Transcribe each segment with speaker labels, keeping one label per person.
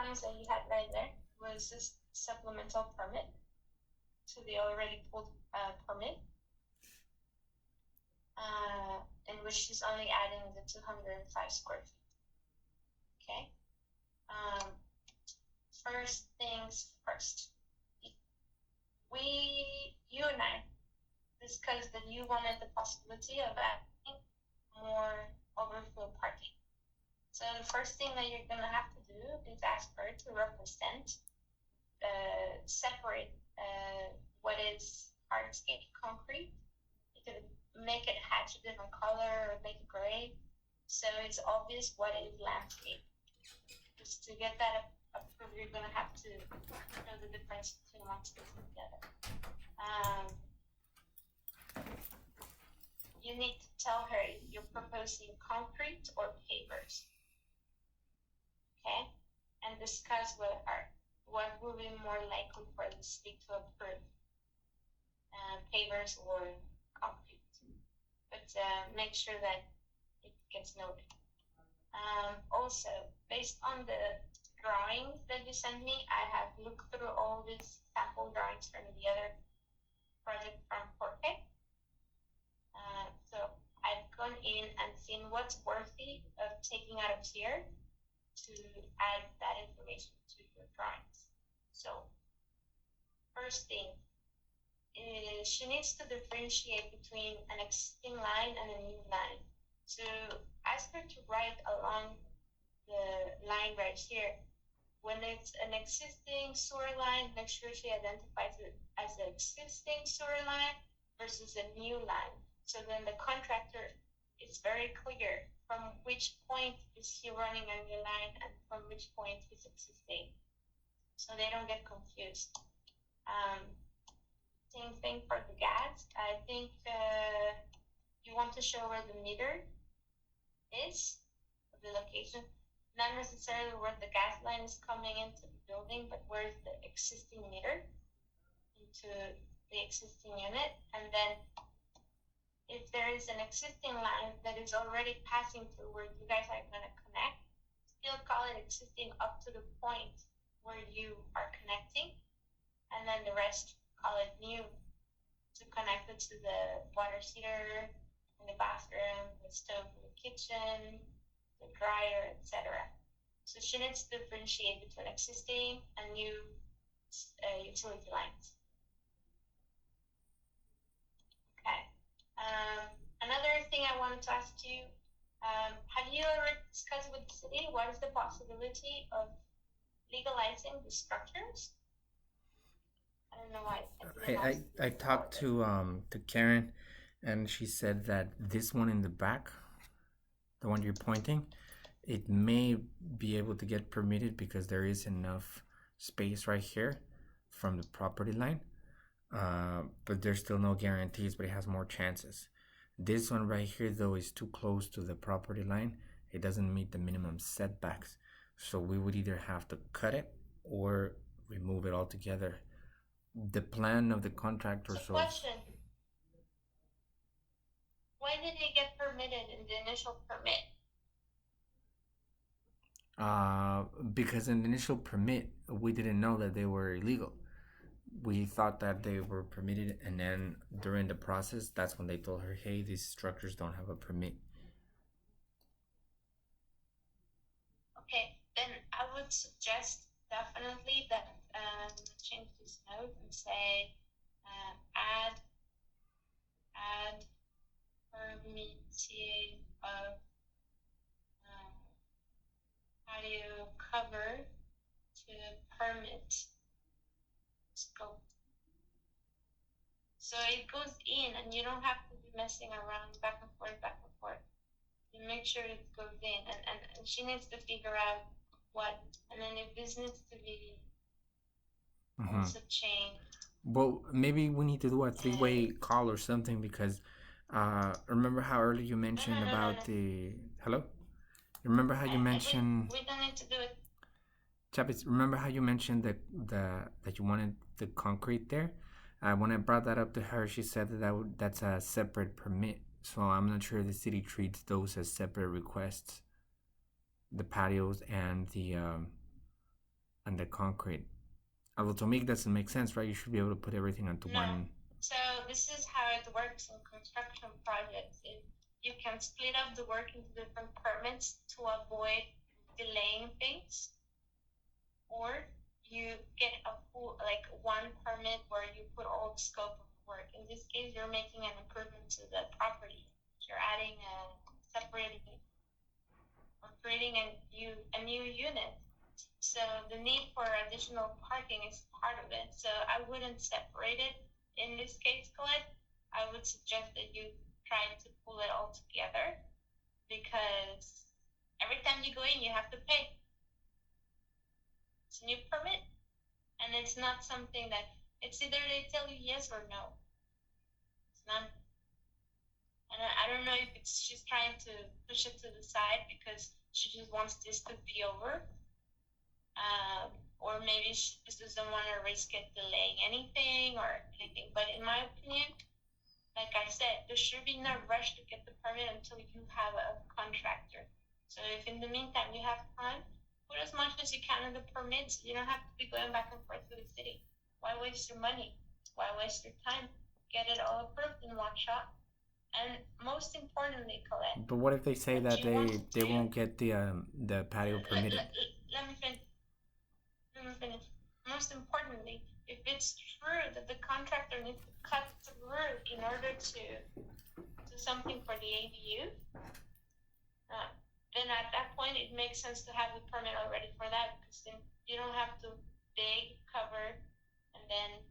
Speaker 1: drawings that you had right there was this supplemental permit to the already pulled permit, in which she's only adding the 205 square feet. Okay. First things first. You and I discussed that you wanted the possibility of adding more overflow parking. So the first thing that you're gonna have to do is ask her to represent, separate what is hardscape concrete. You could make it hatch a different color or make it gray, so it's obvious what is landscape. Just to get that approved, you're gonna have to know the difference between one space and the other. You need to tell her if you're proposing concrete or pavers. Okay, and discuss with her what will be more likely for the city to approve, pavers or concrete. But make sure that it gets noted. Also, based on the drawings that you sent me, I have looked through all these sample drawings from the other project from Jorge. So I've gone in and seen what's worthy of taking out of here to add that information to your drawings. So first thing is she needs to differentiate between an existing line and a new line. So ask her to write along the line right here. When it's an existing sewer line, make sure she identifies it as an existing sewer line versus a new line. So then the contractor is very clear from which point is he running a new line and from which point is existing, so they don't get confused. Same thing for the gas. I think you want to show where the meter is, the location, not necessarily where the gas line is coming into the building, but where's the existing meter into the existing unit. And then if there is an existing line that is already passing through where you guys are going to connect, still call it existing up to the point where you are connecting, and then the rest call it new to connect it to the water heater in the bathroom, the stove in the kitchen, the dryer, etc. So she needs to differentiate between existing and new utility lines. Okay. Another thing I wanted to ask you, have you ever discussed with the city what is the possibility of legalizing the structures? I don't know why.
Speaker 2: I talked to Karen, and she said that this one in the back, the one you're pointing, it may be able to get permitted because there is enough space right here from the property line. But there's still no guarantees, but it has more chances. This one right here, though, is too close to the property line. It doesn't meet the minimum setbacks. So we would either have to cut it or remove it altogether. The plan of the contractor.
Speaker 1: So question, why did it get permitted in the initial permit?
Speaker 2: Because in the initial permit, we didn't know that they were illegal. We thought that they were permitted, and then during the process, that's when they told her, hey, these structures don't have a permit.
Speaker 1: Okay, then I would suggest definitely that change this note and say add permitting of patio cover to permit scope. So it goes in and you don't have to be messing around back and forth. You make sure it goes in, and she needs to figure out what, and then if this needs to be also changed.
Speaker 2: Well, maybe we need to do a three-way call or something, because remember how earlier you mentioned about the hello? Remember how you mentioned
Speaker 1: we don't need to do it.
Speaker 2: Chapis, remember how you mentioned that you wanted the concrete there? When I brought that up to her, she said that's a separate permit. So I'm not sure the city treats those as separate requests, the patios and the and the concrete. Although to me it doesn't make sense, right? You should be able to put everything onto one.
Speaker 1: So this is how it works in construction projects. You can split up the work into different permits to avoid delaying things, or you get a full, like one permit where you put all the scope of the work. In this case, you're making an improvement to the property. You're adding separating or creating a new unit. So the need for additional parking is part of it. So I wouldn't separate it in this case, Colette. I would suggest that you try to pull it all together, because every time you go in, you have to pay. It's a new permit, and it's not something that, it's either they tell you yes or no. It's not. And I don't know if she's trying to push it to the side because she just wants this to be over. Or maybe she just doesn't want to risk it delaying anything or anything. But in my opinion, like I said, there should be no rush to get the permit until you have a contractor. So if in the meantime you have time, put as much as you can in the permits. You don't have to be going back and forth to the city. Why waste your money? Why waste your time? Get it all approved in one shot. And most importantly, Colette.
Speaker 2: But what if they say that they won't get the patio permitted?
Speaker 1: Let me finish. Most importantly, if it's true that the contractor needs to cut through in order to do something for the ADU, then at that point it makes sense to have the permit already for that, because then you don't have to dig, cover, and then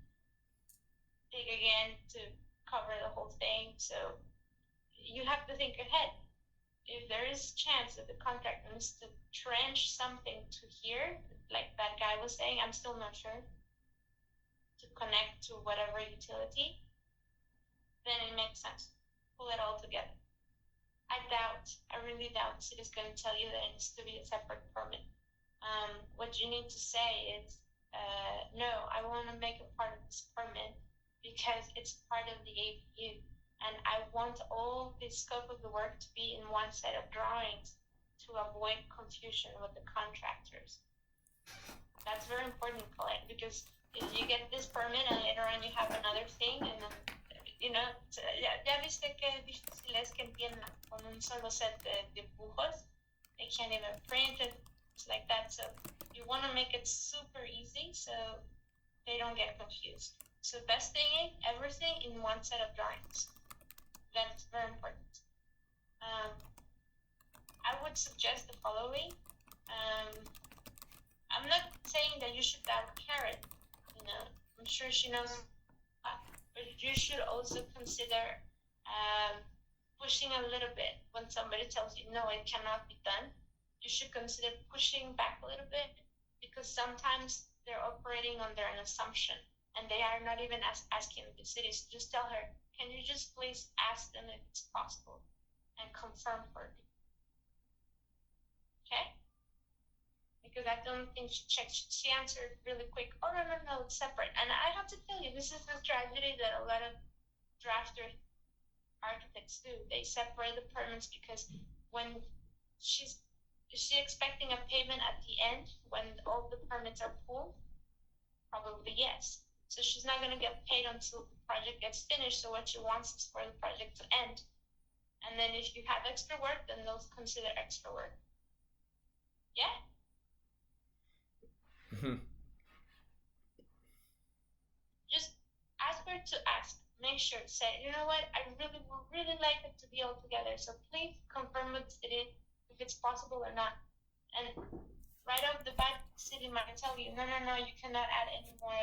Speaker 1: dig again to cover the whole thing. So you have to think ahead. If there is a chance that the contractor needs to trench something to here, like that guy was saying, I'm still not sure, to connect to whatever utility, then it makes sense. Pull it all together. I really doubt the city's going to tell you that it needs to be a separate permit. What you need to say is, no, I want to make it part of this permit because it's part of the APU. And I want all the scope of the work to be in one set of drawings to avoid confusion with the contractors. That's very important, Colette, because if you get this permit and later on you have another thing, and then, ya viste que difícil es que entiendan con un solo set de dibujos. They can't even print it, it's like that. So you want to make it super easy so they don't get confused. So best thing is everything in one set of drawings. That's very important. I would suggest the following. I'm not saying that you should doubt Karen. I'm sure she knows, but you should also consider pushing a little bit when somebody tells you no, it cannot be done. You should consider pushing back a little bit, because sometimes they're operating under an assumption and they are not even asking the city. So just tell her, can you just please ask them if it's possible and confirm for me? Okay? Because I don't think she checked. She answered really quick, oh, no, it's separate. And I have to tell you, this is a tragedy that a lot of drafter architects do. They separate the permits because when is she expecting a payment at the end when all the permits are pulled? Probably yes. So she's not going to get paid until the project gets finished. So what she wants is for the project to end. And then if you have extra work, then they'll consider extra work. Yeah? Just ask her to ask. Make sure. Say, you know what? I would really like it to be all together. So please confirm with the city if it's possible or not. And right off the bat, the city might tell you, no, you cannot add any more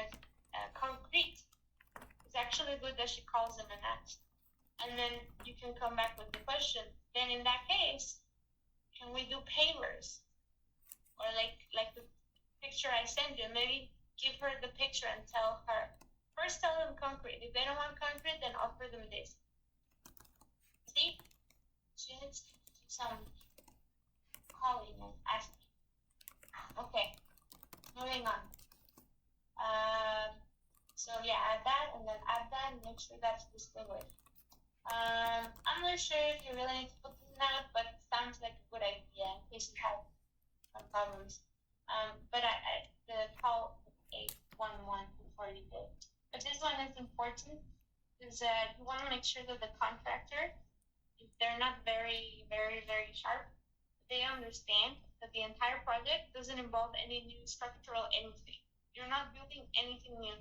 Speaker 1: concrete. It's actually good that she calls them and asks. And then you can come back with the question. Then in that case, can we do pavers? Or like the picture I sent you, maybe give her the picture and tell her, first tell them concrete. If they don't want concrete, then offer them this. See? She needs some calling and asking. Okay, moving on. So yeah, add that and then add that and make sure that's distinguished. I'm not sure if you really need to put this out, but it sounds like a good idea in case you have some problems. But the call 811 before you did. But this one is important is that you want to make sure that the contractor, if they're not very, very, very sharp, they understand that the entire project doesn't involve any new structural anything. You're not building anything new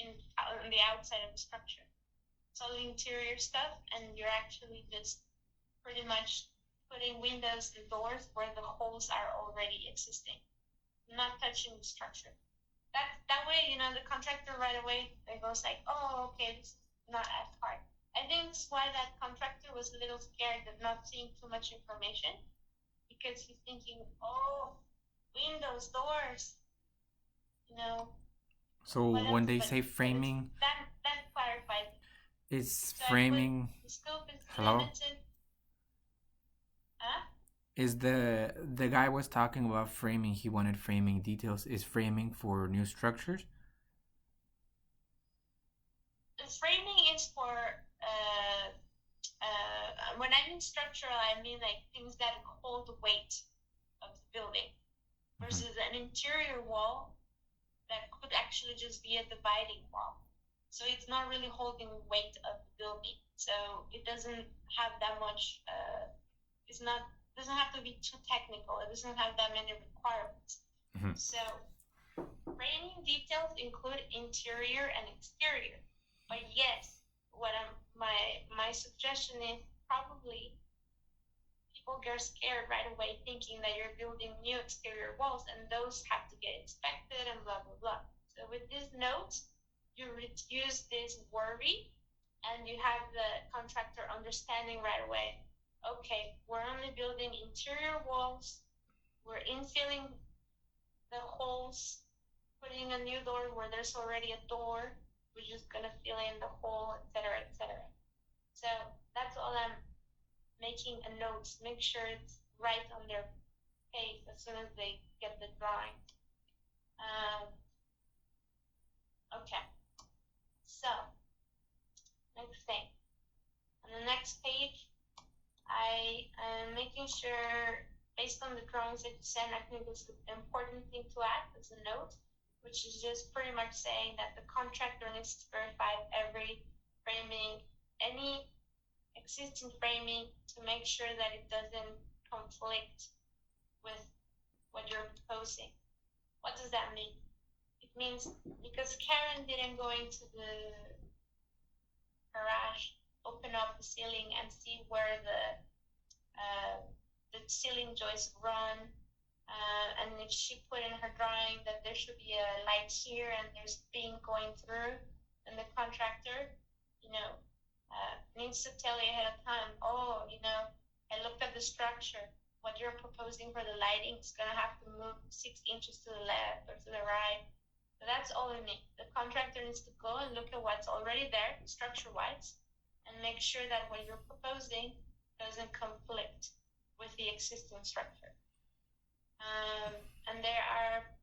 Speaker 1: on the outside of the structure. It's all the interior stuff, and you're actually just pretty much putting windows and doors where the holes are already existing, not touching the structure. That way, the contractor right away, they goes like, oh, okay, this is not as hard. I think that's why that contractor was a little scared of not seeing too much information, because he's thinking, oh, windows, doors,
Speaker 2: So when they say framing,
Speaker 1: that clarifies.
Speaker 2: is
Speaker 1: So
Speaker 2: framing.
Speaker 1: the scope is
Speaker 2: Hello?
Speaker 1: limited. Huh?
Speaker 2: Is the guy was talking about framing? He wanted framing details. Is framing for new structures?
Speaker 1: The framing is for when I mean structural, I mean like things that hold the weight of the building, versus an interior wall that could actually just be a dividing wall. So it's not really holding the weight of the building. So it doesn't have that much. Doesn't have to be too technical. It doesn't have that many requirements. So framing details include interior and exterior. But yes, my suggestion is probably people get scared right away thinking that you're building new exterior walls, and those have to get inspected and blah blah blah. So with these notes, you reduce this worry, and you have the contractor understanding right away. Okay, we're only building interior walls. We're infilling the holes, putting a new door where there's already a door. We're just gonna fill in the hole, etc., etc. So that's all I'm making a note. Make sure it's right on their face as soon as they get the drawing. Okay. So next thing. On the next page, I am making sure, based on the drawings that you send, I think this is an important thing to add as a note, which is just pretty much saying that the contractor needs to verify every framing, any existing framing, to make sure that it doesn't conflict with what you're proposing. What does that mean? It means because Karen didn't go into the garage, open up the ceiling and see where the ceiling joists run, and if she put in her drawing that there should be a light here and there's beam going through, and the contractor, needs to tell you ahead of time, I looked at the structure. What you're proposing for the lighting is going to have to move 6 inches to the left or to the right. So that's all we need. The contractor needs to go and look at what's already there, structure-wise, and make sure that what you're proposing doesn't conflict with the existing structure. And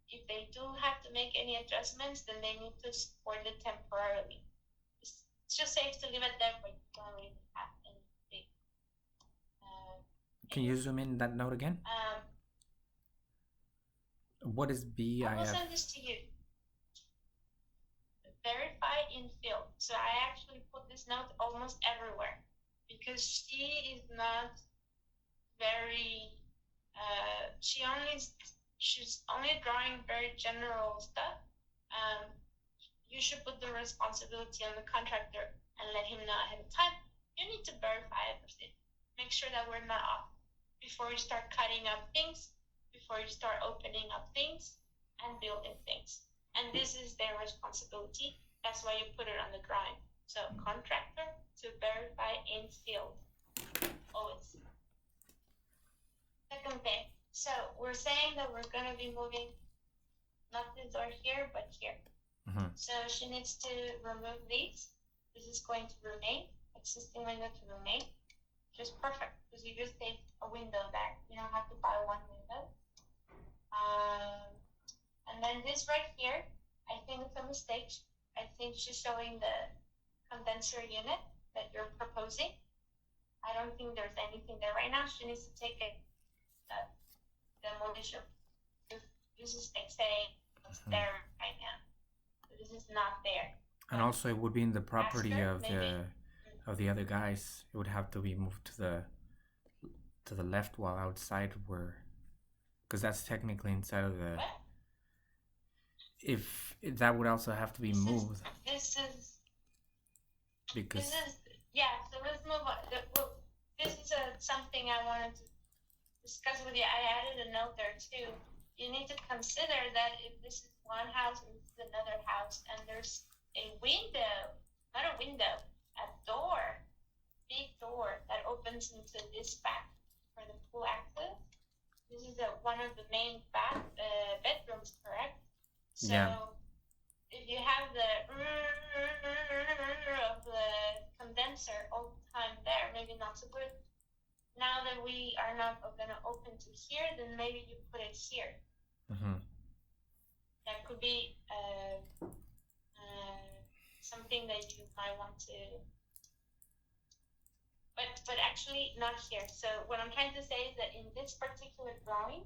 Speaker 1: if they do have to make any adjustments, then they need to support it temporarily. It's just safe to leave it there, but you don't really have any big.
Speaker 2: Can you zoom in that note again? What is BIF?
Speaker 1: I will send this to you. Verify in field. So I actually put this note almost everywhere because she is not very. She's only drawing very general stuff. You should put the responsibility on the contractor and let him know ahead of time. You need to verify everything. Make sure that we're not off before you start cutting up things, before you start opening up things and building things. And this is their responsibility. That's why you put it on the drawing. So contractor to verify in field. Always. Second thing. So we're saying that we're going to be moving not this door here, but here. So she needs to remove these. This is going to remain, existing window to remain. Just perfect, because you just take a window there. You don't have to buy one window. And then this right here, I think it's a mistake. I think she's showing the condenser unit that you're proposing. I don't think there's anything there right now. She needs to take a demolition. Just This is like saying what's there right now. So this is not there.
Speaker 2: And also, it would be in the property
Speaker 1: After,
Speaker 2: of the other guys. It would have to be moved to the left, while outside where, because that's technically inside of the.
Speaker 1: What?
Speaker 2: If that would also have to be moved
Speaker 1: This is
Speaker 2: because
Speaker 1: yeah. So let's move on. Well, this is something I wanted to discuss with you. I added a note there too. You need to consider that if this is one house and this is another house, and there's a window, not a window, a door, big door that opens into this back for the pool access. This is one of the main bedrooms, correct? So
Speaker 2: yeah.
Speaker 1: if you have the of the condenser all the time there, maybe not so good. Now that we are not going to open to here, then maybe you put it here. That could be something that you might want to, but actually not here. So what I'm trying to say is that in this particular drawing,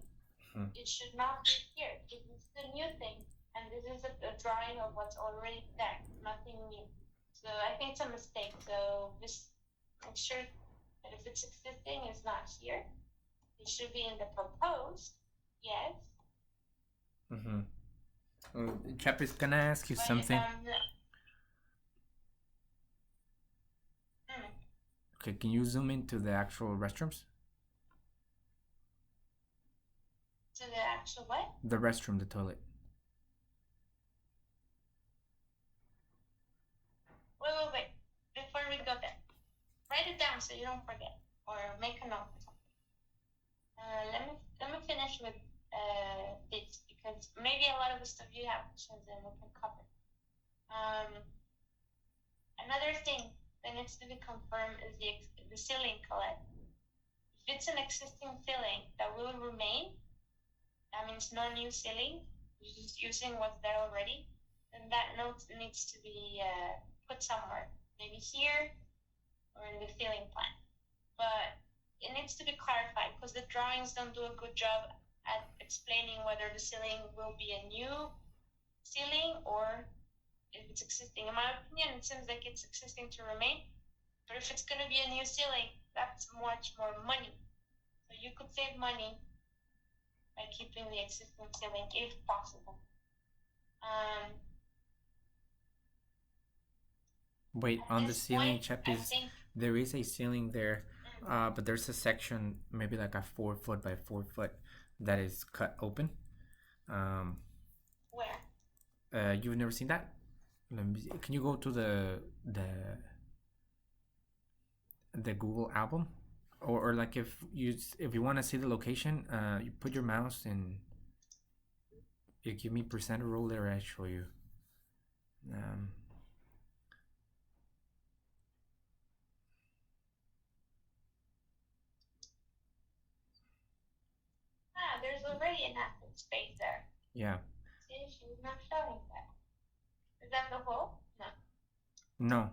Speaker 1: it should not be here. This is a new thing, and this is a drawing of what's already there, nothing new. So I think it's a mistake. So just make sure that if it's existing, it's not here. It should be in the proposed, yes.
Speaker 2: Chap is gonna ask you something. Okay, can you zoom into the actual restrooms?
Speaker 1: To the actual what?
Speaker 2: The restroom, the toilet.
Speaker 1: Wait. Before we go there, write it down so you don't forget, or make a note or something. Let me finish with this, because maybe a lot of the stuff you have questions and we can cover. Another thing that needs to be confirmed is the ceiling collet. If it's an existing ceiling that will remain, that means no new ceiling, you're just using what's there already, then that note needs to be put somewhere, maybe here or in the ceiling plan. But it needs to be clarified, because the drawings don't do a good job at explaining whether the ceiling will be a new ceiling or if it's existing. In my opinion, it seems like it's existing to remain. But if it's going to be a new ceiling, that's much more money. So you could save money by keeping the existing ceiling if possible.
Speaker 2: Wait, on the ceiling, Chap, there is a ceiling there, but there's a section, maybe like a 4 foot by 4 foot, that is cut open.
Speaker 1: Where?
Speaker 2: You've never seen that? Can you go to the Google album, or like if you want to see the location, you put your mouse and you give me percent roll there. I show you.
Speaker 1: There's already an active space there.
Speaker 2: Yeah.
Speaker 1: See, she's not showing that. Is that the hole? No.
Speaker 2: No,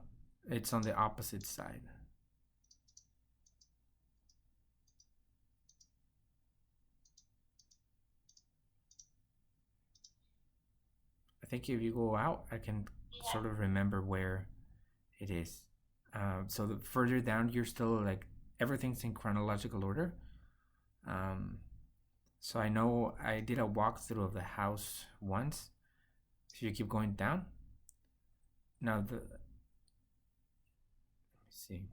Speaker 2: it's on the opposite side. I think if you go out, I can sort of remember where it is. So the further down, you're still like everything's in chronological order. So I know I did a walkthrough of the house once. If you keep going down, now let me see.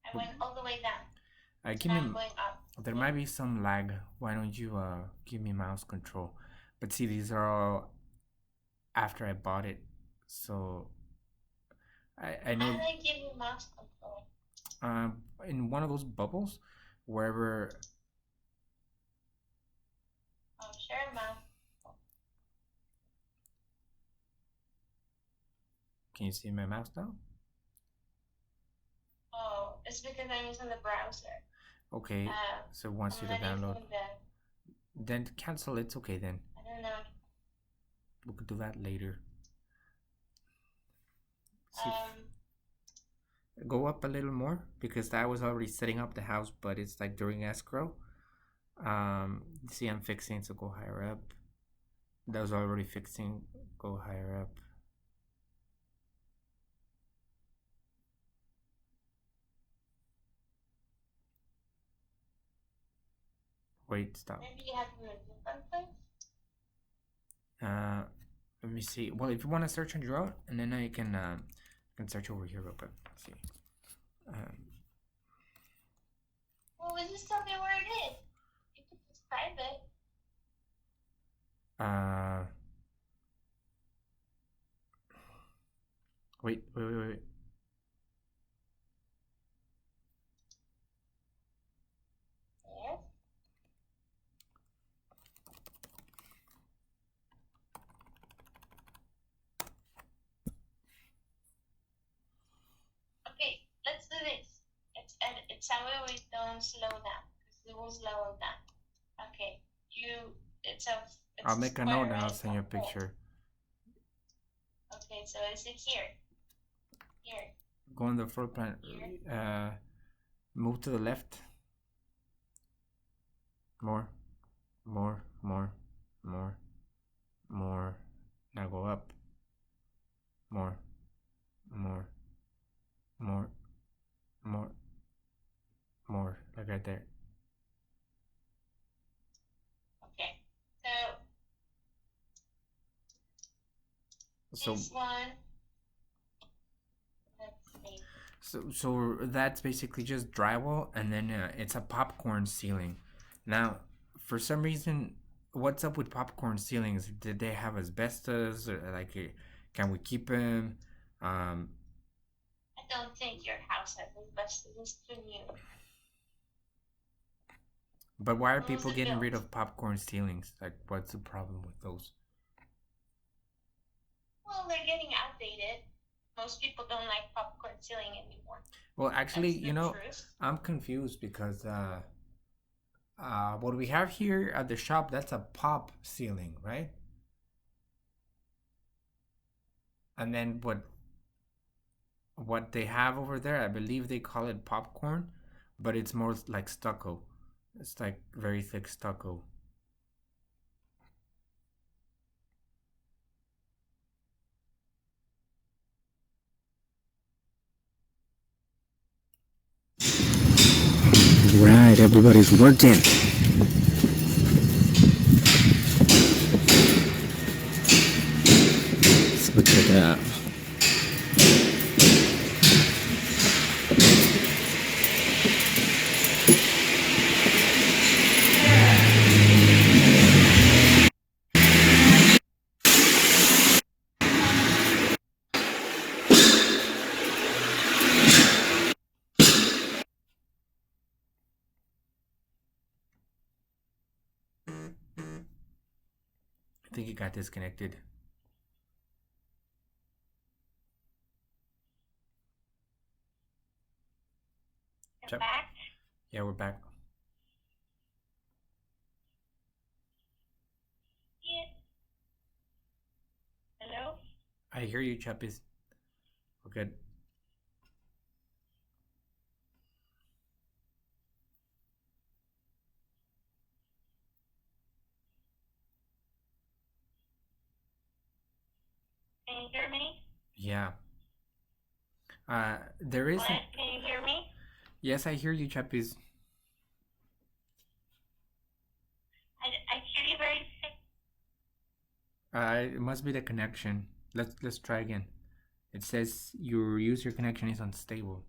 Speaker 1: I went all the way down.
Speaker 2: Give me. Going up. There might be some lag. Why don't you give me mouse control? But see, these are all after I bought it, so I know.
Speaker 1: How do I give you mouse control?
Speaker 2: In one of those bubbles, wherever.
Speaker 1: Oh, share mouse.
Speaker 2: Can you see my mouse now?
Speaker 1: Oh, it's because I'm using the browser.
Speaker 2: Okay, so once you download, then cancel. It's okay then.
Speaker 1: I don't know.
Speaker 2: We could do that later. Go up a little more, because I was already setting up the house, but it's like during escrow. See, I'm fixing, so go higher up. That was already fixing, go higher up. Wait, stop.
Speaker 1: Maybe you have to move something.
Speaker 2: Let me see. Well, if you want to search on your own, and then I can search over here real quick. Let's see.
Speaker 1: Well, just tell me where it is. You can describe it.
Speaker 2: Wait.
Speaker 1: Yes. Okay, let's do this. It's how we don't slow down, because it will slow down. Okay,
Speaker 2: I'll make a note and I'll send you a picture.
Speaker 1: Okay, so is it here? Here.
Speaker 2: Go on the floor plan. Move to the left. More. Now go up. More. Like right there.
Speaker 1: Okay,
Speaker 2: so
Speaker 1: this one. Let's see.
Speaker 2: So that's basically just drywall, and then it's a popcorn ceiling. Now, for some reason, what's up with popcorn ceilings? Did they have asbestos? Or like, can we keep them?
Speaker 1: I don't think your house has asbestos. It's too new.
Speaker 2: But why are people getting rid of popcorn ceilings? Like, what's the problem with those?
Speaker 1: Well, they're getting outdated. Most people don't like popcorn ceiling anymore.
Speaker 2: Well, actually, you know, I'm confused because what we have here at the shop, that's a pop ceiling, right? And then what they have over there, I believe they call it popcorn, but it's more like stucco. It's like very thick stucco. Right, everybody's working. Switch it up. I think it got disconnected.
Speaker 1: You're back?
Speaker 2: Yeah, we're back.
Speaker 1: Yeah. Hello?
Speaker 2: I hear you, Chappies. We're good.
Speaker 1: Can you hear me?
Speaker 2: Yeah. There is.
Speaker 1: Can you hear me?
Speaker 2: Yes, I hear you, Chappies.
Speaker 1: I hear you very
Speaker 2: It must be the connection. Let's try again. It says your connection is unstable.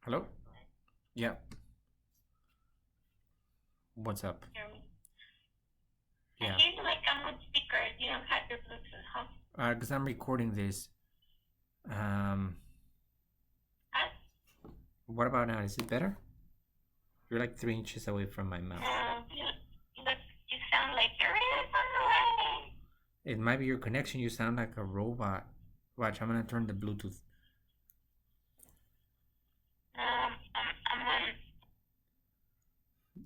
Speaker 2: Hello? Yeah. What's up?
Speaker 1: hear me.
Speaker 2: Yeah.
Speaker 1: I hear you like I'm on speaker. You don't have your Bluetooth, huh?
Speaker 2: Because I'm recording this. What about now? Is it better? You're like 3 inches away from my mouth.
Speaker 1: You sound like you're really far away.
Speaker 2: It might be your connection. You sound like a robot. Watch, I'm gonna turn the Bluetooth.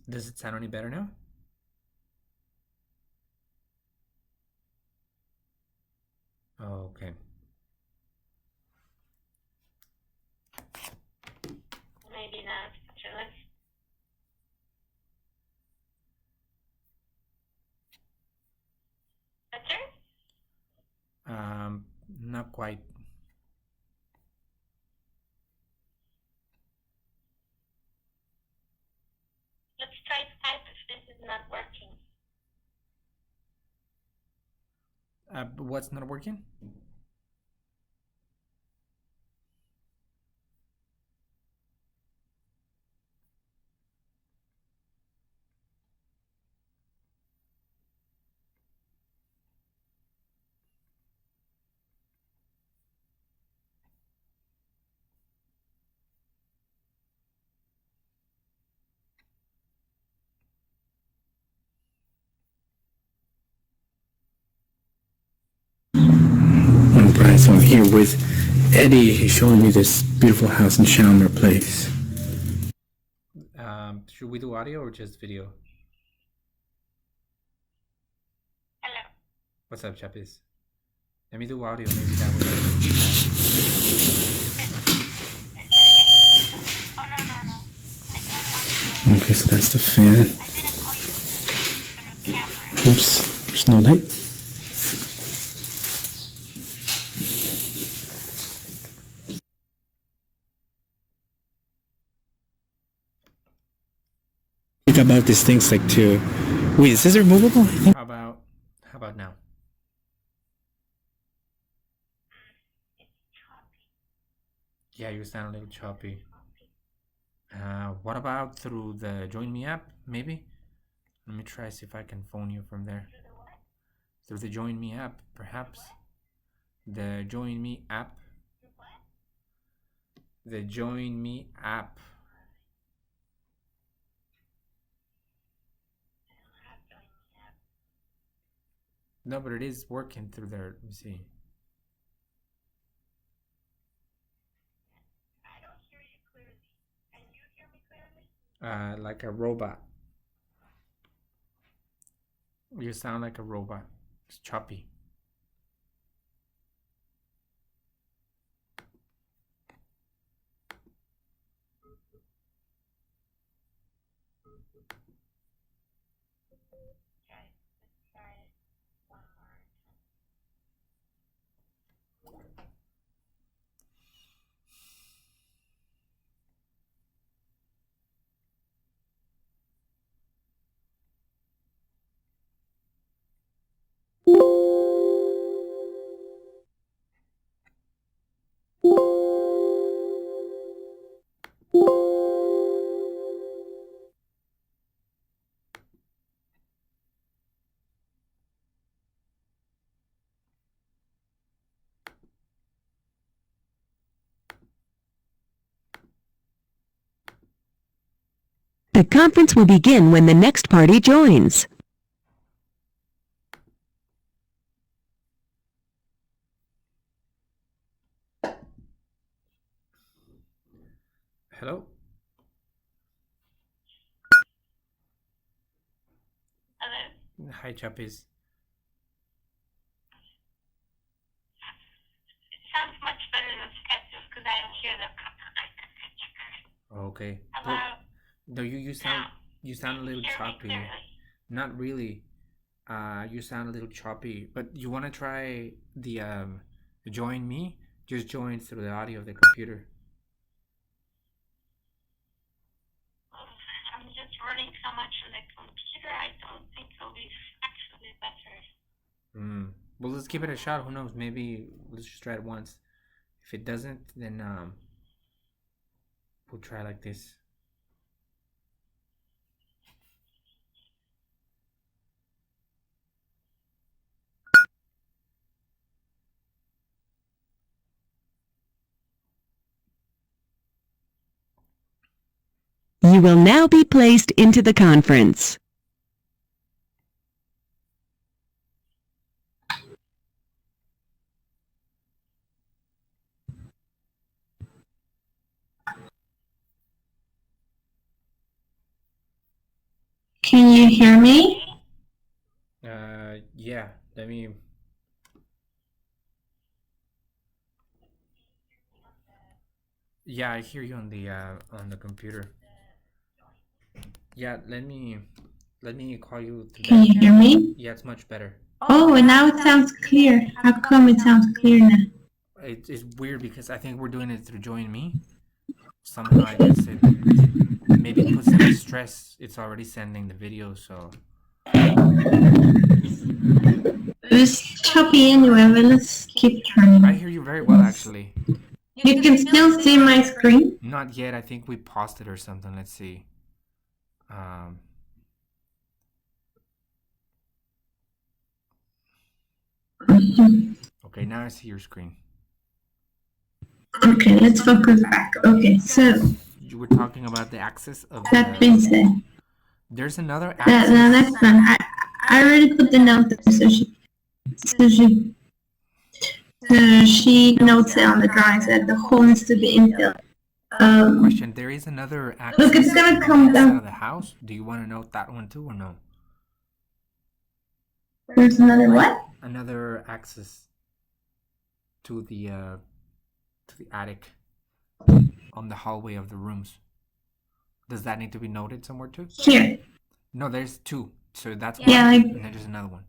Speaker 2: Does it sound any better now? Oh, okay.
Speaker 1: Maybe not. So let's. Better?
Speaker 2: Not quite.
Speaker 1: Let's try Skype if this is not working.
Speaker 2: What's not working? Alright, so I'm here with Eddie. He's showing me this beautiful house in Shalimar Place. Should we do audio or just video?
Speaker 1: Hello.
Speaker 2: What's up, chappies? Let me do audio, maybe that way.
Speaker 1: Oh, no.
Speaker 2: Okay, so that's the fan. Oops, there's no light. Think about these things like to. Wait, is this removable? How about now? Yeah, you sound a little choppy. What about through the Join Me app, maybe? Let me try, see if I can phone you from there. Through the Join Me app, perhaps. The Join Me app. The Join Me app. No, but it is working through there. Let me see.
Speaker 1: I don't hear you clearly. Can you hear me clearly?
Speaker 2: Like a robot. You sound like a robot. It's choppy.
Speaker 1: Okay, let's try it one more time.
Speaker 3: The conference will begin when the next party joins.
Speaker 2: Hello?
Speaker 1: Hello.
Speaker 2: Hi, chappies.
Speaker 1: It sounds much better than Skype just because I don't hear the.
Speaker 2: Okay.
Speaker 1: Hello.
Speaker 2: No, you sound a little choppy. Not really. You sound a little choppy. But you want to try the Join Me? Just join through the audio of the computer.
Speaker 1: I'm just running so much on the computer. I don't think it'll be actually better.
Speaker 2: Well, let's give it a shot. Who knows? Maybe let's just try it once. If it doesn't, then we'll try like this.
Speaker 3: You will now be placed into the conference.
Speaker 4: Can you hear me?
Speaker 2: Yeah, let me. Yeah, I hear you on the computer. Yeah, let me call you through
Speaker 4: Can you hear me?
Speaker 2: Yeah, it's much better.
Speaker 4: Oh, and now it sounds clear. How come it sounds clear now?
Speaker 2: It's weird because I think we're doing it through Join Me. Somehow I guess it maybe puts it as stress. It's already sending the video, so.
Speaker 4: It was choppy anyway, but let's keep trying.
Speaker 2: I hear you very well, actually.
Speaker 4: You can still see my screen?
Speaker 2: Not yet. I think we paused it or something. Let's see. Okay, now I see your screen.
Speaker 4: Okay, let's focus back. Okay, so
Speaker 2: You were talking about the axis of
Speaker 4: that being said,
Speaker 2: there's another axis.
Speaker 4: that's fine. I already put the note there, so she notes it on the drawings that the hole needs to be infilled.
Speaker 2: Question: there is another axis.
Speaker 4: Look, it's gonna come down.
Speaker 2: Of the house. Do you want to note that one too, or no?
Speaker 4: There's another what?
Speaker 2: Another axis to the attic on the hallway of the rooms. Does that need to be noted somewhere too?
Speaker 4: Here.
Speaker 2: No, there's two. So that's one,
Speaker 4: yeah,
Speaker 2: and then there's another one.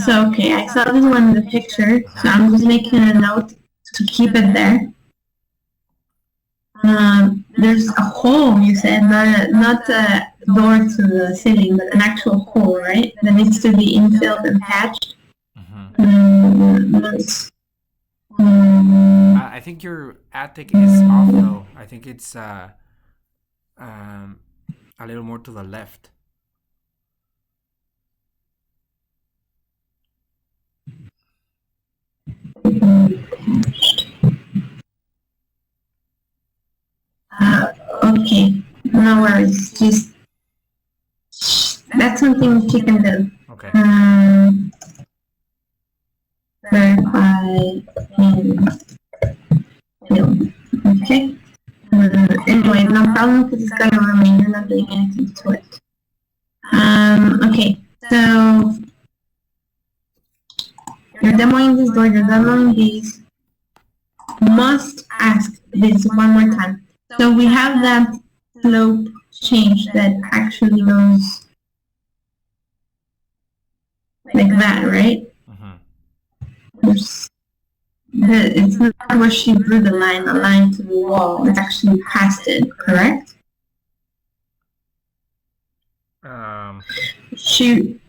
Speaker 4: So okay, I saw this one in the picture, so I'm just making a note to keep it there. There's a hole, you said, not a door to the ceiling, but an actual hole, right? That needs to be infilled and patched.
Speaker 2: I think your attic is off though. I think it's a little more to the left.
Speaker 4: Okay, no worries. Just that's something she can do.
Speaker 2: Okay.
Speaker 4: Verify and okay. Anyway, no problem because it's gonna remain. You're not doing anything to it. Okay, so you're demoing this door. You're demoing these. Must ask this one more time. So we have that slope change that actually goes like that, right? It's not where she drew the line to the wall. It's actually past it, correct? She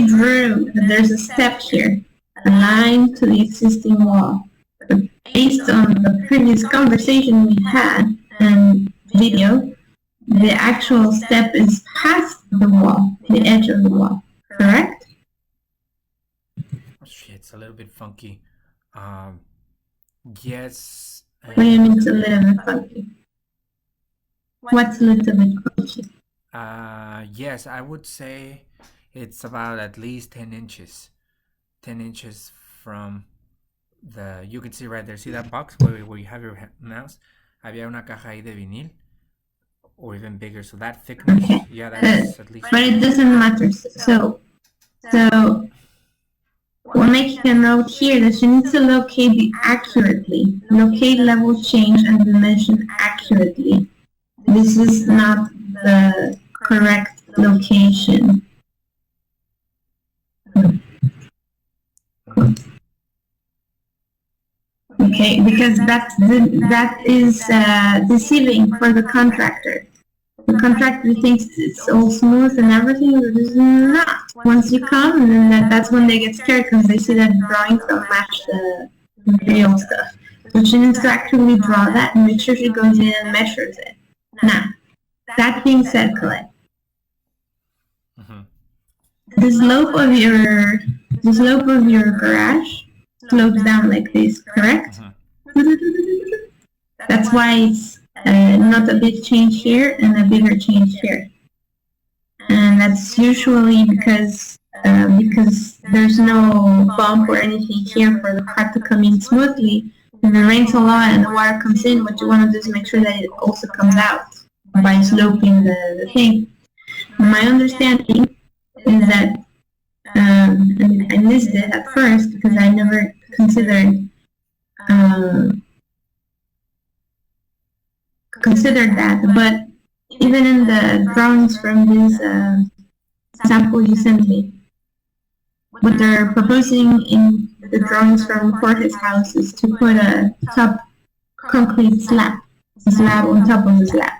Speaker 4: drew. There's a step here, a line to the existing wall. But based on the previous conversation we had and video, the actual step is past the wall, the edge of the wall, correct?
Speaker 2: Oh, shit, it's a little bit funky. Yes.
Speaker 4: What do you mean it's a little bit funky? What's a little bit funky?
Speaker 2: Yes, I would say it's about at least 10 inches. 10 inches from the... You can see right there. See that box where you have your mouse? Había una caja ahí de vinil. Or even bigger. So that thickness,
Speaker 4: okay.
Speaker 2: Yeah, that's at least...
Speaker 4: But it doesn't matter. So we're making a note here that she needs to locate level change and dimension accurately. This is not the correct location. Okay, because that is deceiving for the contractor. The contractor thinks it's all smooth and everything, but it's not. Once you come, and then that's when they get scared because they see that drawings don't match the real stuff. So she needs to actually draw that and make sure she goes in and measures it. Now, that being said, Colette, the slope of your garage slopes down like this, correct? That's why it's not a big change here and a bigger change here. And that's usually because there's no bump or anything here for the car to come in smoothly. if it rains a lot and the water comes in, what you want to do is make sure that it also comes out by sloping the thing. My understanding is that, and I missed it at first because I never considered that, but even in the drawings from this sample you sent me, what they're proposing in the drawings from Jorge's house is to put a top concrete slab, a slab on top of the slab.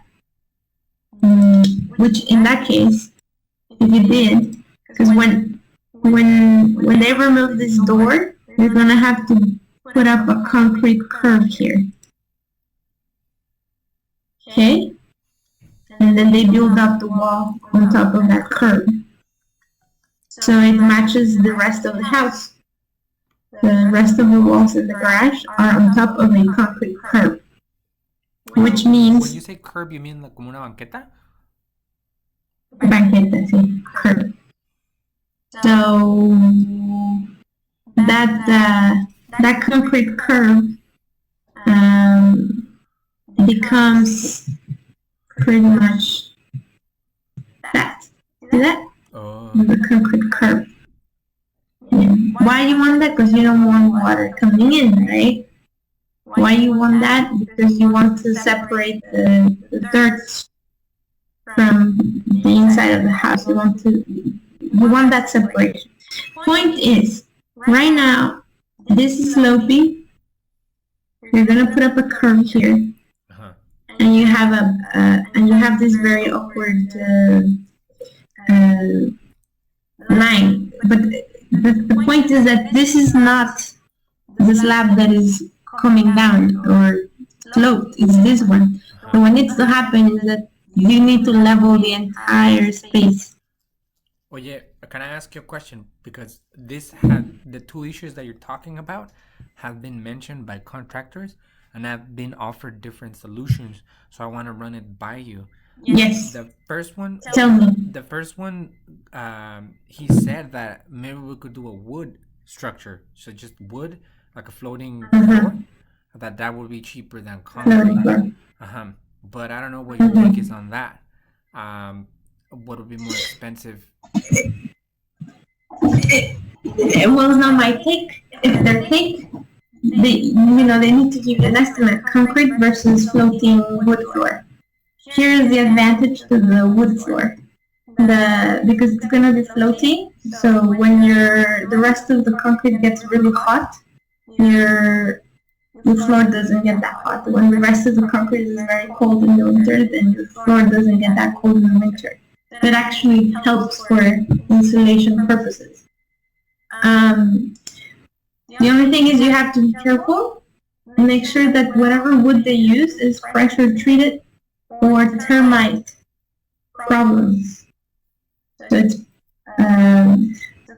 Speaker 4: Which in that case, if you did, because when they remove this door, you're gonna have to put up a concrete curb here. Okay? And then they build up the wall on top of that curb. So it matches the rest of the house. The rest of the walls in the garage are on top of a concrete curb. Which means...
Speaker 2: When you say curb, you mean like como una banqueta?
Speaker 4: Banqueta, sí, curb. So that concrete curb becomes pretty much that. See that?
Speaker 2: Oh.
Speaker 4: The concrete curb. Yeah. Why you want that? Because you don't want water coming in, right? Why you want that? Because you want to separate the dirt from the inside of the house. You want that separation. Point is, right now, this is slopey. You're gonna put up a curve here, and you have this very awkward line. But the point is that this is not the slab that is coming down or sloped. It's this one. So what needs to happen is that you need to level the entire space.
Speaker 2: Oye, can I ask you a question? Because the two issues that you're talking about have been mentioned by contractors and have been offered different solutions. So I want to run it by you.
Speaker 4: Yes.
Speaker 2: The first one.
Speaker 4: Tell me.
Speaker 2: The first one, he said that maybe we could do a wood structure. So just wood, like a floating floor. That would be cheaper than concrete. But I don't know what your take is on that. What would be more expensive?
Speaker 4: Well, it's not my take. It's their take. They need to give you an estimate: concrete versus floating wood floor. Here's the advantage to the wood floor. Because it's gonna be floating, so when the rest of the concrete gets really hot, the floor doesn't get that hot. When the rest of the concrete is very cold in the winter, then the floor doesn't get that cold in the winter. That actually helps for insulation purposes. The only thing is you have to be careful and make sure that whatever wood they use is pressure treated or termite problems. So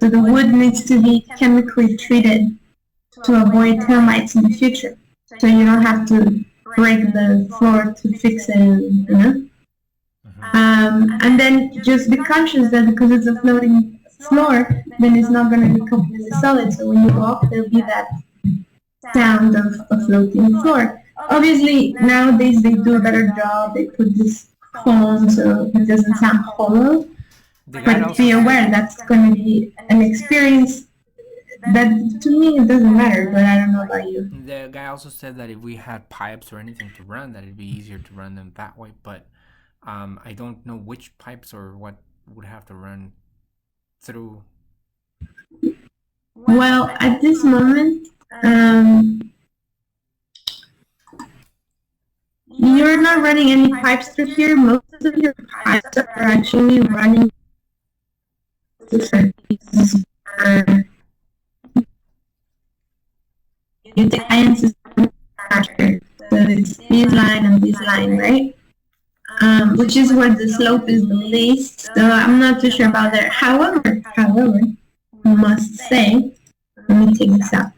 Speaker 4: the wood needs to be chemically treated to avoid termites in the future. So you don't have to break the floor to fix it, and then just be conscious that because it's a floating floor, then it's not going to be completely solid. So when you walk, there'll be that sound of a floating floor. Obviously, nowadays they do a better job. They put this foam so it doesn't sound hollow. But be aware that's going to be an experience that, to me, it doesn't matter, but I don't know about you.
Speaker 2: The guy also said that if we had pipes or anything to run, that it'd be easier to run them that way. But I don't know which pipes or what would have to run through.
Speaker 4: Well, at this moment, you're not running any pipes through here. Most of your pipes are actually running so it's this line and this line, right? Which is where the slope is the least. So I'm not too sure about that. However, I must say, let me take this out.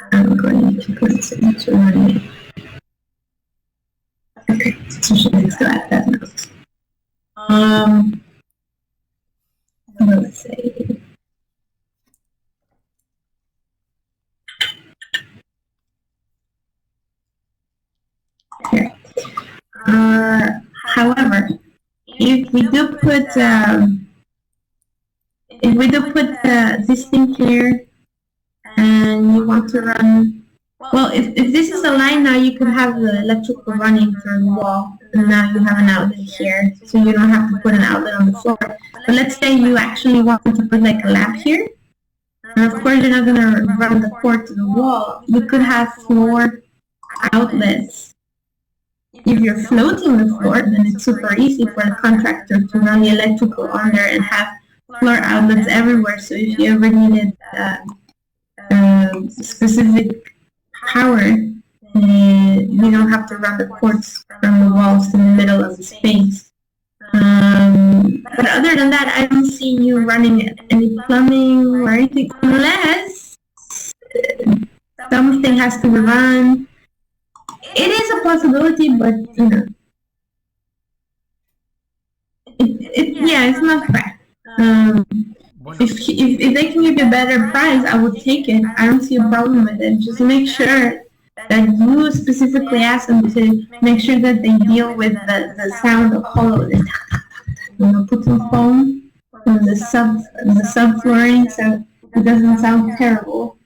Speaker 4: I'm going need to put this into running. Okay, so she needs to add that note. Let's say. Here. However, if we do put this thing here, and you want to run, well, if this is a line now, you could have the electrical running through the wall, and now you have an outlet here, so you don't have to put an outlet on the floor. But let's say you actually wanted to put like a lamp here, and of course you're not going to run the cord to the wall. You could have floor outlets. If you're floating the floor, then it's super easy for the contractor to run the electrical under and have floor outlets everywhere. So if you ever needed specific power, you don't have to run the cords from the walls to the middle of the space. But other than that, I don't see you running any plumbing or anything, unless something has to be run. It is a possibility, but you know, it's not bad. If they can give you a better price, I would take it. I don't see a problem with it. Just make sure that you specifically ask them to make sure that they deal with the sound of hollow. You know, put some foam on the subflooring so it doesn't sound terrible.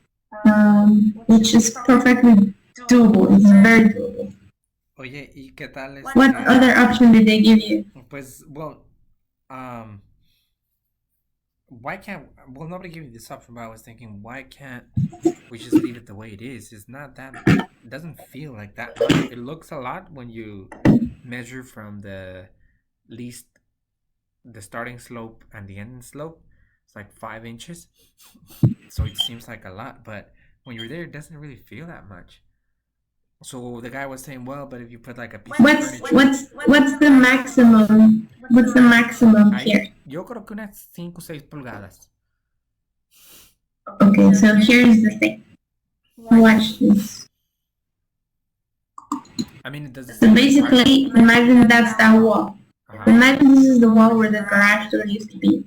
Speaker 4: Which is perfectly doable. It's very doable.
Speaker 2: Oye, ¿y qué tal
Speaker 4: What other option did they give you?
Speaker 2: Pues, well, why can't, well, nobody gave me this option, but I was thinking, why can't we just leave it the way it is? It's not that, it doesn't feel like that much. It looks a lot when you measure from the starting slope and the ending slope. It's like 5 inches. So it seems like a lot, but when you're there, it doesn't really feel that much. So the guy was saying, well, but if you put like a piece of furniture...
Speaker 4: What's the maximum? What's the maximum here?
Speaker 2: Yo creo que unas 5 o 6 pulgadas.
Speaker 4: Okay, so here's the thing. Watch this.
Speaker 2: I mean, it doesn't...
Speaker 4: So basically, imagine that's that wall. Imagine this is the wall where the garage door used to be.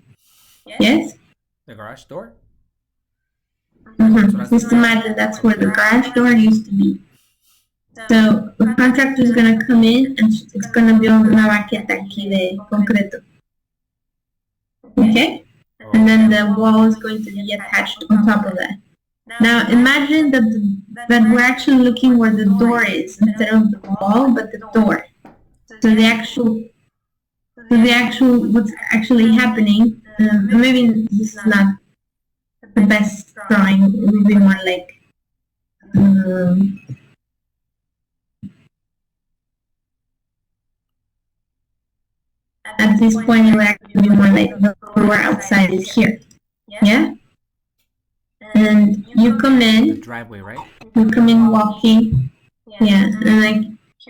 Speaker 4: Yes?
Speaker 2: The garage door?
Speaker 4: Mm-hmm. Just imagine that's where the garage door used to be. So the contractor is going to come in and it's going to build una baqueta aquí de concreto. Okay? And then the wall is going to be attached on top of that. Now imagine that we're actually looking where the door is instead of the wall, but the door. So the actual what's actually happening. Maybe this is not the best drawing. It would be more like. At this point, it would actually be more like the door outside is here. Yeah? And you come in.
Speaker 2: The driveway, right?
Speaker 4: You come in walking. Yeah. And like,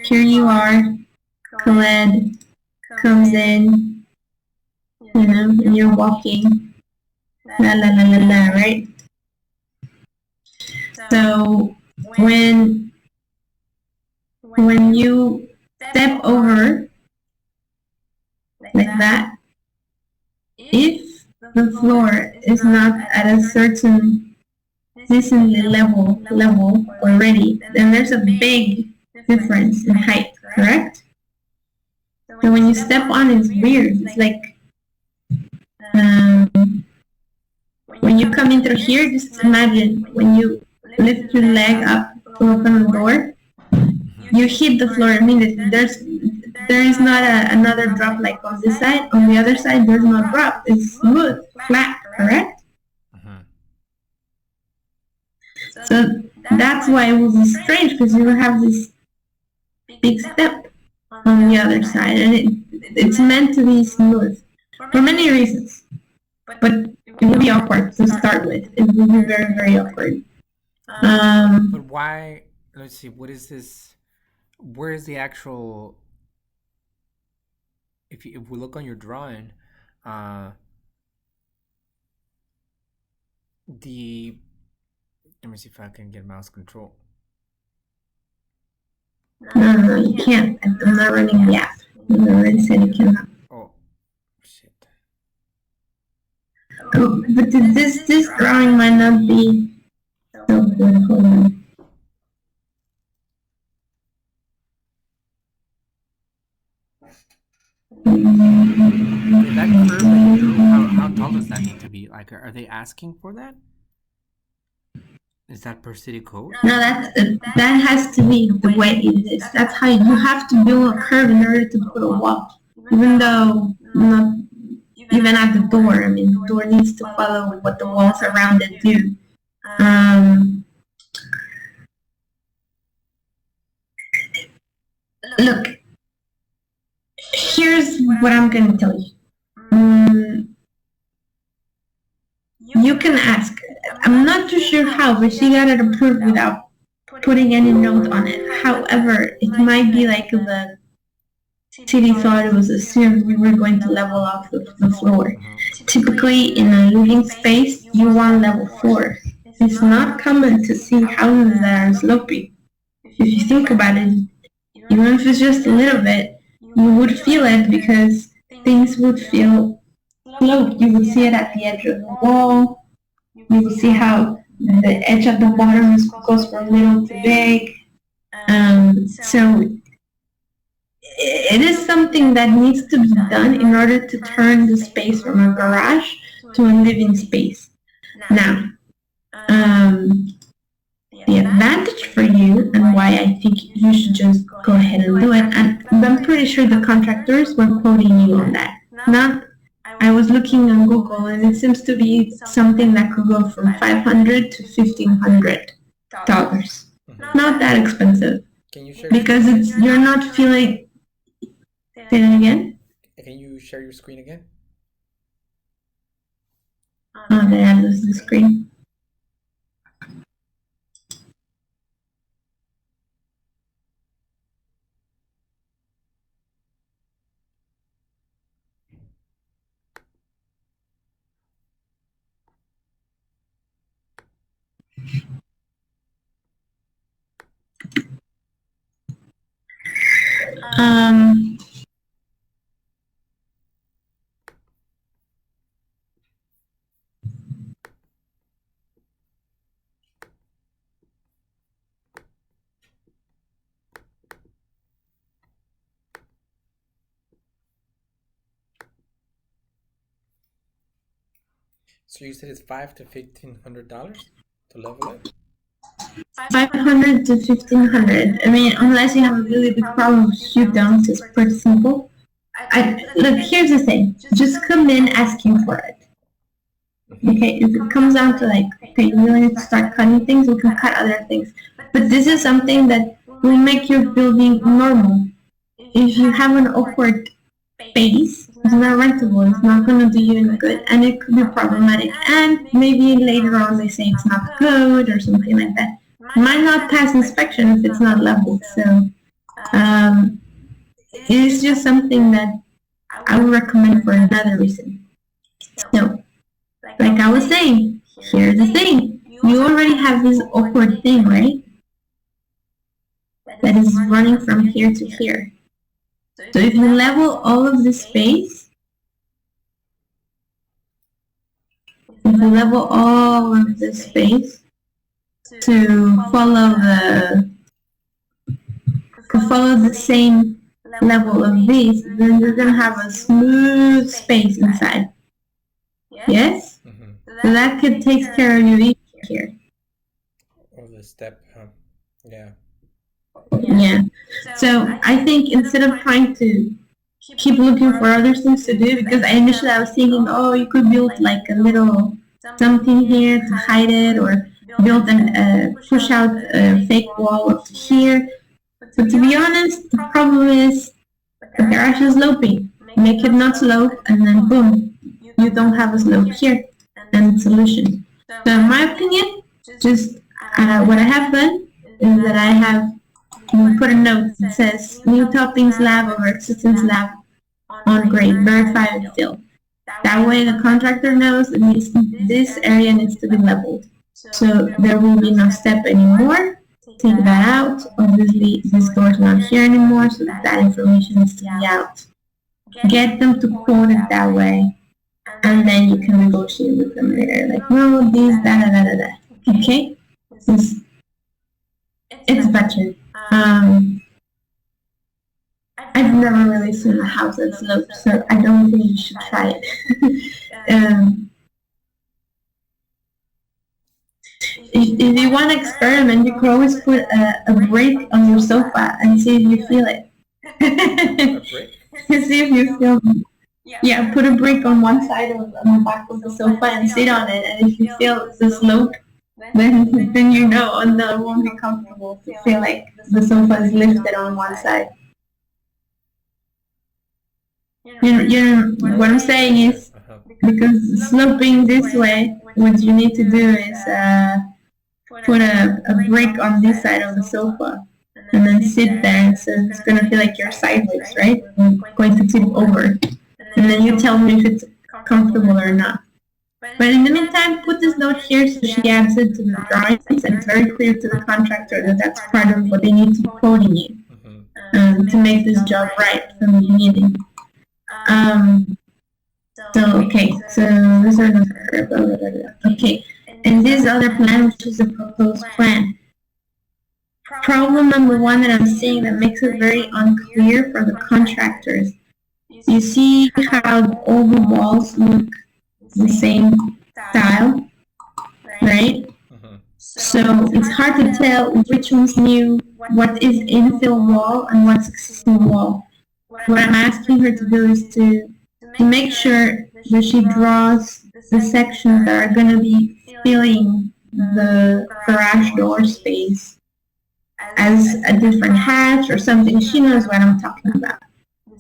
Speaker 4: here you are. Collet comes in. You know, and you're walking. La la la la la, right? So, when you step over like that, if the floor is not at a certain decently level already, then there's a big difference in height, correct? So when you step on, it's weird. It's like when you come in through here, just imagine when you lift your leg up to open the door, you hit the floor. I mean, there is not another drop like on this side. On the other side, there's no drop. It's smooth, flat, correct? So that's why it will be strange, because you will have this big step on the other side, and it's meant to be smooth for many reasons. But it will be awkward to start with. It will be very, very awkward.
Speaker 2: But why? Let's see. What is this? Where is the actual? If we look on your drawing, let me see if I can get mouse control.
Speaker 4: No, you can't. I'm not running the app. You already said you cannot.
Speaker 2: Oh, shit.
Speaker 4: Oh, but this drawing might not be so good. Hold on.
Speaker 2: That curve that you drew, how tall does that need to be? Like, are they asking for that? Is that per city code?
Speaker 4: No, that has to be the way it is. That's how you have to build a curve in order to put a wall. Even though not even at the door, I mean, the door needs to follow what the walls around it do. Look, here's what I'm going to tell you. You can ask. I'm not too sure how, but she got it approved without putting any note on it. However, it might be like the city thought it was assumed we were going to level off the floor. Typically, in a living space, you want level floor. It's not common to see houses that are sloping. If you think about it, even if it's just a little bit, you would feel it because things would feel sloped. You would see it at the edge of the wall. You would see how the edge of the bottom goes from little to big. So it is something that needs to be done in order to turn the space from a garage to a living space. Now, the advantage for you and why I think you should just go ahead and do it, and I'm pretty sure the contractors were quoting you on that. Not, I was looking on Google and it seems to be something that could go from $500 to $1,500. Not that expensive.
Speaker 2: Can you share
Speaker 4: because it's you're not feeling. Say that again.
Speaker 2: Can you share your screen again?
Speaker 4: Oh, there is the screen.
Speaker 2: So you said it's $500 to $1,500 to level it?
Speaker 4: $500 to $1,500. I mean, unless you have a really big problem with shoot downs, it's pretty simple. Look, here's the thing. Just come in asking for it. Okay, if it comes down to like, okay, you really need to start cutting things, we can cut other things. But this is something that will make your building normal. If you have an awkward space, it's not rentable, it's not going to do you any good, and it could be problematic. And maybe later on they say it's not good or something like that. It might not pass inspection if it's not leveled. So it's just something that I would recommend for another reason. So, like I was saying, here's the thing. You already have this awkward thing, right? That is running from here to here. So if you level all of this space, if you level all of this space to follow the same level of this, then you're gonna have a smooth space inside. Yes? So that could take care of you here.
Speaker 2: Or the step, yeah.
Speaker 4: Yeah. So I think instead of trying to keep looking for other things to do, because initially I was thinking, oh, you could build like a little something here to hide it, or build a push out a fake wall up to here. But to be honest, the problem is the garage is sloping. Make it not slope, and then boom, you don't have a slope here. And solution. So in my opinion, just what I have done is that I have put a note that says new topping slab over existing slab on grade, verify and fill. That way the contractor knows that this area needs to be leveled. So there will be no step anymore. take that out. Obviously, this door's not here anymore, so that information needs to be out. Get them to quote it that way, and then you can negotiate with them later. Like, no, this, da. Okay? It's better. I've never really seen a house that slopes, so I don't think you should try it. If you want to experiment, you can always put a brick on your sofa and see if you feel it. See if you feel it. Yeah, put a brick on one side on the back of the sofa and sit on it, and if you feel the slope, then you know, and it won't be comfortable to feel like the sofa is lifted on one side. What I'm saying is, because sloping this way, what you need to do is put a brick on this side of the sofa and then sit there, so it's going to feel like you're sideways, right? You're going to tip over. And then you tell me if it's comfortable or not. But in the meantime, put this note here so she adds it to the drawings, and it's very clear to the contractor that that's part of what they need to be quoting you to make this job right from the beginning. So these are the okay. And this other plan, which is a proposed plan. Problem number one that I'm seeing that makes it very unclear for the contractors. You see how all the walls look the same style, right? So it's hard to tell which one's new, what is infill wall and what's existing wall. What I'm asking her to do is to make sure that she draws the sections that are going to be filling the garage door space as a different hatch or something. She knows what I'm talking about.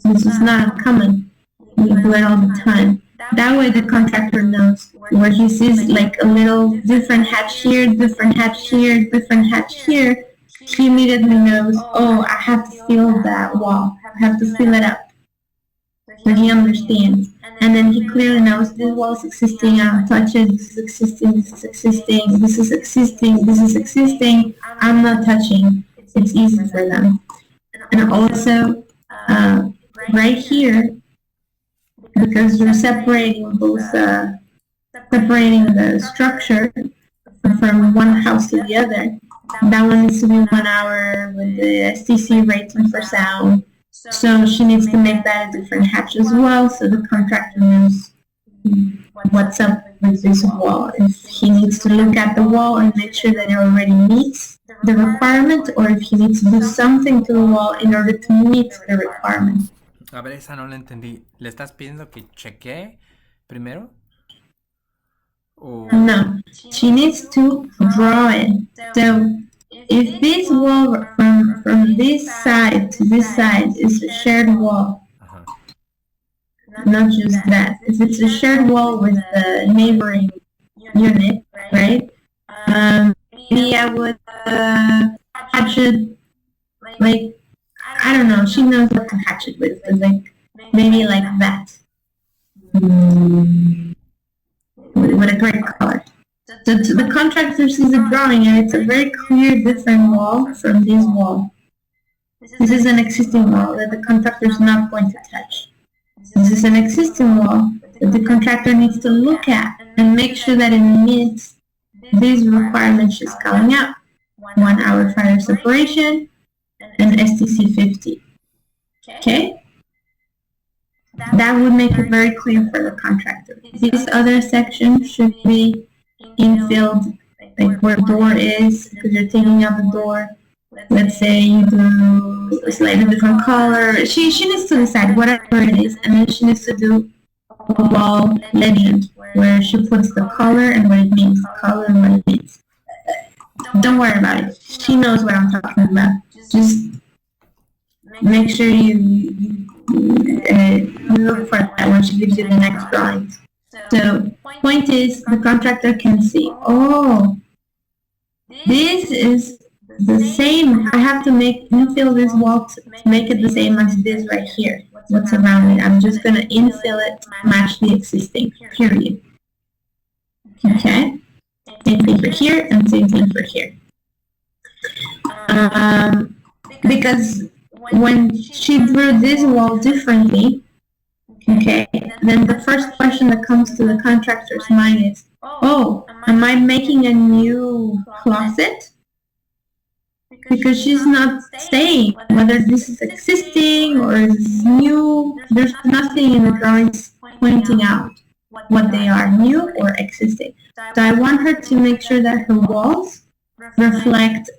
Speaker 4: This is not common. We do it all the time. That way the contractor knows where he sees like a little different hatch here, different hatch here, different hatch here. He immediately knows, oh, I have to fill that wall. I have to fill it up. So he understands. And then he clearly knows this wall is existing, I don't touch it, this is existing, this is existing, this is existing, this is existing, I'm not touching. It's easy for them. And also, right here, because you're separating both, separating the structure from one house to the other, that one needs to be 1 hour with the STC rating for sound. So she needs to make that a different hatch as well, so the contractor knows what's up with this wall. If he needs to look at the wall and make sure that it already meets the requirement, or if he needs to do something to the wall in order to meet the requirement.
Speaker 2: A ver, esa no la entendí. ¿Le estás pidiendo que chequee primero?
Speaker 4: No, she needs to draw it. So if this wall from this side to this side is a shared wall, not just that, if it's a shared wall with the neighboring unit, right? Maybe I would hatch it, like, I don't know, she knows what to hatch it with, but like, maybe like that. With a great color. So the contractor sees the drawing and it's a very clear different wall from this wall. This is an existing wall that the contractor is not going to touch. This is an existing wall that the contractor needs to look at and make sure that it meets these requirements she's calling out. 1 hour fire separation and STC 50. Okay? That would make it very clear for the contractor. This other section should be infilled, like where the door is, because you're taking out the door. Let's say you do a slightly different color. She needs to decide whatever it is, and then she needs to do a wall legend where she puts the color and what it means, color and what it means. Don't worry about it. She knows what I'm talking about. Just make sure you look for that when she gives you the next drawings. So, point is, the contractor can see, oh, this is the same. I have to infill this wall to make it the same as this right here. What's around it? I'm just going to infill it to match the existing, period. Okay? Same thing for here and same thing for here. Because when she drew this wall differently, okay, then the first question that comes to the contractor's mind is, oh, am I making a new closet? Because she's not saying whether this is existing or is new. There's nothing in the drawings pointing out what they are, new or existing. So I want her to make sure that her walls reflect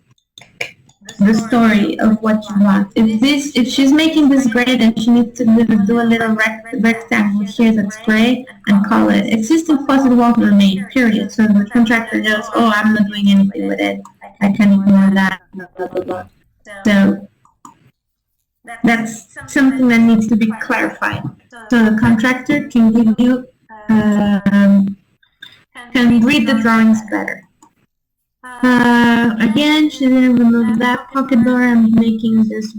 Speaker 4: the story of what you want. If she's making this gray, then she needs to do a little rectangle here that's gray and call it existing closet walls remain, period. So the contractor knows, oh, I'm not doing anything with it. I can ignore that, blah, blah, blah, blah. So that's something that needs to be clarified. So the contractor can give you, can read the drawings better. Again, she didn't remove that pocket door. I'm making this,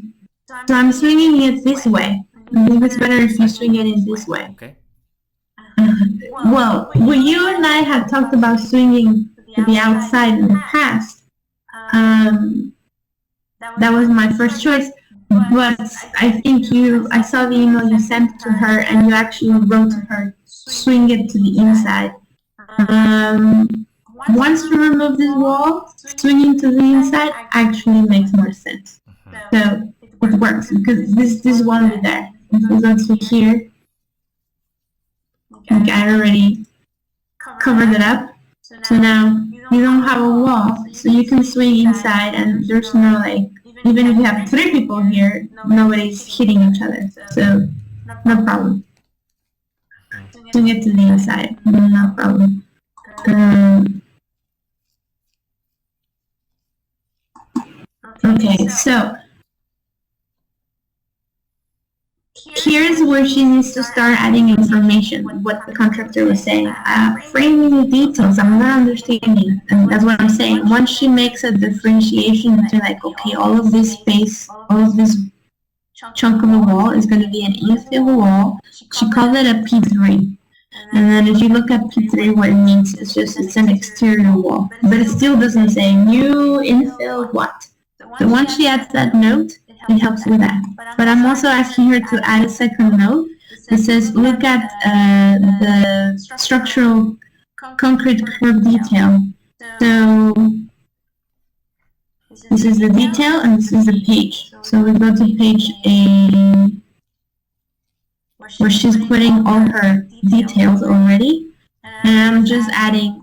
Speaker 4: so I'm swinging it this way. I think it's better if you swing it in this way.
Speaker 2: Okay.
Speaker 4: Well, you and I have talked about swinging to the outside in the past. That was my first choice, but I think I saw the email you sent to her, and you actually wrote to her, swing it to the inside. Once you remove this wall, swinging to the inside actually makes more sense. So it works, because this won't be there. If we go to here, okay, I already covered it up. So now you don't have a wall, so you can swing inside, and there's no, like, even if you have 3 people here, nobody's hitting each other. So no problem. Swing it to the inside, no problem. Okay, so here's where she needs to start adding information, what the contractor was saying. Framing details, I'm not understanding, and that's what I'm saying. Once she makes a differentiation into, like, okay, all of this space, all of this chunk of the wall is going to be an infill wall, she called it a P3. And then if you look at P3, what it means is just it's an exterior wall. But it still doesn't say new infill what. So once she adds that note, it helps with that. But I'm also asking her to add a second note that says, look at the structural concrete curb detail. So this is the detail and this is the page. So we go to page A, where she's putting all her details already. And I'm just adding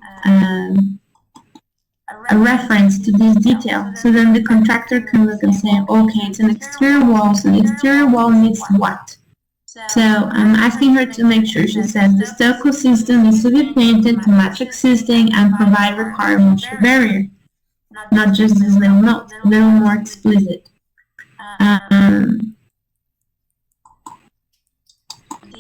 Speaker 4: a reference to this detail. So then the contractor can look and say, okay, it's an exterior wall, so the exterior wall needs what? So I'm asking her to make sure, she says, the stucco system needs to be painted to match existing and provide required moisture barrier. Not just this little note, a little more explicit.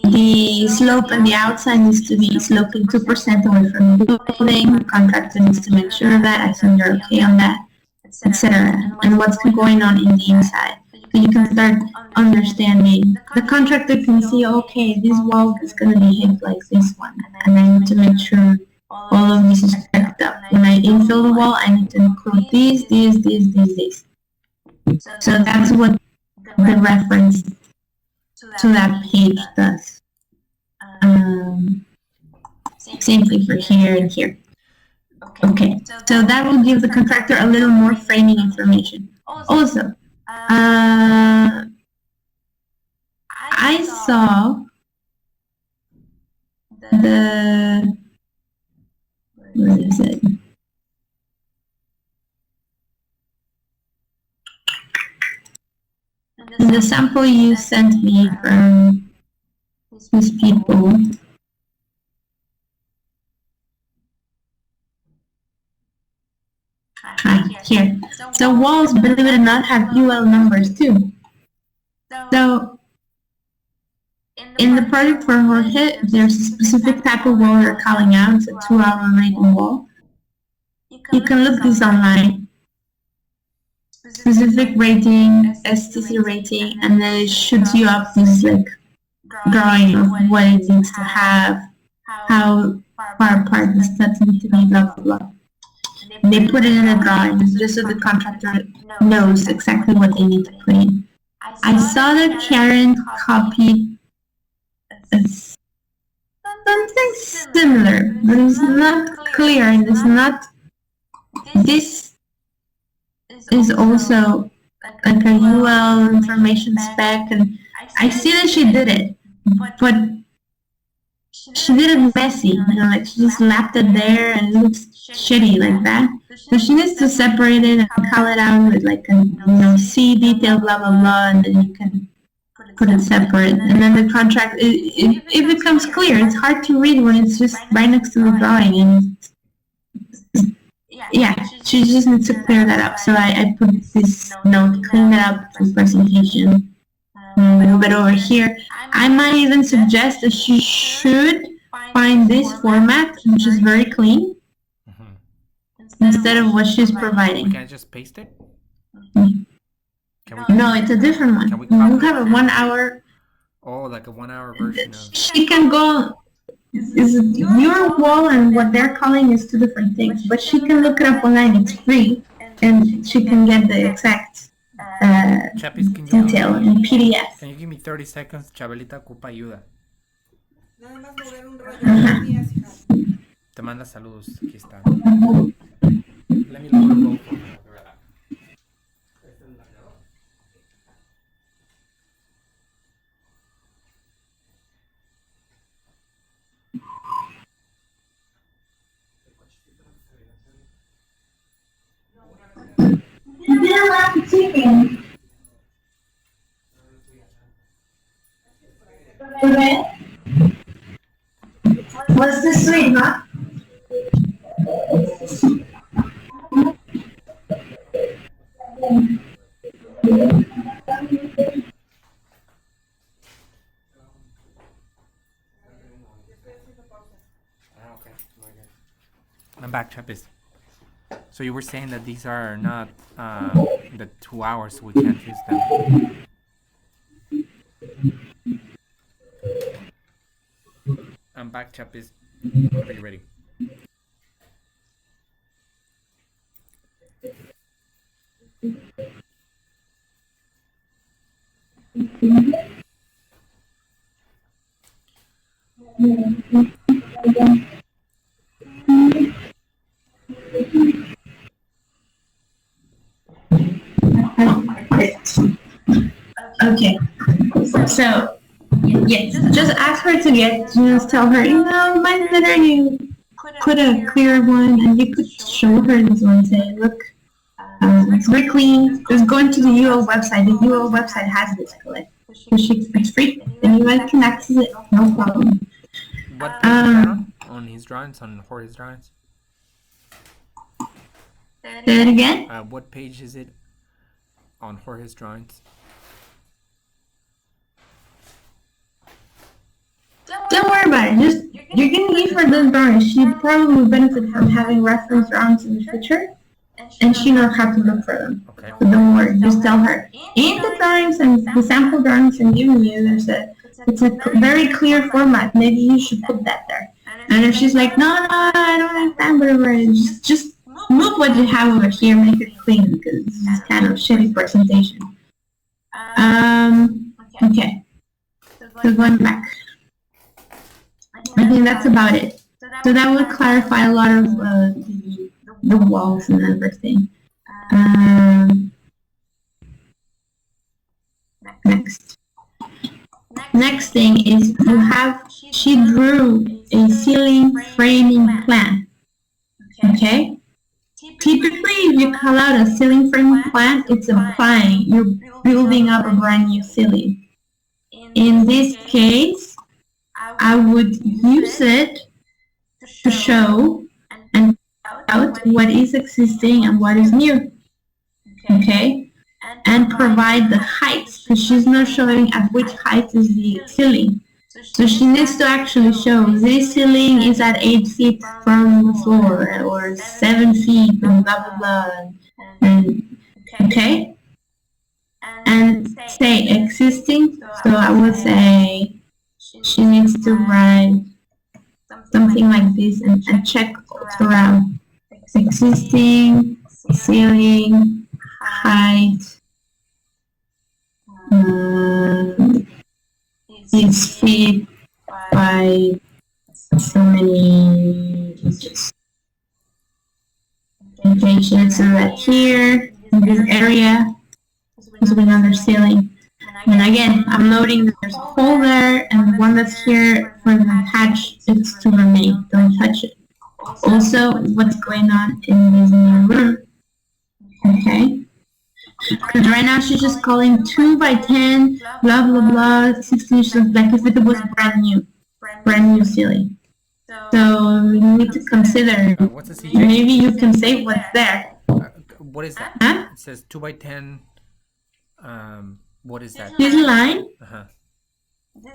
Speaker 4: The slope on the outside needs to be sloping 2% away from the building. The contractor needs to make sure of that. I assume you're okay on that, etc. And what's going on in the inside. So you can start understanding. The contractor can see, okay, this wall is going to behave like this one. And I need to make sure all of this is checked up. When I infill the wall, I need to include these. So that's what the reference to that page does. Same thing for here and here. Okay, so that will give the contractor a little more framing information. Also, I saw the, what is it? In the sample you sent me from these people, here. So walls, believe it or not, have UL numbers too. So in the project for Jorge, there's a specific type of wall we're calling out. It's a 2-hour rating wall. You can look this online. Specific rating, STC rating, and then it shoots you up this like drawing of what it needs to have, how far apart the steps need to be, blah blah blah. they put it in the drawings just so the contractor knows exactly what they need to put in. I saw that Karen copied something similar, but it's not clear, and it's not. This is also like a UL information spec, and I see that she did it, but she did it messy, like she just lapped it there and it looks shitty like that. So she needs to separate it and call it out with like a C detail, blah blah blah, and then you can put it separate. And then the contract, it becomes clear. It's hard to read when it's just right next to the drawing, and yeah, she just needs to clear that up. So I put this note, clean that up for presentation. But over here, I might even suggest that she should find this format, which is very clean, instead of what she's providing.
Speaker 2: Can I just paste it?
Speaker 4: No, it's a different one. You have a 1 hour.
Speaker 2: Oh, like a 1 hour version of.
Speaker 4: She can go. Your wall and what they're calling is two different things, but she can look it up online. It's free, and she can get the exact detail in PDF.
Speaker 2: Can you give me 30 seconds? Chabelita ocupa ayuda. Te manda saludos. Aquí está. Let me lower both.
Speaker 4: You didn't like the chicken. Okay. What's the sweet, huh?
Speaker 2: I'm back, Chapis. So you were saying that these are not the 2 hours, so we can't use them. I'm back, Chapis. Are you ready?
Speaker 4: Okay, so yes, just ask her to just tell her, mine's better, you put a clear one, and you could show her this one and say, look, it's very clean, just go into the UL website, the UL website has this collet, it's free, anyone can access it, no problem.
Speaker 2: What on his drawings, on Jorge's drawings?
Speaker 4: Say it again?
Speaker 2: What page is it on Jorge's drawings?
Speaker 4: Don't worry about it. Just you're gonna give her those drawings. She probably will benefit from having reference drawings in the future, and she knows how to look for them.
Speaker 2: Okay.
Speaker 4: So don't worry. Just tell her in the drawings and the sample drawings I'm giving you. It's a very clear format. Maybe you should put that there. And if she's like, no, I don't understand, whatever, just move what you have over here, make it clean, because it's kind of shitty presentation. Okay. So going back. I think that's about it. So that would clarify a lot of the walls and everything. Next thing is she drew a ceiling framing plan. Okay? Typically, if you call out a ceiling framing plan, it's implying you're building up a brand new ceiling. In this case, I would use it to show and out what is existing and what is new. Okay? And provide the heights, because she's not showing at which height is the ceiling. So she needs to actually show this ceiling is at 8 feet from the floor, or 7 feet, and blah blah blah. And okay? And say existing, so I would say she needs to write something like this and check throughout existing ceiling height is feet by so many inches. Okay, so that here in this area is another ceiling. And again, I'm noting that there's a hole there, and the one that's here for the hatch is to remain. Don't touch it. Also, what's going on in this new room? Okay. Because right now she's just calling 2 by 10, blah blah blah, 16 inches, like if it was brand new ceiling. So you need to consider.
Speaker 2: What's a CJ?
Speaker 4: Maybe you can say what's there.
Speaker 2: What is that?
Speaker 4: Huh?
Speaker 2: It says 2 by 10. What is that?
Speaker 4: This line.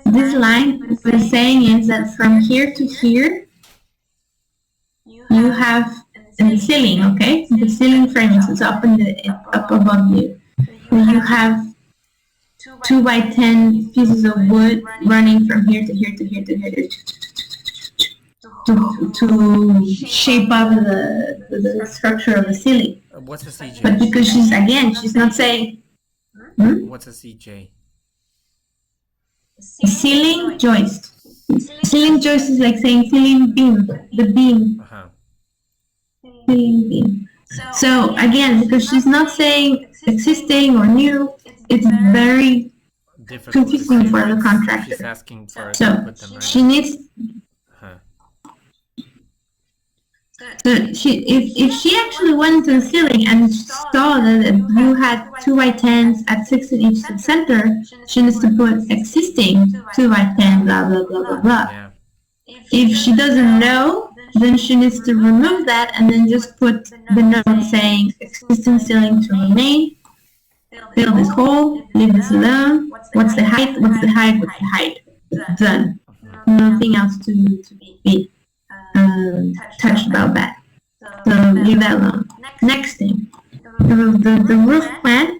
Speaker 4: This line, what we're saying is that from here to here, you have in the ceiling, okay? The ceiling frame is up up above you. So you have 2 by 10 pieces of wood running from here to here to here to here to shape up the structure of the ceiling.
Speaker 2: What's a CJ?
Speaker 4: But because she's not saying.
Speaker 2: What's a CJ?
Speaker 4: Ceiling joist. Ceiling joist is like saying ceiling beam, the beam. Ceiling beam. So again, because she's not saying existing or new, it's very confusing for the contractor.
Speaker 2: She's asking for
Speaker 4: So she needs. So if she actually went into the ceiling and saw that you had 2 by 10s at 16 inches in center, she needs to put existing 2 by 10, blah blah blah blah blah.
Speaker 2: Yeah.
Speaker 4: If she doesn't know, then she needs to remove that and then just put the note saying existing ceiling to remain. Fill this hole, leave this alone. What's the height? What's the height? What's the height? Done. Nothing else to be touched about that. So leave that alone. Next thing, the roof plan.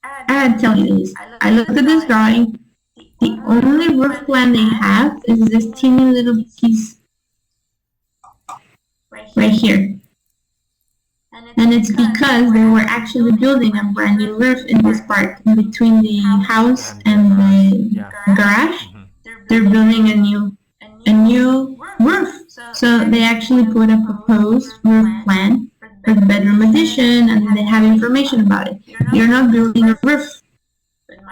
Speaker 4: I gotta tell you this. I looked at this drawing. The only roof plan they have is this teeny little piece right here. And it's because they were actually building a brand new roof in this part, in between the house and the garage. They're building a new roof. So they actually put a proposed roof plan for the bedroom addition, and they have information about it. You're not building a roof.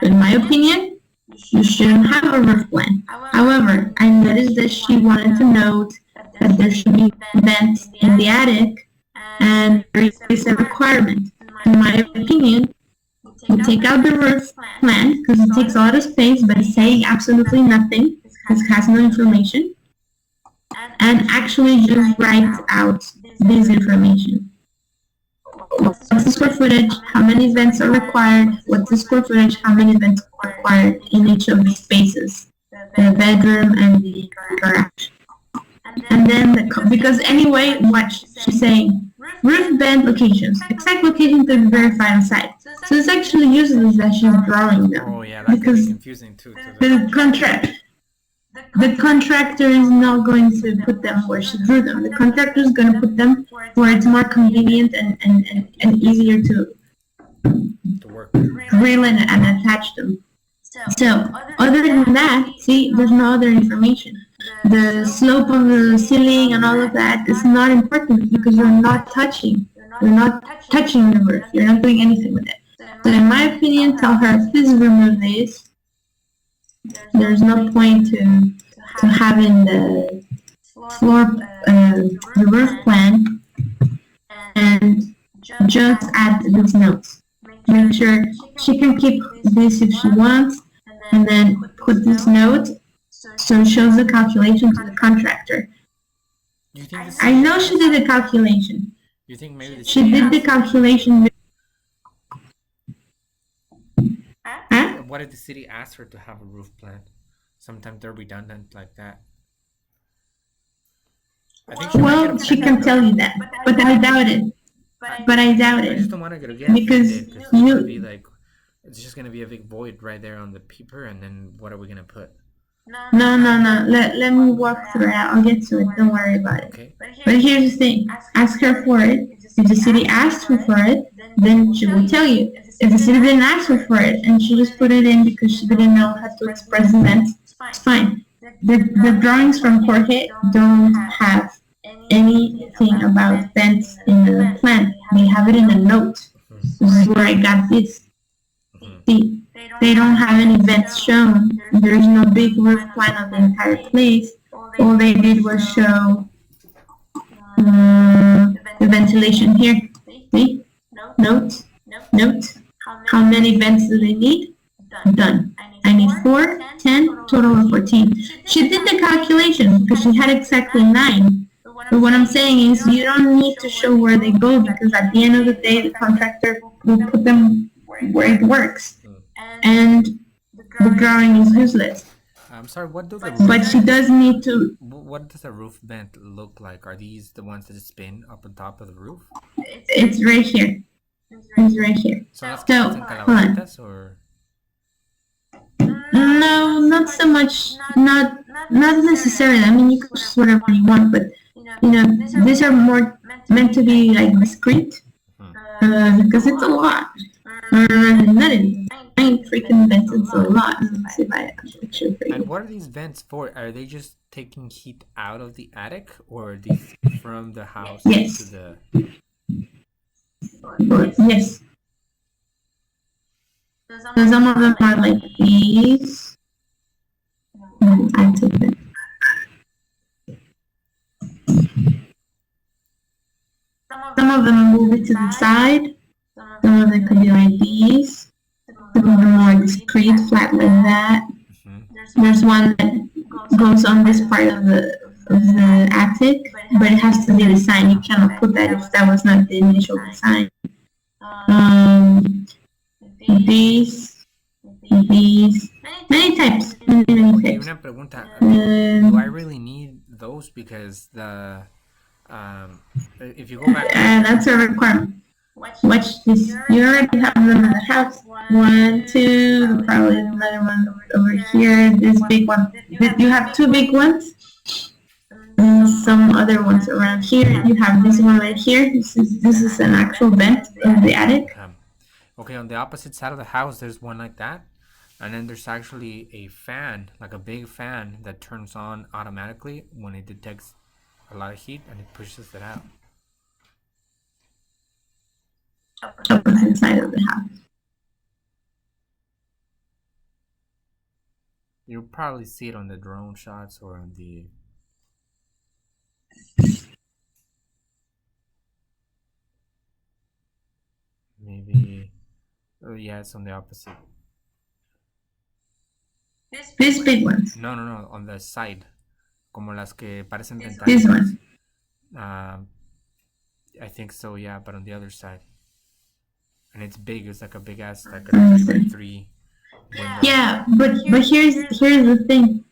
Speaker 4: In my opinion, you shouldn't have a roof plan. However, I noticed that she wanted to note that there should be vents in the attic, and there is a requirement. In my opinion, you take out the roof plan because it takes a lot of space, but it's saying absolutely nothing. It has no information. And actually just write out this information. What's the square footage? How many vents are required? What's the square footage? How many vents are required in each of these spaces? The bedroom and the garage. And then, because anyway, what she's saying, roof vent locations, exact location to be verified on site. So it's actually useless that she's drawing them.
Speaker 2: Oh yeah, that's
Speaker 4: because
Speaker 2: confusing too.
Speaker 4: The contractor is not going to put them where she drew them. The contractor is going to put them where it's more convenient and easier to
Speaker 2: work.
Speaker 4: drill and attach them. So, other than that, see, there's no other information. The slope of the ceiling and all of that is not important because you're not touching the roof. You're not doing anything with it. So in my opinion, tell her, please remove this. There's no point to having the floor, the roof plan, and just add these notes. Make sure she can keep this if she wants, and then put this note so it shows the calculation to the contractor. I know she did the calculation.
Speaker 2: You think maybe
Speaker 4: she did the calculation? Huh?
Speaker 2: What if the city asks her to have a roof plan? Sometimes they're redundant like that. I think
Speaker 4: she can tell you that, but I doubt it.
Speaker 2: I just don't want to get
Speaker 4: because
Speaker 2: it's just gonna be a big void right there on the paper, and then what are we gonna put?
Speaker 4: No. Let me walk through it. I'll get to it. Don't worry about it.
Speaker 2: Okay.
Speaker 4: But here's the thing. Ask her for it. If the city asked her for it, then she will tell you. If the city didn't ask her for it and she just put it in because she didn't know how to express the vents, it's fine. The drawings from Jorge don't have anything about vents in the plan. They have it in a note. This is where I got this. See, they don't have any vents shown. There's no big roof plan of the entire place. All they did was show the ventilation here. See? Note. How many vents do they need? Done. I need 4, 10, total of 14. She did the calculation because she had exactly 9. But what I'm saying is you don't need to show where they go because at the end of the day, the contractor will put them where it works. And the drawing is useless.
Speaker 2: I'm sorry, what do the
Speaker 4: But she does need to...
Speaker 2: What does a roof vent look like? Are these the ones that spin up on top of the roof?
Speaker 4: It's right here. It's right here.
Speaker 2: So that's
Speaker 4: So, hold on.
Speaker 2: or...
Speaker 4: No, not so much. Not necessarily. I mean, you can just whatever you want, but these are more meant to be like discreet because it's a lot. Not in 9 freaking vents. It's a lot. Let's see if I have a picture for you.
Speaker 2: And what are these vents for? Are they just taking heat out of the attic, or are these from the house
Speaker 4: Yes.
Speaker 2: to the?
Speaker 4: Yes. So some of them are like these. I took them. Some of them move it to the side. Some of them could be like these. Some of them are more discreet, flat like that. There's one that goes on this part of the attic, but it has to be designed. You cannot put that if that was not the initial design. These, many types.
Speaker 2: Okay, una pregunta. Do I really need those? Because the if you go back,
Speaker 4: that's a requirement. Watch this. You already have them in the house. 1, 2, probably another one over here. This big one. You have 2 big ones. And some other ones around here. You have this one right here. This is an actual vent of the attic.
Speaker 2: Okay, on the opposite side of the house, there's one like that, and then there's actually a fan, like a big fan that turns on automatically when it detects a lot of heat and it pushes it out.
Speaker 4: Opposite side of the house.
Speaker 2: You'll probably see it on the drone shots or on the maybe. Oh yeah, it's on the opposite.
Speaker 4: These big ones.
Speaker 2: No, on the side, como las que parecen
Speaker 4: This
Speaker 2: tentáculos.
Speaker 4: one.
Speaker 2: I think so, yeah, but on the other side. And it's big. It's like a big ass, like a 3x3 window.
Speaker 4: Yeah, but here's the thing.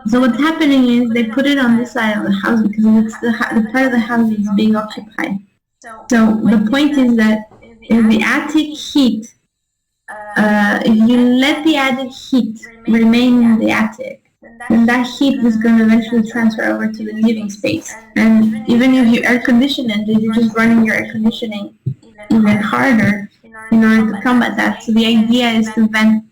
Speaker 4: So what's happening is they put it on this side of the house because it's the part of the house is being occupied. So the point is that if the attic heat, if you let the attic heat remain in the attic, then that heat is going to eventually transfer over to the living space. And even if you air condition it, you're just running your air conditioning even harder in order to combat that. So the idea is to vent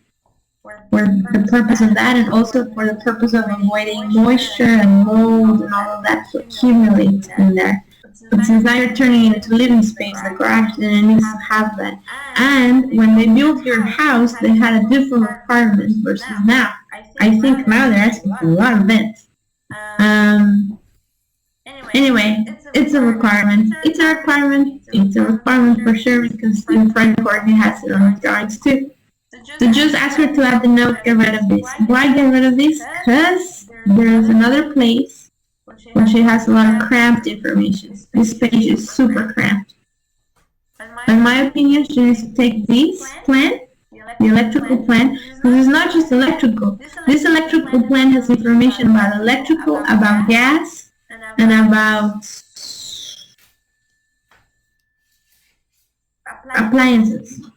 Speaker 4: for the purpose of that, and also for the purpose of avoiding moisture and mold and all of that to accumulate in there. But since now you're turning it into a living space, the garage, then it needs to have that. And when they built your house, they had a different requirement versus now. I think now they're asking for a lot of vents. Anyway, it's a requirement. It's a requirement for sure because your friend Courtney has it on his drawings too. So just ask her to add the note, get rid of this. Why get rid of this? Because there's another place where she has a lot of cramped information. This page is super cramped. In my opinion, she needs to take this plan, the electrical plan, because it's not just electrical. This electrical plan has information about electrical, about gas, and about appliances.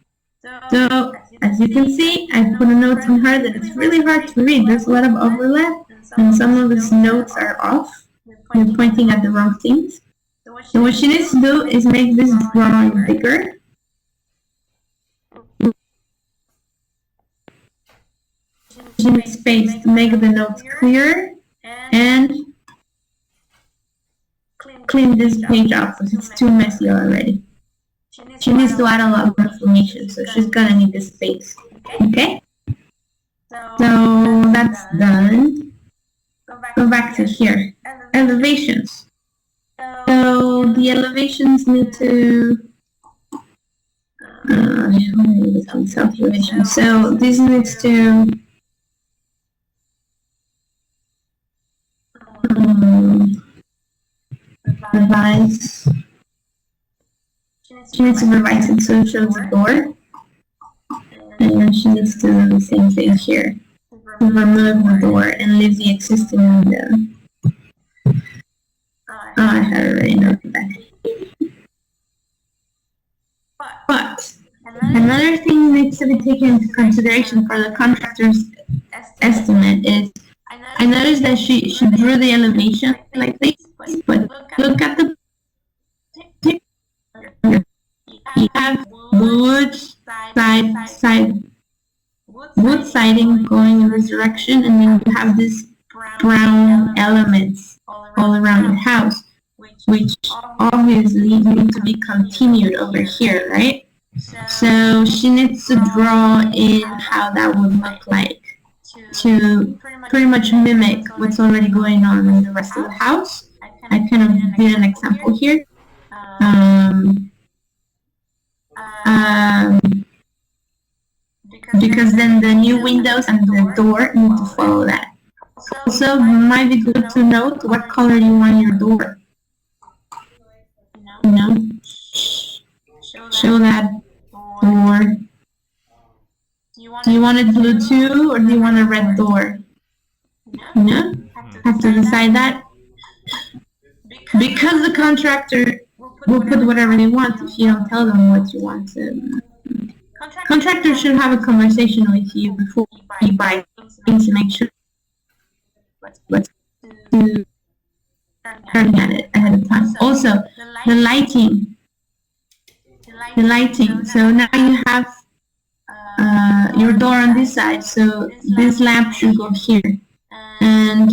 Speaker 4: So, as you can see, I put a note on her that it's really hard to read. There's a lot of overlap, and some of these notes are off. You're pointing at the wrong things. So what she needs to do is make this drawing bigger. She needs space to make the notes clearer and clean this page up because it's too messy already. She needs to add a lot more information, so she's gonna need the space. Okay? So that's done. Go back to here. Elevations. So the elevations need to self-elevation. So this needs to revise. She needs to revise it so it shows the door. And then she needs to do the same thing here. Remove the door and leave the existing window. Oh, I had already noted that. But another thing needs to be taken into consideration for the contractor's estimate is I noticed that she drew the elevation like this, but look at the picture. You have wood siding going in this direction, and then you have these brown elements all around your house, which obviously need to be continued over here, right? So she needs to draw in how that would look like to pretty much mimic what's already going on in the rest of the house. I kind of did an example here. Because then the new windows and the door need to follow that. Also, it might be good to note what color you want your door. You know, show that door. Do you want it blue too, or do you want a red door? No? Have to decide that. Because the contractor will put whatever they want if you don't tell them what you want to. Contractors should have a conversation with you before you buy things to make sure what's to turn at it ahead of time. Also, the lighting. So now you have your door on this side, so this lamp should go here. And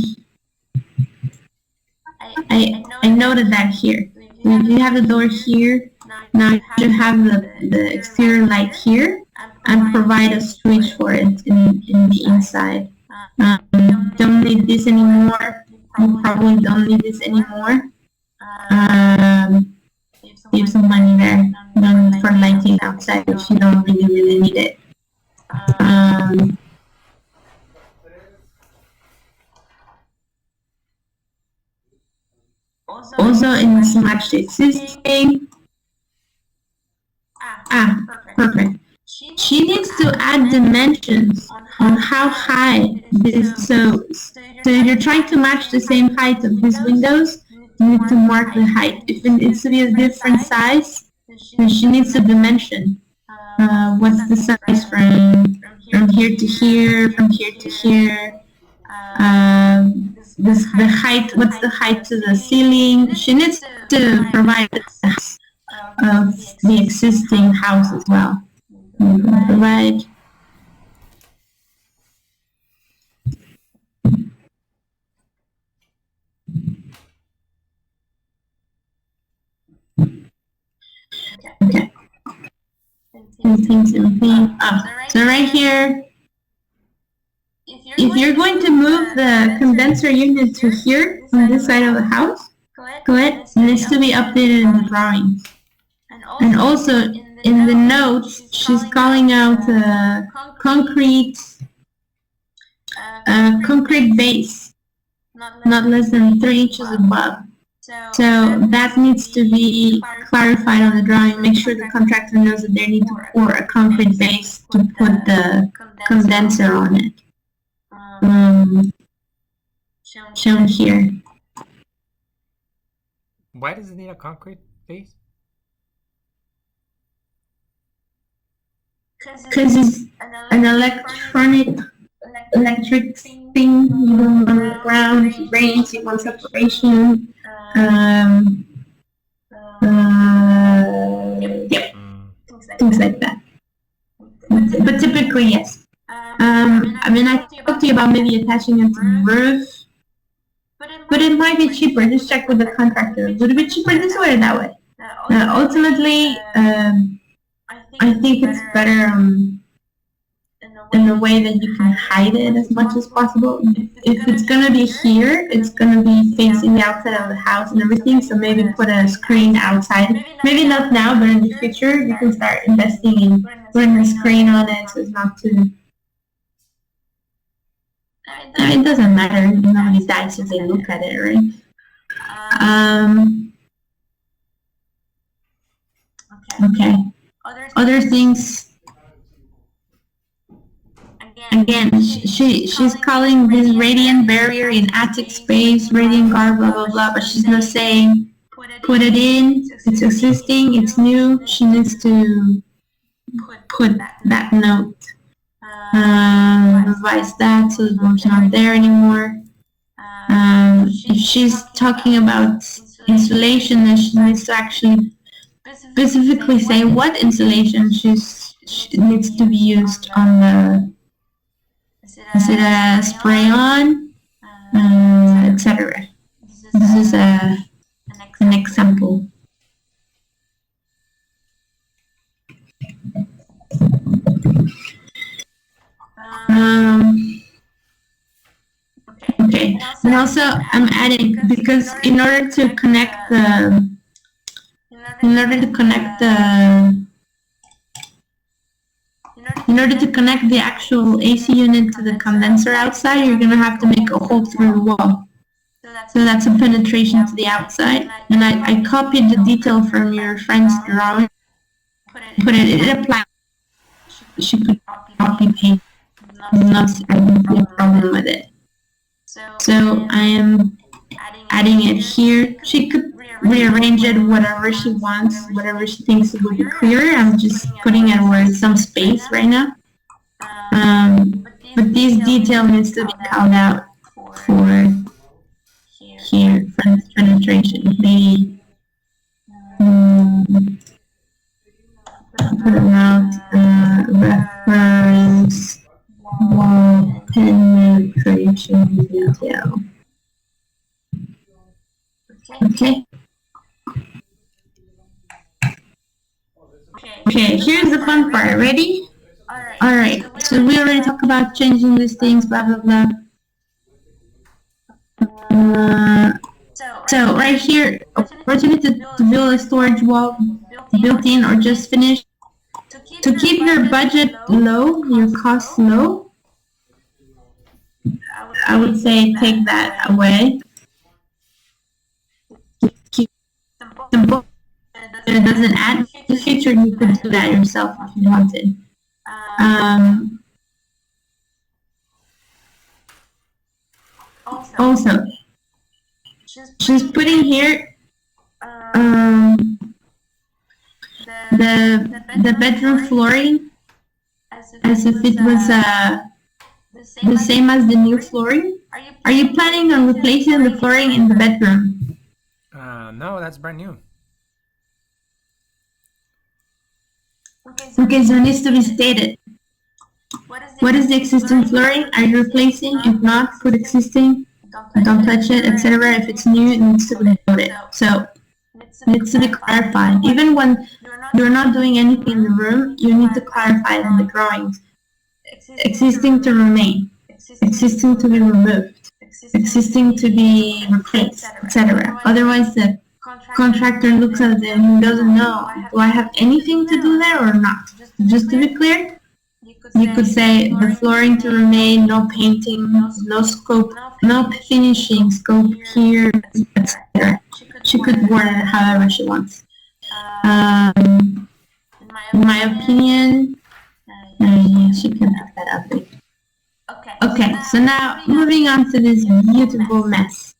Speaker 4: I noted that here. So if you have the door here, now you should have the exterior light here and provide a switch for it in the inside. Don't need this anymore. You probably don't need this anymore. Save some money there. No need for lighting outside if you don't really need it. Also in match the existing. Perfect. She needs to add dimensions on how high this. So if you're trying to match the same height of these windows, you need to mark the height. If it needs to be a different size, then she needs a dimension. What's the size from here to here, from here to here? The height. What's the height to the ceiling? She needs to provide the size of the existing house as well. Provide. Okay. So right here, if you're going to move the condenser unit to here on this side of the house, Colette, it needs to be updated in the drawings. And also in the notes, she's calling out concrete base, not less than 3 inches above. So that needs to be clarified on the drawing. Make sure the contractor knows that they need to pour a concrete base to put the condenser on it. Shown here.
Speaker 2: Why does it need a concrete base?
Speaker 4: because it's an electric thing. You don't want the ground, if it rains, you want separation. Yeah, things like that. But typically, yes. I mean, I talked to you about maybe attaching it to the roof, but it might be cheaper. Just check with the contractor. Would it be cheaper this way or that way? Ultimately, I think it's better in a way that you can hide it as much as possible. If it's gonna be here, it's gonna be facing the outside of the house and everything, so maybe put a screen outside. Maybe not now, but in the future, you can start investing in putting a screen on it so it's not too... It doesn't matter, nobody dies if they look at it, right? Okay. Other things... Again, she's calling this radiant barrier in attic space, radiant guard, blah, blah, blah, but she's not saying put it in, it's existing, it's new, she needs to put that note, revise that so it's not there anymore. If she's talking about insulation, then she needs to actually specifically say what insulation needs to be used on the... Is it a spray-on, etc.? This is an example. Okay, and also I'm adding, because in order to connect the actual AC unit to the condenser outside, you're going to have to make a hole through the wall. So that's a penetration to the outside. And I copied the detail from your friend's drawing, put it in a plan. She could copy paste. I don't see a problem with it. So I am adding it here. She could rearrange it whatever she wants, whatever she thinks it would be clearer. I'm just putting it where it's some space right now. But this detail needs to be called out for here, for this penetration. Maybe put them out, reference wall penetration detail. Okay. Okay, here's the fun part. Ready? Alright, so we already talked about changing these things, blah, blah, blah. So right here, opportunity to build a storage wall built in or just finished. To keep your budget low, your costs low, I would say take that away. Simple. It doesn't add to the future. You could do that yourself if you wanted. Also, she's putting here the bedroom flooring as if it was the same as the new flooring. Are you planning on replacing the flooring in the bedroom?
Speaker 2: No, that's brand new.
Speaker 4: Okay, so it needs to be stated. What is the existing flooring? Are you replacing? If not, put existing. Don't touch it, etc. If it's new, it needs to be noted. So it needs to be clarified. Even when you're not doing anything in the room, you need to clarify it in the drawings. Existing to remain. Existing to be removed. Existing to be replaced, etc. Otherwise, the contractor looks at it and he doesn't know, do I have anything to do there or not? Just to be clear, you could say the flooring to remain, no painting, no scope, no finishing scope here, etc. She could word it however she wants. In my opinion, she can have that up there. Okay, so now moving on to this beautiful mess.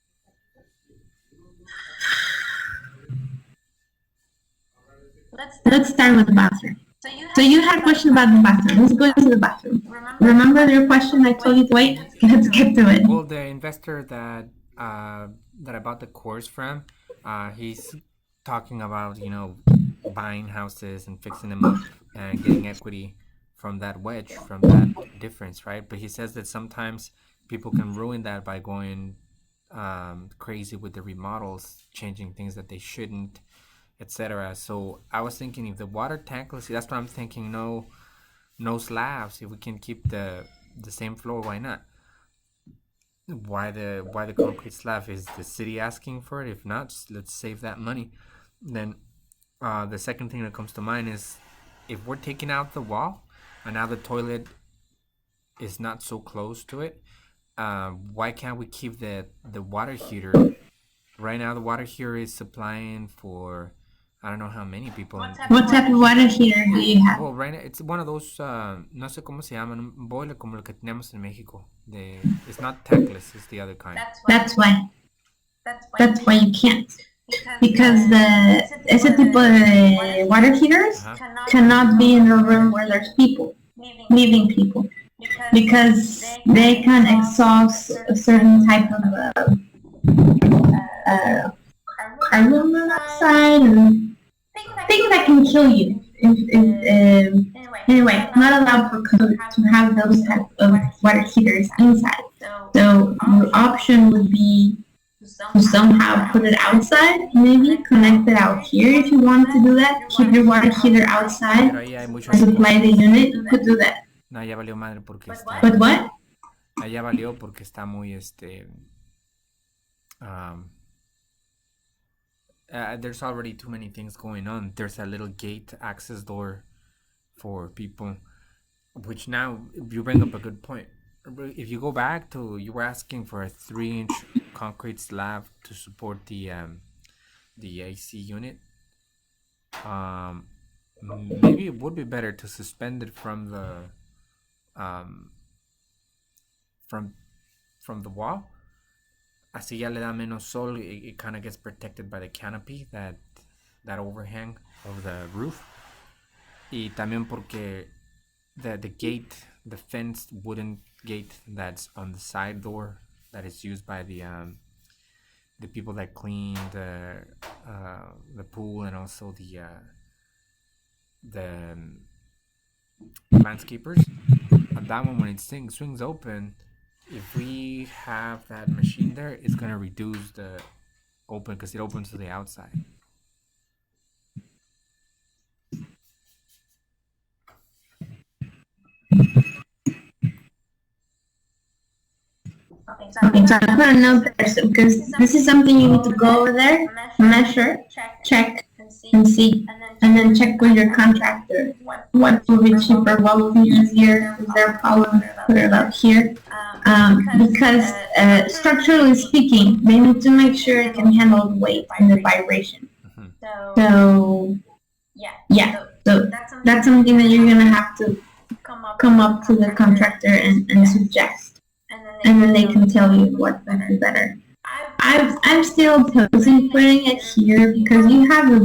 Speaker 4: Let's start with the bathroom. So you had a question about the bathroom. Let's go into the bathroom. Remember your question? I told you to wait. Let's get to it.
Speaker 2: Well, the investor that that I bought the course from, he's talking about buying houses and fixing them up and getting equity from that wedge, from that difference, right? But he says that sometimes people can ruin that by going crazy with the remodels, changing things that they shouldn't, etc. So I was thinking, if the water tank, let's see, that's what I'm thinking. No slabs. If we can keep the same floor, why not? Why the concrete slab? Is the city asking for it? If not, just let's save that money. Then the second thing that comes to mind is, if we're taking out the wall and now the toilet is not so close to it, why can't we keep the water heater? Right now the water heater is supplying for I don't know how many people.
Speaker 4: What type of water heater do you have?
Speaker 2: Well, right now it's one of those, no sé cómo se llaman, un boiler como el que tenemos en México. It's not tankless, it's the other kind.
Speaker 4: That's why you can't. Because ese tipo de water heaters cannot be in a room where there's people, living people, because they can exhaust a certain type of carbon monoxide and things that can kill you. Anyway, not allowed for code to have those type of water heaters inside. So your option would be to somehow put it outside, maybe connect it out here if you want to do that. Keep your water heater outside, supply the unit, you could do that.
Speaker 2: No, ya valió madre porque está.
Speaker 4: But what?
Speaker 2: Ya valió porque está muy there's already too many things going on. There's a little gate access door for people, which now you bring up a good point. If you go back to, you were asking for a 3-inch concrete slab to support the AC unit. Maybe it would be better to suspend it from the from the wall. Así ya le da menos sol. It kind of gets protected by the canopy, that overhang of the roof. Y también porque the gate, the fenced wooden gate that's on the side door that is used by the people that clean the pool, and also the landscapers. And that one, when it swings open, if we have that machine there, it's gonna reduce the open, because it opens to the outside.
Speaker 4: Okay, so I put a note there, because this is something you need to go over there, measure, check, and see, and then check with your contractor what will be cheaper, what will be easier. Is there a problem? Put it up here, because structurally speaking, they need to make sure it can handle the weight and the vibration. So yeah, so that's something that you're gonna have to come up to the contractor and suggest, and then they can tell you what would be better. I'm still opposing putting it here, because you have a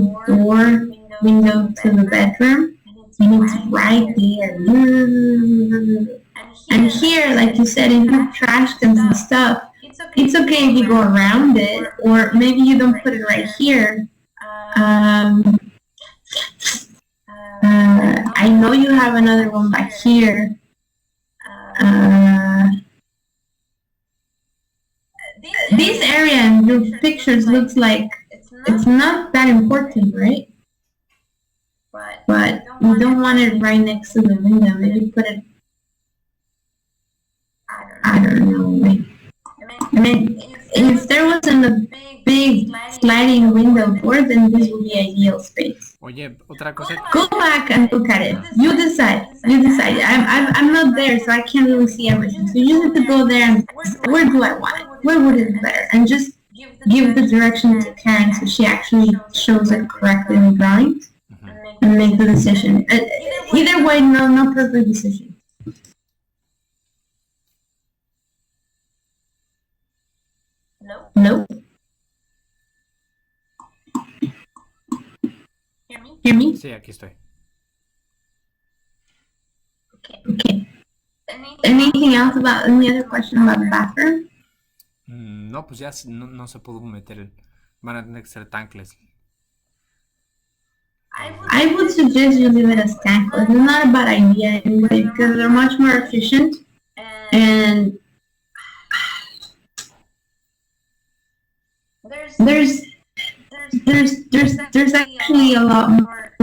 Speaker 4: window to the bedroom, and it's right there. And here, like you said, if you have trash cans and stuff, it's okay if you go around it, or maybe you don't put it right here. I know you have another one back here. This area in your pictures looks like it's not that important, right? But you don't want it right next to the window. Maybe put it, I don't know. I mean, if there wasn't a big sliding window board, then this would be ideal space.
Speaker 2: Oye, otra cosa.
Speaker 4: Go back and look at it. You decide. I'm not there, so I can't really see everything. So you need to go there and, where do I want it? Where would it be better? And just give the direction to Karen, so she actually shows it correctly in the drawings, and make the decision. Either way, no perfect decision. Nope. Hear me?
Speaker 2: Sí, aquí estoy.
Speaker 4: Anything else about any other question about the bathroom?
Speaker 2: No, pues ya no se pudo meter. Van a tener que ser tankless.
Speaker 4: I would suggest you leave it as tankless. It's not a bad idea anyway because they're much more efficient and there's actually a lot more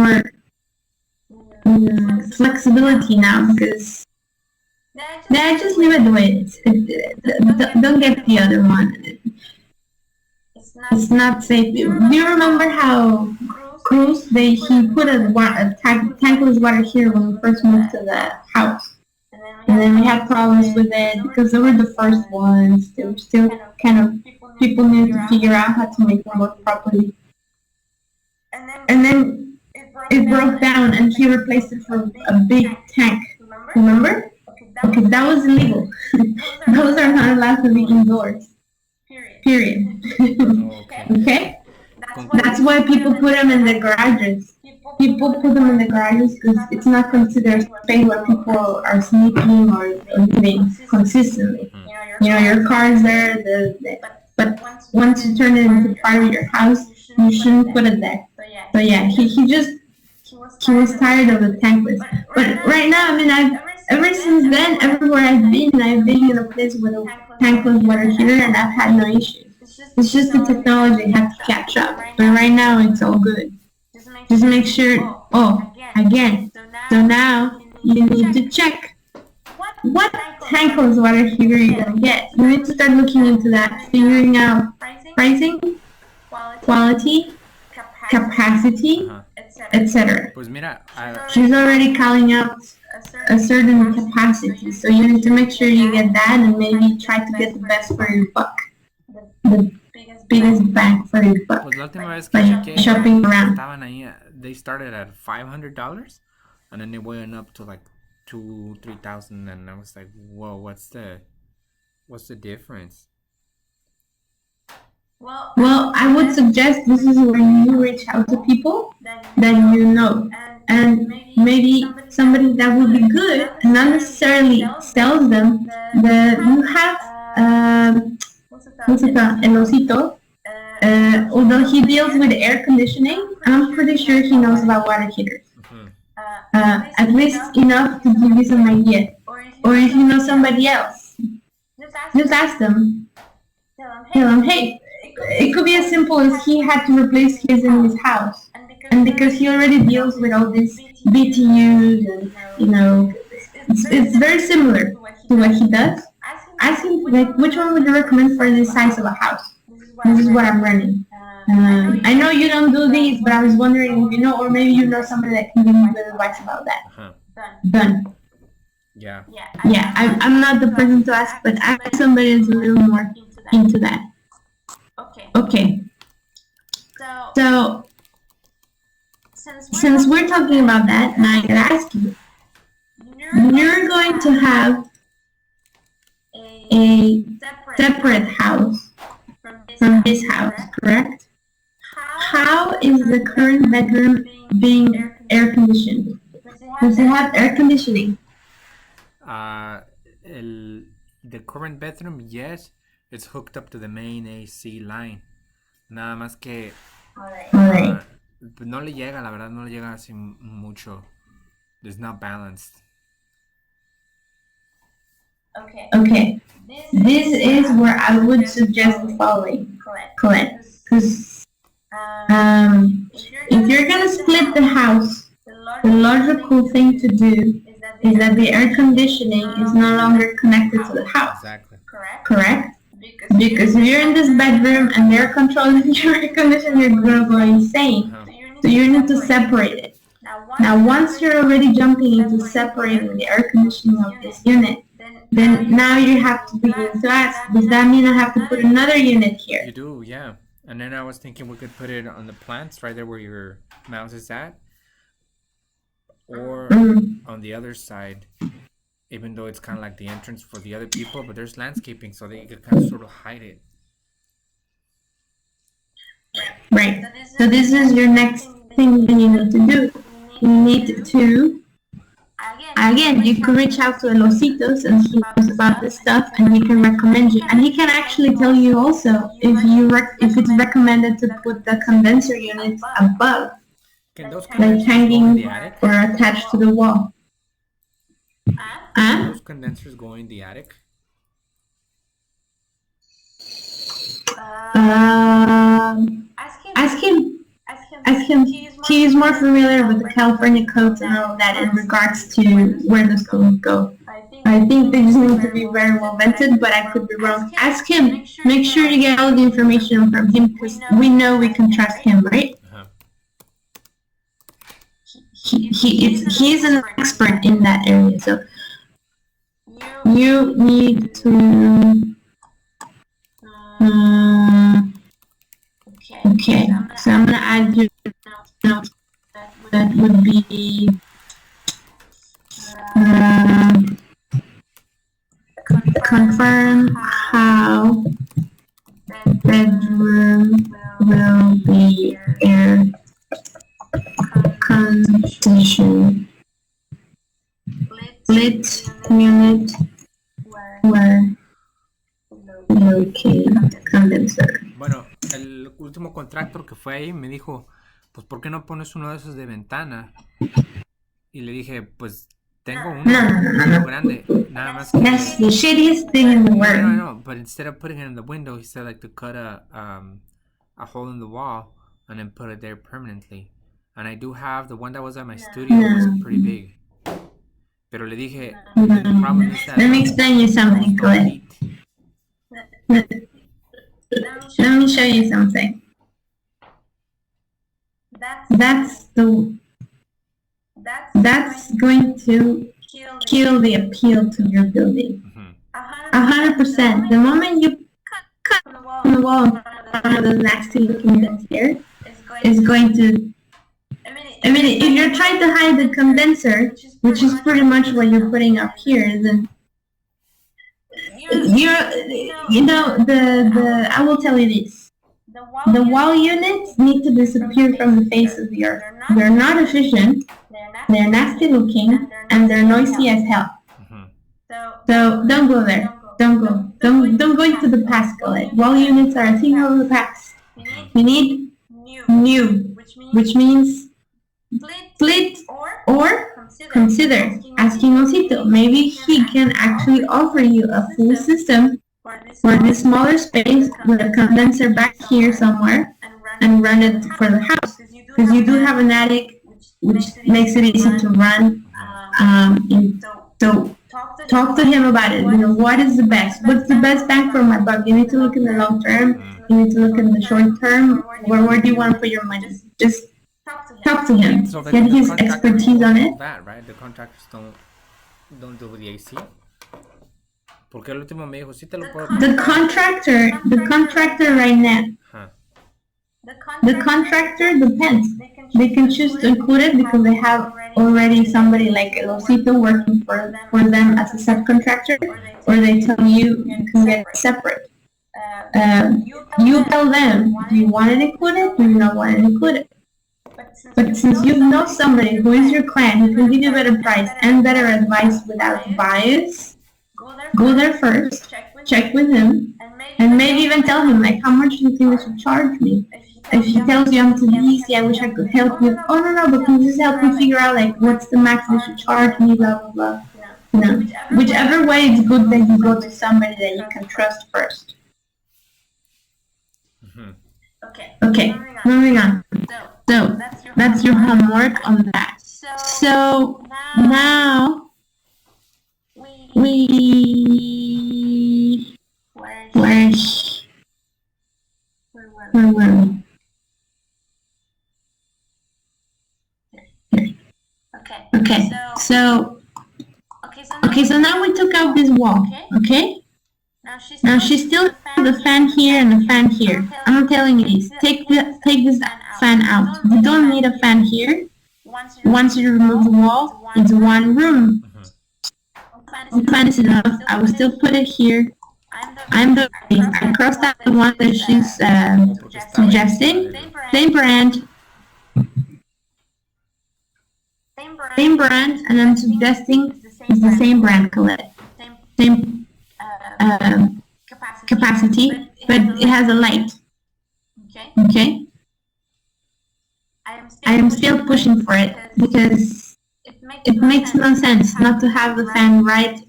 Speaker 4: flexibility now because just leave it the way it is. Don't get the other one. It's not safe. Do you remember how Cruz he put a tankless water heater when we first moved to the house? And then we had problems with it because they were the first ones. They were still kind of, people needed to figure out how to make them work properly. And then it broke down and he replaced it for a big tank. Remember? Okay, that was illegal. Those are not allowed to be indoors. Period. Okay? That's why people put them in the garages. People put them in the garages because it's not considered a space where people are sleeping or living consistently. You know, your car is there, but once you turn it into part of your house, you shouldn't put it there. So yeah, he was tired of the tankless. But right now, I mean, ever since then, everywhere I've been in a place with a tankless water heater and I've had no issues. It's just the technology had to catch up. But right now, it's all good. Just make sure, again, so now you need to check what tankless water heater you're going to get. You need to start looking into that, figuring out pricing, quality, capacity, etc.
Speaker 2: Pues mira,
Speaker 4: She's already calling out a certain capacity, so you need to make sure you get that and maybe try to get the best for your buck. The biggest bang for your buck.
Speaker 2: pues la última vez que
Speaker 4: Like
Speaker 2: chequé,
Speaker 4: shopping around.
Speaker 2: estaban ahí, they started at $500 and then they went up to like 2,000-3,000 and I was like, whoa, what's the difference?
Speaker 4: Well, I would suggest this is where you reach out to people that you know. And maybe somebody that would be good, and not necessarily sells them. You have, what's it called? El Osito. Although he deals with air conditioning, I'm pretty sure he knows about water heaters. At least enough to give you some idea. Or if you know somebody else, just ask them. Tell them, hey, it could be as simple as he had to replace his in his house. And because he already deals with all these BTUs and, you know, it's very similar to what he does. Ask him, like, which one would you recommend for this size of a house? This is what I'm running. I know you don't do these, but I was wondering if you know, or maybe you know somebody that can give me good advice about that. Done.
Speaker 2: Yeah.
Speaker 4: Yeah, I'm not the person to ask, but ask somebody who's a little more into that. Okay. So, since we're talking about that, now I gotta ask you. You're going to have a separate house from this house, correct? How is the current bedroom being air conditioned? Does it have air conditioning?
Speaker 2: The current bedroom, yes, it's hooked up to the main AC line. Nada más que
Speaker 4: Alright.
Speaker 2: no le llega, la verdad, no le llega así mucho. It's not balanced.
Speaker 4: Okay. This is where I would suggest the following, Colette. Because if you're gonna split the house, the logical thing to do is that the air conditioning is no longer connected to the house.
Speaker 2: Exactly.
Speaker 4: Correct? Because if you're in this bedroom and they're controlling your air conditioner, you're gonna go insane. So you need to separate it. Now, once you're already jumping into separating the air conditioning of this unit, then now you have to begin to ask, does that mean I have to put another unit here?
Speaker 2: You do, yeah. And then I was thinking we could put it on the plants right there where your mouse is at. Or on the other side, even though it's kind of like the entrance for the other people, but there's landscaping, so they could kind of sort of hide it.
Speaker 4: Right. So this is your next thing that you need to do. You need to, again, you can reach out to Elositos and he knows about this stuff and he can recommend you. And he can actually tell you also if it's recommended to put the condenser units above,
Speaker 2: Can those
Speaker 4: like
Speaker 2: condensers go in
Speaker 4: hanging
Speaker 2: the attic?
Speaker 4: or attached to the wall.
Speaker 2: Can those condensers go in the attic?
Speaker 4: Ask him. He is more familiar with the California codes and all of that in regards to where the schools go. I think they just need to be very well vetted, but I could be wrong. Ask him. Make sure you get all the information from him because we know we can trust him, right?
Speaker 2: Uh-huh.
Speaker 4: He is an expert in that area, so you need to. Okay, so I'm gonna add your note. That would be confirm how bedroom will be air conditioned. Lit unit where locate condenser.
Speaker 2: Bueno, el último contractor que fue ahí me dijo, pues ¿por qué no pones uno de esos de ventana? Y le dije, pues tengo uno grande, nada más que...
Speaker 4: That's the shittiest thing in the world.
Speaker 2: No, but instead of putting it in the window, he said like to cut a hole in the wall and then put it there permanently. And I do have the one that was at my studio was pretty big. Pero le dije, the problem is that...
Speaker 4: Let me explain you something, Colette. Let me show you something. That's going to kill the appeal to your building. 100%. The moment you cut on the wall in front of those nasty looking vents here, is going to... I mean, if you're trying to hide the condenser, which is pretty much what you're putting up here, then I will tell you this. The wall units need to disappear from the face of the earth. They're not efficient, they're nasty looking, and they're noisy as hell. So don't go there. Don't go into the past, Colette. Wall units are a thing of the past. We need new, which means split or consider asking Osito. Maybe he can actually offer you a full system for this smaller space with a condenser back here somewhere and run it for the house. Because you do have an attic, which makes it easy to run. So talk to him about it. You know, what is the best? What's the best bang for my buck? You need to look in the long term. You need to look in the short term. Where do you want to put your money? Just talk to him.
Speaker 2: So
Speaker 4: Get his expertise on it.
Speaker 2: That, right? The contractors don't do the AC. Porque el último me dijo, sí te lo puedo...
Speaker 4: The contractor right now.
Speaker 2: Huh.
Speaker 4: The contractor depends. They can choose to include it because they have already somebody like El Osito working for them as a subcontractor, or they tell you you can get it separate. You tell them, do you want it included, do you not want it included? But since you know somebody who is your client who can give you a better price and better advice without bias, go there first, check with him, and maybe even tell him, like, how much do you think they should charge me? If he tells you I'm too easy, I wish I could help you. Oh, no, but can you just help me figure out, like, what's the max they should charge me, blah, blah, blah. You know, whichever way, it's good that you go to somebody that you can trust first. Okay, moving on. So, that's your homework on that. So, now, where were we? Okay, so now we took out this wall, okay? Now she still has the fan here and the fan here. I'm telling you this, take this fan out. You don't need a fan here. Once you remove the wall, it's one room. The fan is enough. I will still put it here. I crossed out the one that she's suggesting. Same brand. and I'm suggesting it's the same brand collet, same capacity, but it has a light. Okay? I am still pushing for it because it makes no sense not to have the fan right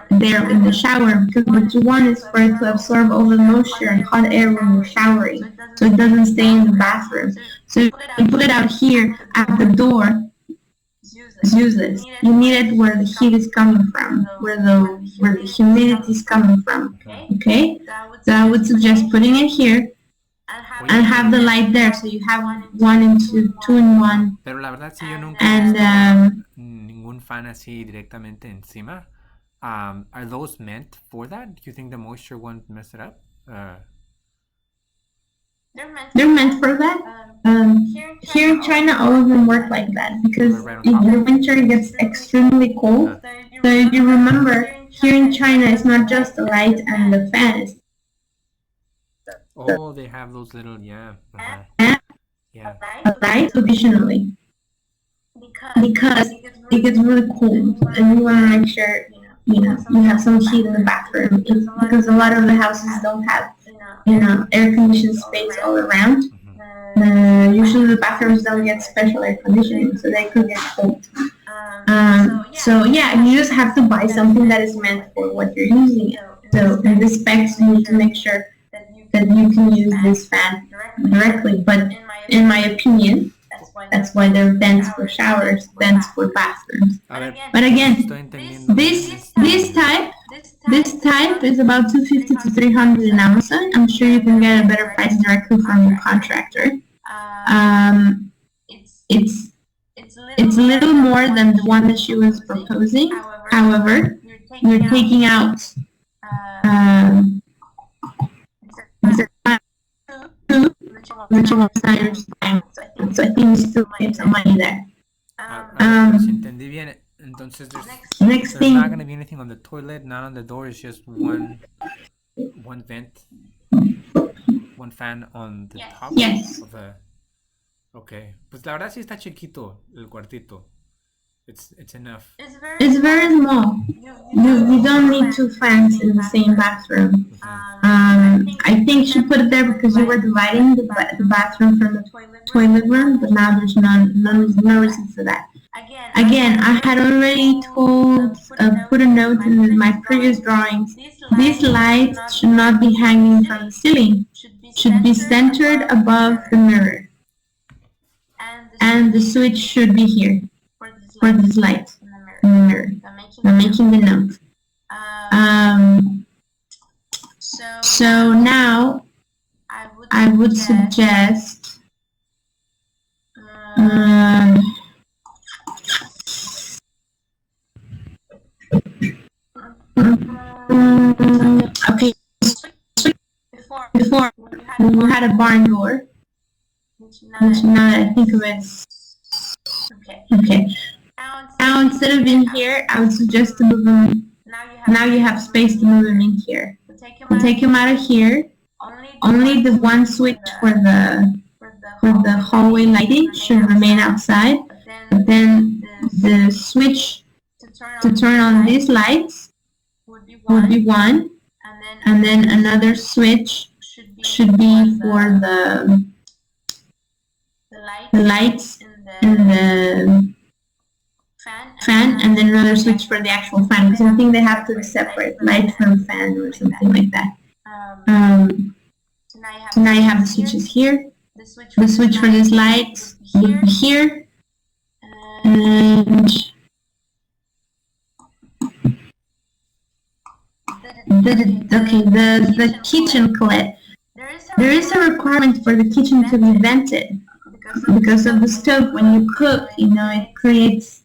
Speaker 4: there in the shower, because what you want is for it to absorb all the moisture and hot air when you're showering, so it doesn't stay in the bathroom. So you put it out here at the door, it's useless. You need it where the heat is coming from, where the humidity is coming from. Okay? So I would suggest putting it here and have the light there, so you have two in one.
Speaker 2: Pero la verdad, si yo nunca
Speaker 4: And
Speaker 2: he visto ningún fan así directamente encima. Are those meant for that? Do you think the moisture won't mess it up?
Speaker 4: they're meant for that. Here in China, all of them work like that because in the winter it gets extremely cold. So if you remember, here in China, it's not just the light and the fan. It's
Speaker 2: Oh, they have those little, yeah. Yeah.
Speaker 4: a light additionally because it gets really cold and you want to make sure you have some heat in the bathroom, because a lot of the houses don't have air conditioned space all around. Usually the bathrooms don't get special air conditioning, so they could get cold. So yeah, you just have to buy something that is meant for what you're using it. So in the specs, you need to make sure that you can use this fan directly. But in my opinion, that's why they're vents for showers, vents for bathrooms. But again, this type is about $250 to $300 in Amazon. I'm sure you can get a better price directly from your contractor. It's a little more than the one that she was proposing. However, you're taking out so I think you still save some money there.
Speaker 2: Si entendí bien, entonces
Speaker 4: Next
Speaker 2: there's
Speaker 4: thing,
Speaker 2: not going to be anything on the toilet, not on the door. It's just one vent, one fan on the top
Speaker 4: yes.
Speaker 2: of the. Okay, pues la verdad sí está chiquito el cuartito. It's enough.
Speaker 4: It's very small. You don't need two fans in the same bathroom. I think she put it there because you were dividing the bathroom from the toilet room, but now there's no reason for that. Again, I had already put a note in my previous drawings. These lights should not be hanging from the ceiling. Should be centered above the mirror. And the switch should be here for this light in the mirror. I'm making the note. So now I would suggest okay. Before we had a barn door, which now that I think of it, okay. Now instead of being here, I would suggest to move them. Now you have space to move them in here. Take them out of here. Only the one switch for the hallway lighting should remain outside. But then the switch to turn on these lights would be one, and then another switch should be for the lights in the fan, and then another switch for the actual fan, because I think they have to separate light from fan or something like that. So now you have the switches here. The switch for this light would be here, and the kitchen collet. There is a requirement for the kitchen to be vented because of the stove. When you cook, it creates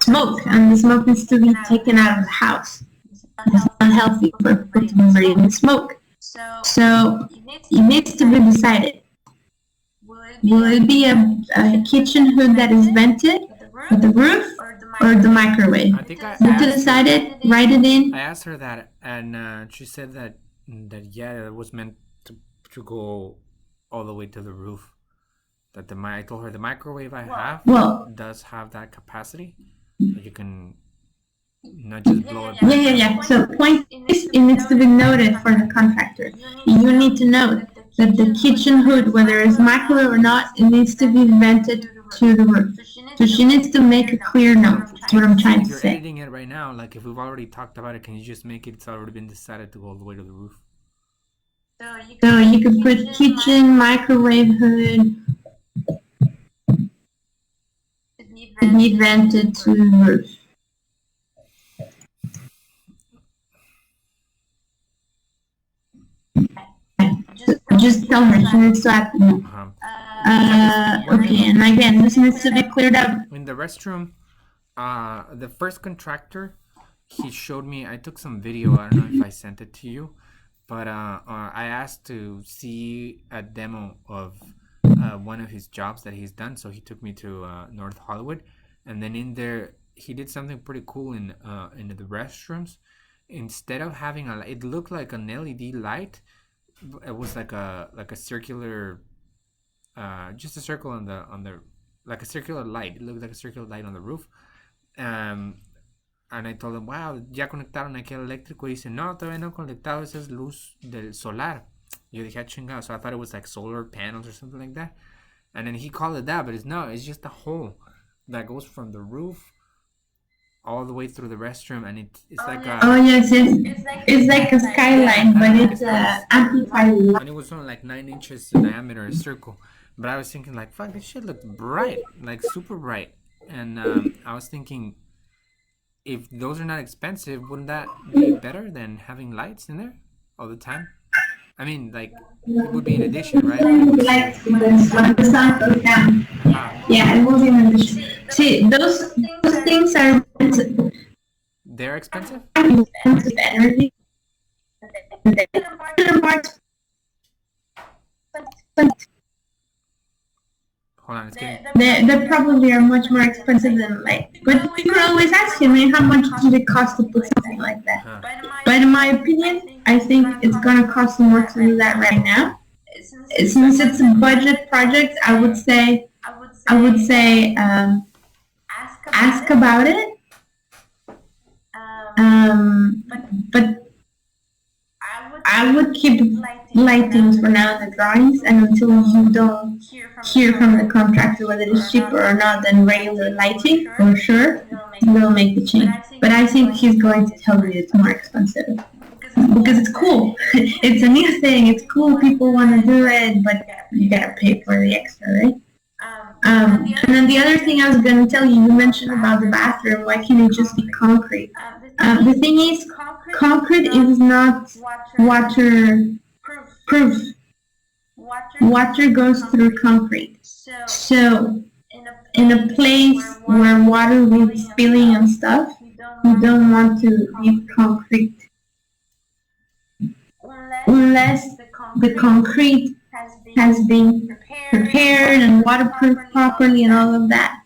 Speaker 4: smoke, and the smoke needs to be taken out of the house. It's unhealthy for people to be breathing smoke. So it needs to be decided. Will it be a kitchen hood that is vented with the roof, or the microwave?
Speaker 2: I think I
Speaker 4: You have to decide it, write it in.
Speaker 2: I asked her that, and she said that yeah, it was meant to go all the way to the roof. That I told her the microwave I have
Speaker 4: Well,
Speaker 2: does have that capacity. You can not just blow it.
Speaker 4: yeah. So point is, it needs to be noted for the contractor. You need to note that the kitchen hood, whether it's microwave or not, it needs to be vented to the roof. So she needs to make a clear note. That's what I'm trying
Speaker 2: If
Speaker 4: to
Speaker 2: you're
Speaker 4: say.
Speaker 2: editing it right now, like if we've already talked about it, can you just make it? It's already been decided to go all the way to the roof.
Speaker 4: So you could put kitchen, microwave hood, need vented to the roof. Just tell her she needs to add the note. Okay, and again, this needs to be cleared up.
Speaker 2: In the restroom, the first contractor, he showed me. I took some video. I don't know if I sent it to you, but I asked to see a demo of one of his jobs that he's done. So he took me to North Hollywood, and then in there he did something pretty cool in the restrooms. Instead of having it looked like an LED light. It was like a circular, just a circle on the like a circular light. It looked like a circular light on the roof. And I told him, wow, ya conectaron aquí al eléctrico. Y dice, no, todavía no conectado, esa es luz del solar. Yo dije, chingado. So I thought it was like solar panels or something like that. And then he called it that, but it's just a hole that goes from the roof all the way through the restroom, and it's like a...
Speaker 4: Oh yes, it's like a skyline, but it's amplified.
Speaker 2: And it was only like 9 inches in diameter, a circle. But I was thinking like, fuck, this shit looked bright, like super bright. And I was thinking, if those are not expensive, wouldn't that be better than having lights in there all the time? I mean, like, it would be in addition, right?
Speaker 4: Lights when the sun goes down. Yeah, it will be in addition. See, those things are expensive.
Speaker 2: They're expensive?
Speaker 4: Expensive energy.
Speaker 2: Hold on, it's getting...
Speaker 4: They probably are much more expensive than light. But you can always ask him, how much did it cost to put something like that? But in my opinion, I think it's gonna cost more to do that right now. Since it's a budget project, I would say, ask about it. But I would keep lightings for now in the drawings, and until you don't hear from the contractor whether it's cheaper or not than regular lighting, for sure, they'll make the change. But I think he's going to tell you it's more expensive. Because it's cool. It's a new thing. It's cool. People want to do it, but you gotta pay for the extra, right? And then the other thing I was gonna tell you, you mentioned about the bathroom. Why can't it just be concrete? The thing is, concrete is not waterproof. Water goes through concrete. So, in a place where water will be spilling and stuff, you don't want to leave concrete. Unless the concrete has been prepared and waterproofed properly and all of that.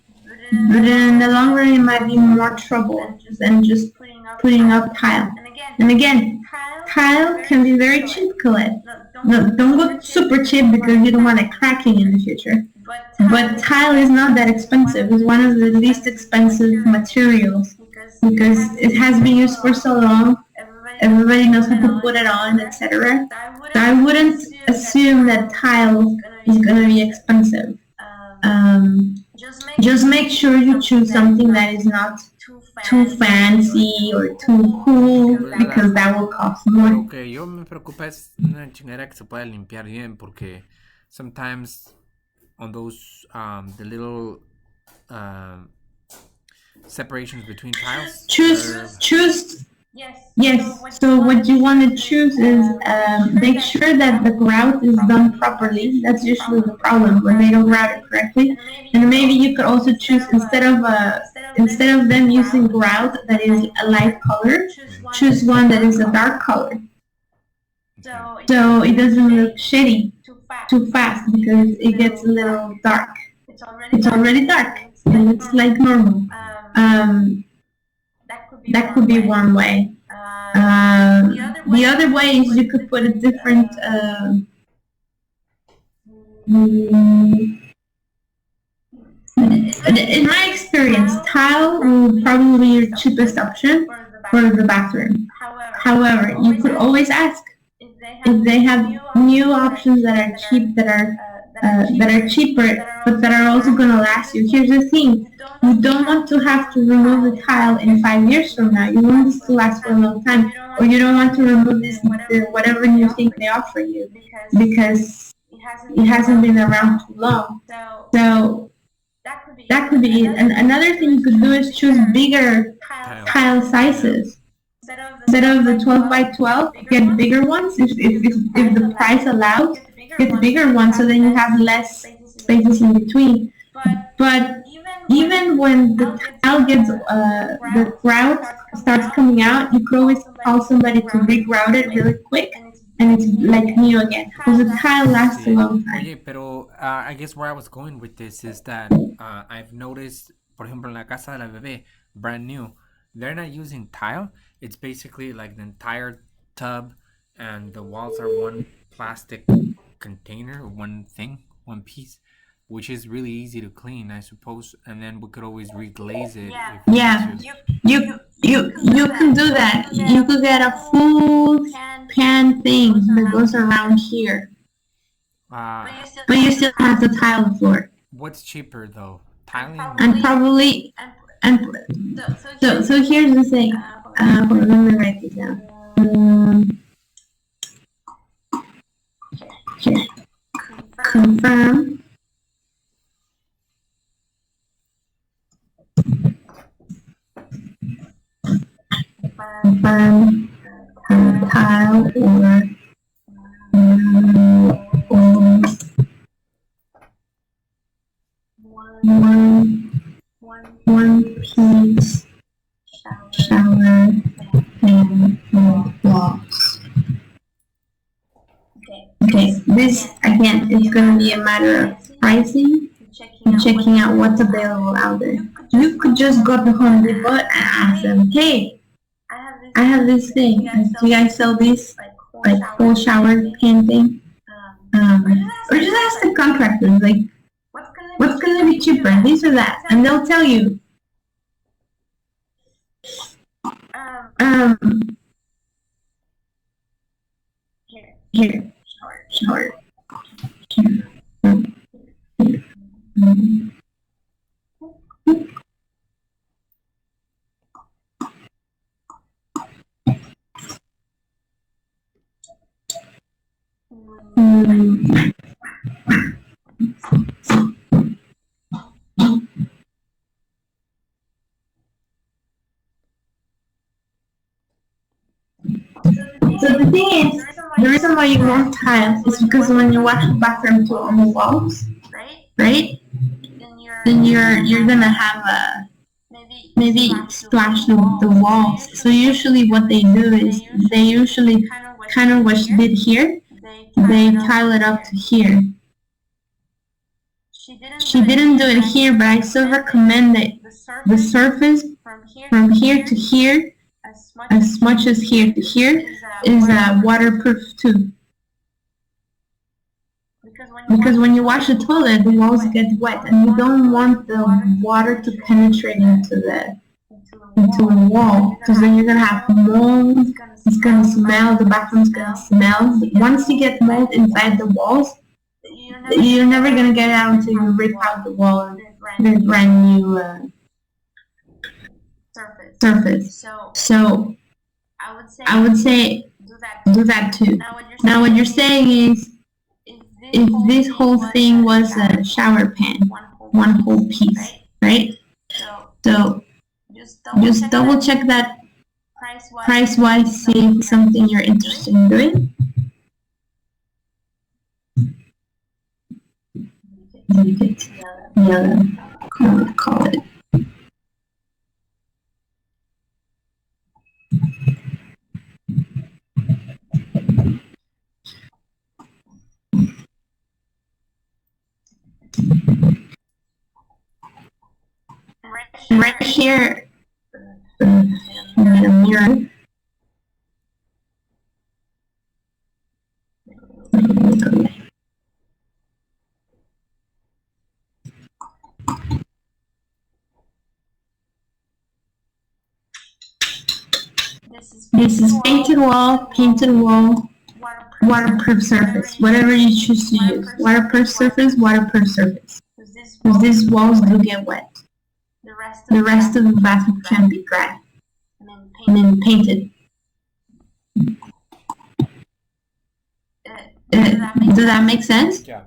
Speaker 4: But in the long run, it might be more trouble than just putting up tile. And again, tile can be very cheap, Colette. No, don't go super cheap because you don't want it cracking in the future. But tile is not that expensive. It's one of the least expensive materials because it has been used for so long. Everybody knows how to put it on, etc. So I wouldn't assume that tile is going to be expensive. Just make sure you choose something that is not too fancy or too cool, because that will cost more.
Speaker 2: Lo que yo me preocupa es una chingadera que se pueda limpiar bien, porque sometimes on those the little separations between tiles.
Speaker 4: Choose. Yes. So what you want to choose is make sure that the grout is done properly. That's usually the problem when they don't grout it correctly. And maybe you could also choose instead of them using grout that is a light color, choose one that is a dark color. So it doesn't look shitty too fast because it gets a little dark. It's already dark and it's like normal. That could be one way. The other way is you could put a different In my experience, tile will probably be your cheapest option for the bathroom. However, you could always ask if they have new options that are cheap, that are cheaper, but that are also going to last you. Here's the thing: you don't want to have to remove the tile in 5 years from now. You want this to last for a long time, or you don't want to remove this whatever new thing they offer you because it hasn't been around too long. So that could be it. And another thing you could do is choose bigger tile sizes. Instead of the 12 by 12, get bigger ones. If the price allows, get bigger ones so then you have less spaces in between. But even when the tile gets, the grout starts coming out, you could always call somebody to regrout it really quick and it's like new again. Because the tile lasts a long time.
Speaker 2: Oye, pero I guess where I was going with this is that I've noticed, por ejemplo, en la casa de la bebé, brand new, they're not using tile. It's basically like the entire tub and the walls are one plastic container, one thing, one piece, which is really easy to clean, I suppose. And then we could always reglaze it.
Speaker 4: Yeah, you can do that. You could get a full pan thing that goes around here, but you still have to tile the floor.
Speaker 2: What's cheaper though, tiling?
Speaker 4: And probably, and so here's the thing. Hold on, let me write this down. Here. Confirm. Tile or one piece shower and walls. Okay, this again is going to be a matter of pricing and checking out what's available out there. You could just go to Home Depot and ask them, hey, I have this thing. Do you guys sell this like whole shower pan thing? Or just ask the contractors, like, what's going to be cheaper, this or that, and they'll tell you. Here, shower. So the thing is, the reason why you want tiles is because when you wash the bathroom too on the walls, right? Then you're gonna have a maybe splash the walls. So usually what they do is they usually kind of what she did here, they tile it up to here. She didn't do it here, but I still recommend that the surface from here to here, as much as here to here, is waterproof too. Because when you wash the toilet, the walls get wet, and you don't want the water to penetrate into the wall, because then you're gonna have mold. It's gonna smell. The bathroom's gonna smell. Once you get mold inside the walls, you're never gonna get it out until you rip out the wall and get a brand new surface. So I would say do that too. Now what you're saying is, if this whole thing was a shower pan, one whole piece, right? So just double check that price-wise, see if it's something you're interested in doing. Make it yellow, call it. Right here, the mirror. This is painted wall, waterproof surface, whatever you choose to use. Waterproof surface, waterproof surface. Because these walls do get wet. The rest of the bathroom can be dry and then painted. Does that make sense?
Speaker 2: Yeah.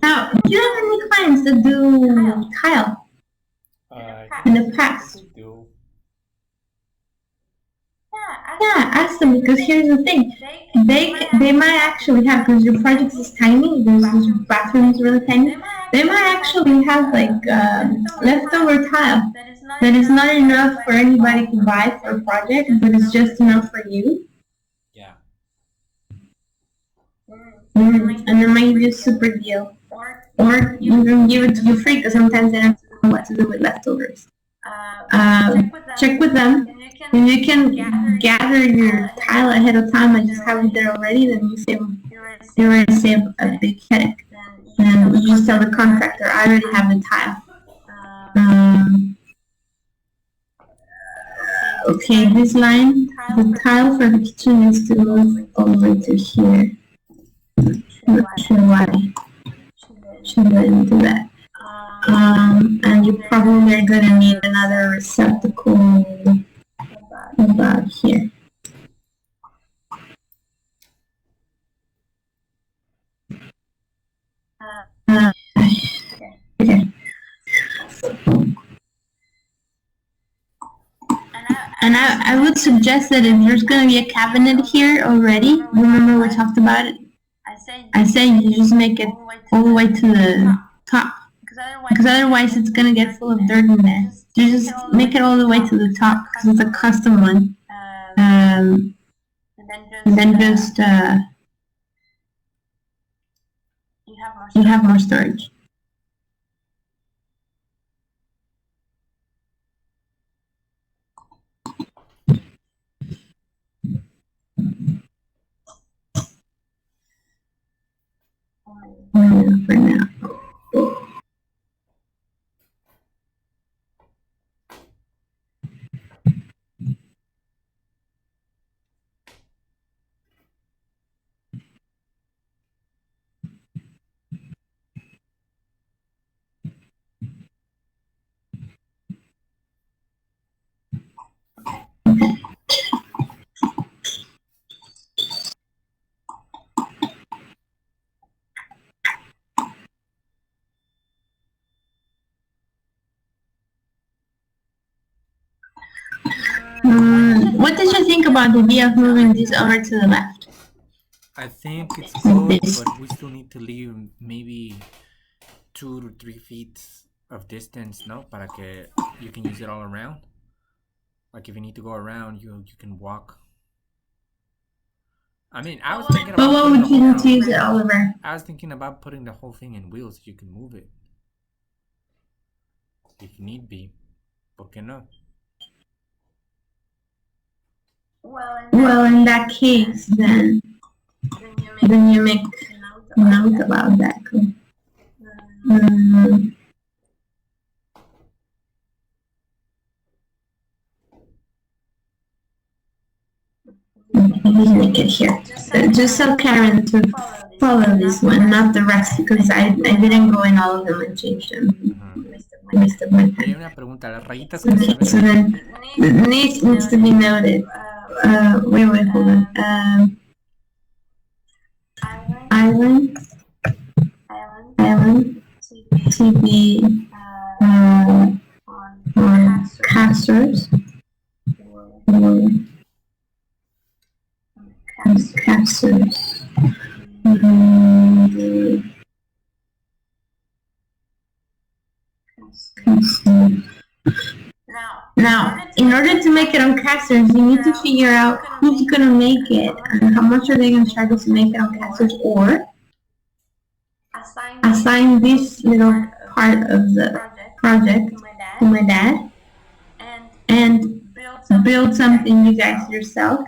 Speaker 4: Now, do you have any clients that do tile in the past? Yeah, ask them, because here's the thing. They might actually have, because your project is tiny, this bathroom is really tiny, they might actually have like leftover tile that is not enough for anybody to buy for a project, but it's just enough for you.
Speaker 2: Yeah.
Speaker 4: And it might be a super deal. Or you can give it to you free, because sometimes they don't know what to do with leftovers. Check with them. If you can gather your tile ahead of time and just have it there already, then you already save a big headache. And you just tell the contractor, I already have the tile. Okay, this line, the tile for the kitchen needs to move all the way to here. Not sure why. Should let him do that. And you probably are gonna need another receptacle about here. Okay. And I would suggest that if there's gonna be a cabinet here already, remember we talked about it? I say you just make it all the way to the top. Because otherwise it's gonna get full of dirt in there. You just make it all the way to the top, because it's a custom one. And then just you have more storage. For now. What did you think about the idea of moving this over to the left?
Speaker 2: I think it's good, but we still need to leave maybe 2 to 3 feet of distance, no? Para que you can use it all around. Like if you need to go around, you can walk. I mean, I was thinking about.
Speaker 4: But what would you need to use it all around?
Speaker 2: I was thinking about putting the whole thing in wheels. You can move it if need be. ¿Por qué no?
Speaker 4: Well, in that case, then you make note about that. Let's make it here. Just tell Karen to follow this one, not the rest, because I didn't go in all of them and change them.
Speaker 2: Hay una pregunta, las rayitas que se ven.
Speaker 4: So then, needs to be noted. Wait, hold on. Island, TV, on casters, casters, Now, in order to make it on casters, you need to figure out who's going to make it and how much are they going to charge us to make it on casters, or assign this little part of the project to my dad and build something you guys yourself.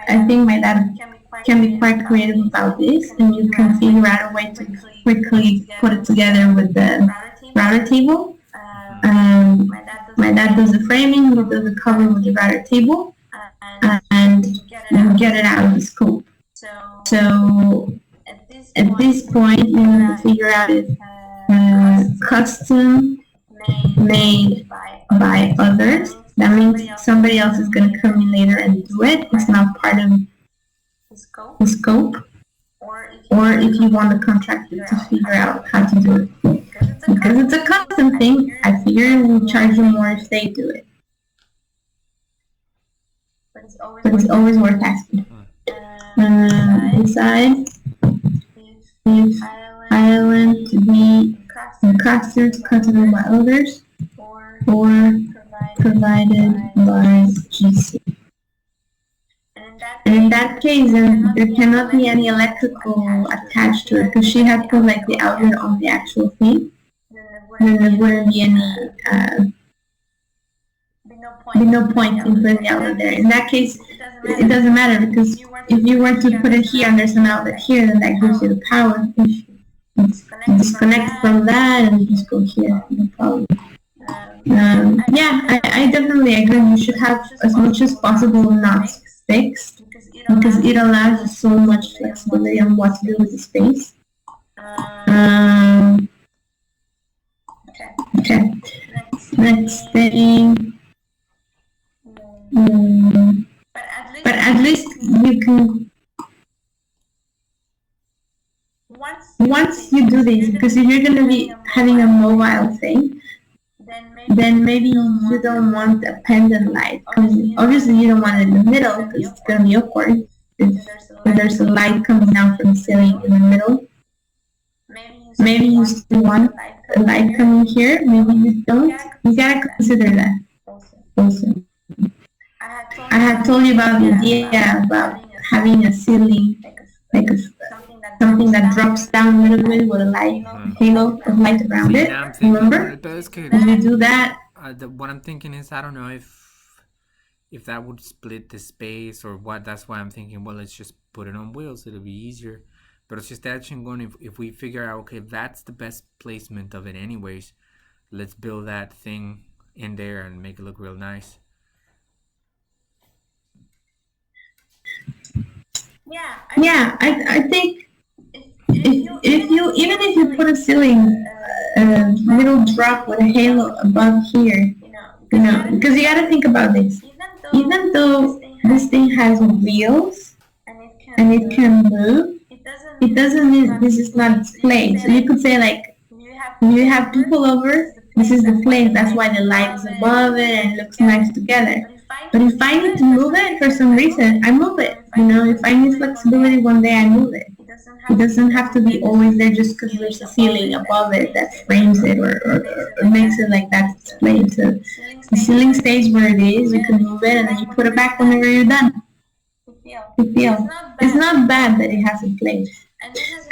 Speaker 4: my dad can be quite creative about this, and you can figure out a way to quickly put it together with the router table. My dad does the framing, he does the cover with the router table, and you get it out of the scope. So at this point, you need to figure out if custom made by others. That means somebody else is going to come in later and do it. It's not part of the scope. Or if you want the contractor to figure out how to do it. Because it's a custom thing, I figure we'll charge you more if they do it. But it's always worth asking. Inside, if island to be crafted by others or provided by GC. And in that case, there cannot be any electrical attached to it because she had put like the outlet on the actual thing. Then there wouldn't be any no point in putting the outlet there. In that case, it doesn't matter because if you were to put it here and there's an outlet here, then that gives you the power. You disconnect from that and you just go here, no problem. Yeah, I definitely agree. You should have as much as possible knots fixed because it allows you so much flexibility on what to do with the space. Okay. Next thing. But at least you can. Once you do this, because if you're going to be having a mobile thing, then maybe you don't want a pendant light coming. Obviously, you don't want it in the middle because it's going to be awkward. If there's a light coming down from the ceiling in the middle, maybe you still want a light coming here. Maybe you don't. You gotta consider that also. I had told you about the idea about having a ceiling, like something that drops down a little bit with a light halo of light around it. Remember? If you do that,
Speaker 2: what I'm thinking is, I don't know if that would split the space or what. That's why I'm thinking, well, let's just put it on wheels. It'll be easier. Pero si está chingón if we figure out, okay, that's the best placement of it anyways, let's build that thing in there and make it look real nice.
Speaker 4: Yeah, I think if you even if you put a ceiling little drop with a halo above here, because you gotta think about this. Even though this thing has wheels and it can move, it doesn't mean this is not its place. So you could say like, you have to pull over, this is the place, that's why the light is above it and it looks nice together. But if I need to move it for some reason, I move it. If I need flexibility one day, I move it. It doesn't have to be always there just because there's a ceiling above it that frames it or makes it like that display. So the ceiling stays where it is, you can move it and then you put it back whenever you're done. Good deal. It's not bad that it has a place.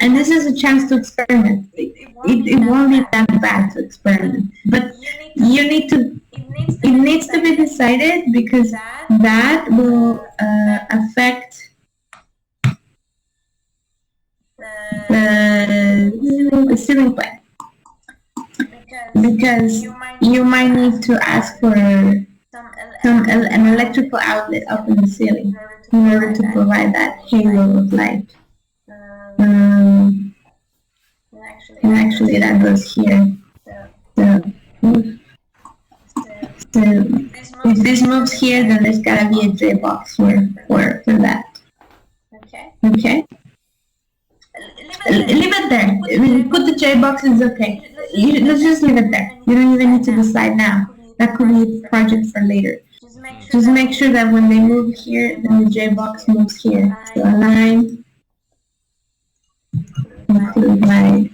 Speaker 4: And this is a chance to experiment. It won't be that bad to experiment. But it needs to be decided because that will affect the ceiling plan. Because you might need to ask for an electrical outlet up in the ceiling in order to provide that halo of light. And actually that goes here. So if this moves here, then there's gotta be a J box for that. Okay? Leave it there. I mean, put the J box is okay. Let's just leave it there. You don't even need to decide now. That could be a project for later. Just make sure that when they move here, then the J box moves here. So align, include my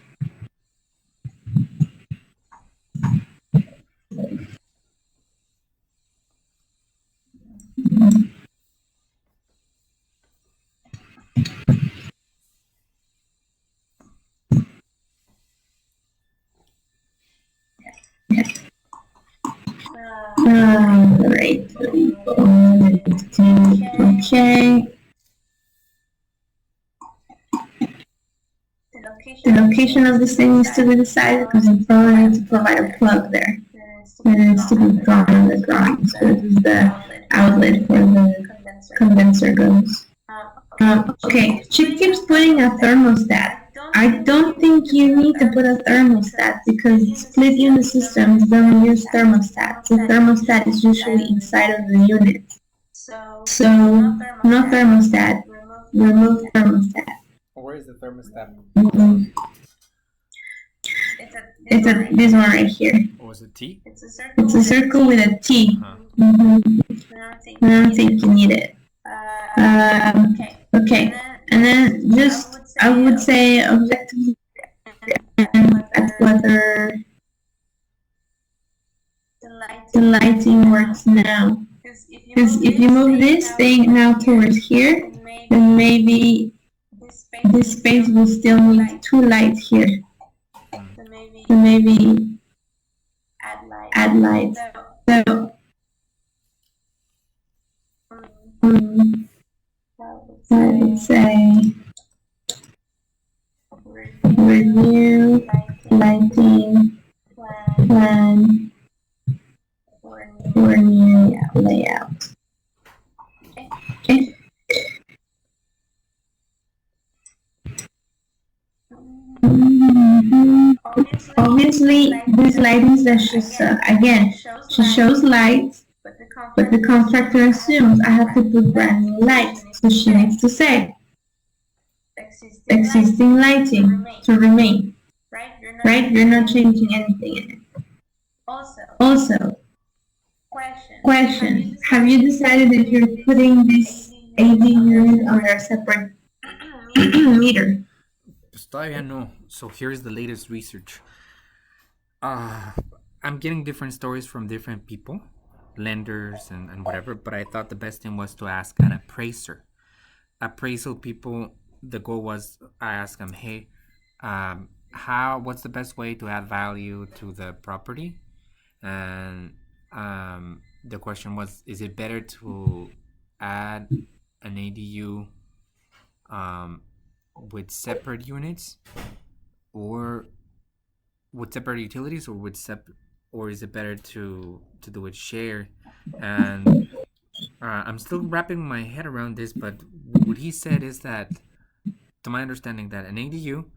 Speaker 4: right. Okay. The location of this thing needs to be decided because you probably need to provide a plug there. And it needs to be drawn on the drawing. So this is the outlet where the condenser goes. Okay, she keeps putting a thermostat. I don't think you need to put a thermostat because split unit systems don't use thermostats. The thermostat is usually inside of the unit. So, no thermostat. Remove thermostat.
Speaker 2: Where is the thermostat?
Speaker 4: Mm-hmm. It's this one right here.
Speaker 2: Or was it T?
Speaker 4: It's a circle with a T.
Speaker 2: Uh-huh.
Speaker 4: I don't think you need it. Okay. And then just, I would say objectively at whether the lighting works now. Because if you move this thing now towards here, then maybe this space will still need 2 lights here. So maybe add lights. So I would say review lighting plan for new layout. Okay. Obviously, these lightings that she shows lights, but the contractor assumes I have to put brand new lights, so she needs to say existing lighting to remain. Right? You're not changing anything in it. Also, question: have you decided that you're putting this AD unit under a separate meter?
Speaker 2: Pues todavía no. So here's the latest research. I'm getting different stories from different people, lenders and whatever, but I thought the best thing was to ask an appraiser. Appraisal people, the goal was I asked them, hey, what's the best way to add value to the property? And the question was, is it better to add an ADU with separate units or with separate utilities, or is it better to do it shared? And I'm still wrapping my head around this, but what he said is that, to my understanding, that an ADU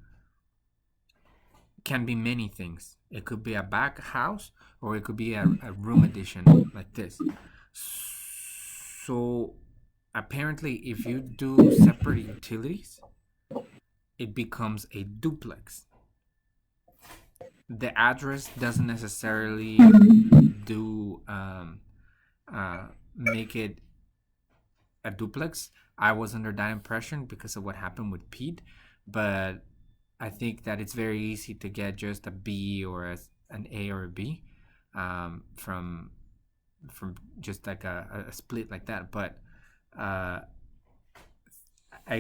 Speaker 2: can be many things. It could be a back house, or it could be a room addition like this. So apparently, if you do separate utilities, it becomes a duplex. The address doesn't necessarily do make it a duplex. I was under that impression because of what happened with Pete, but I think that it's very easy to get just a B or an A or a B from just like a split like that. But I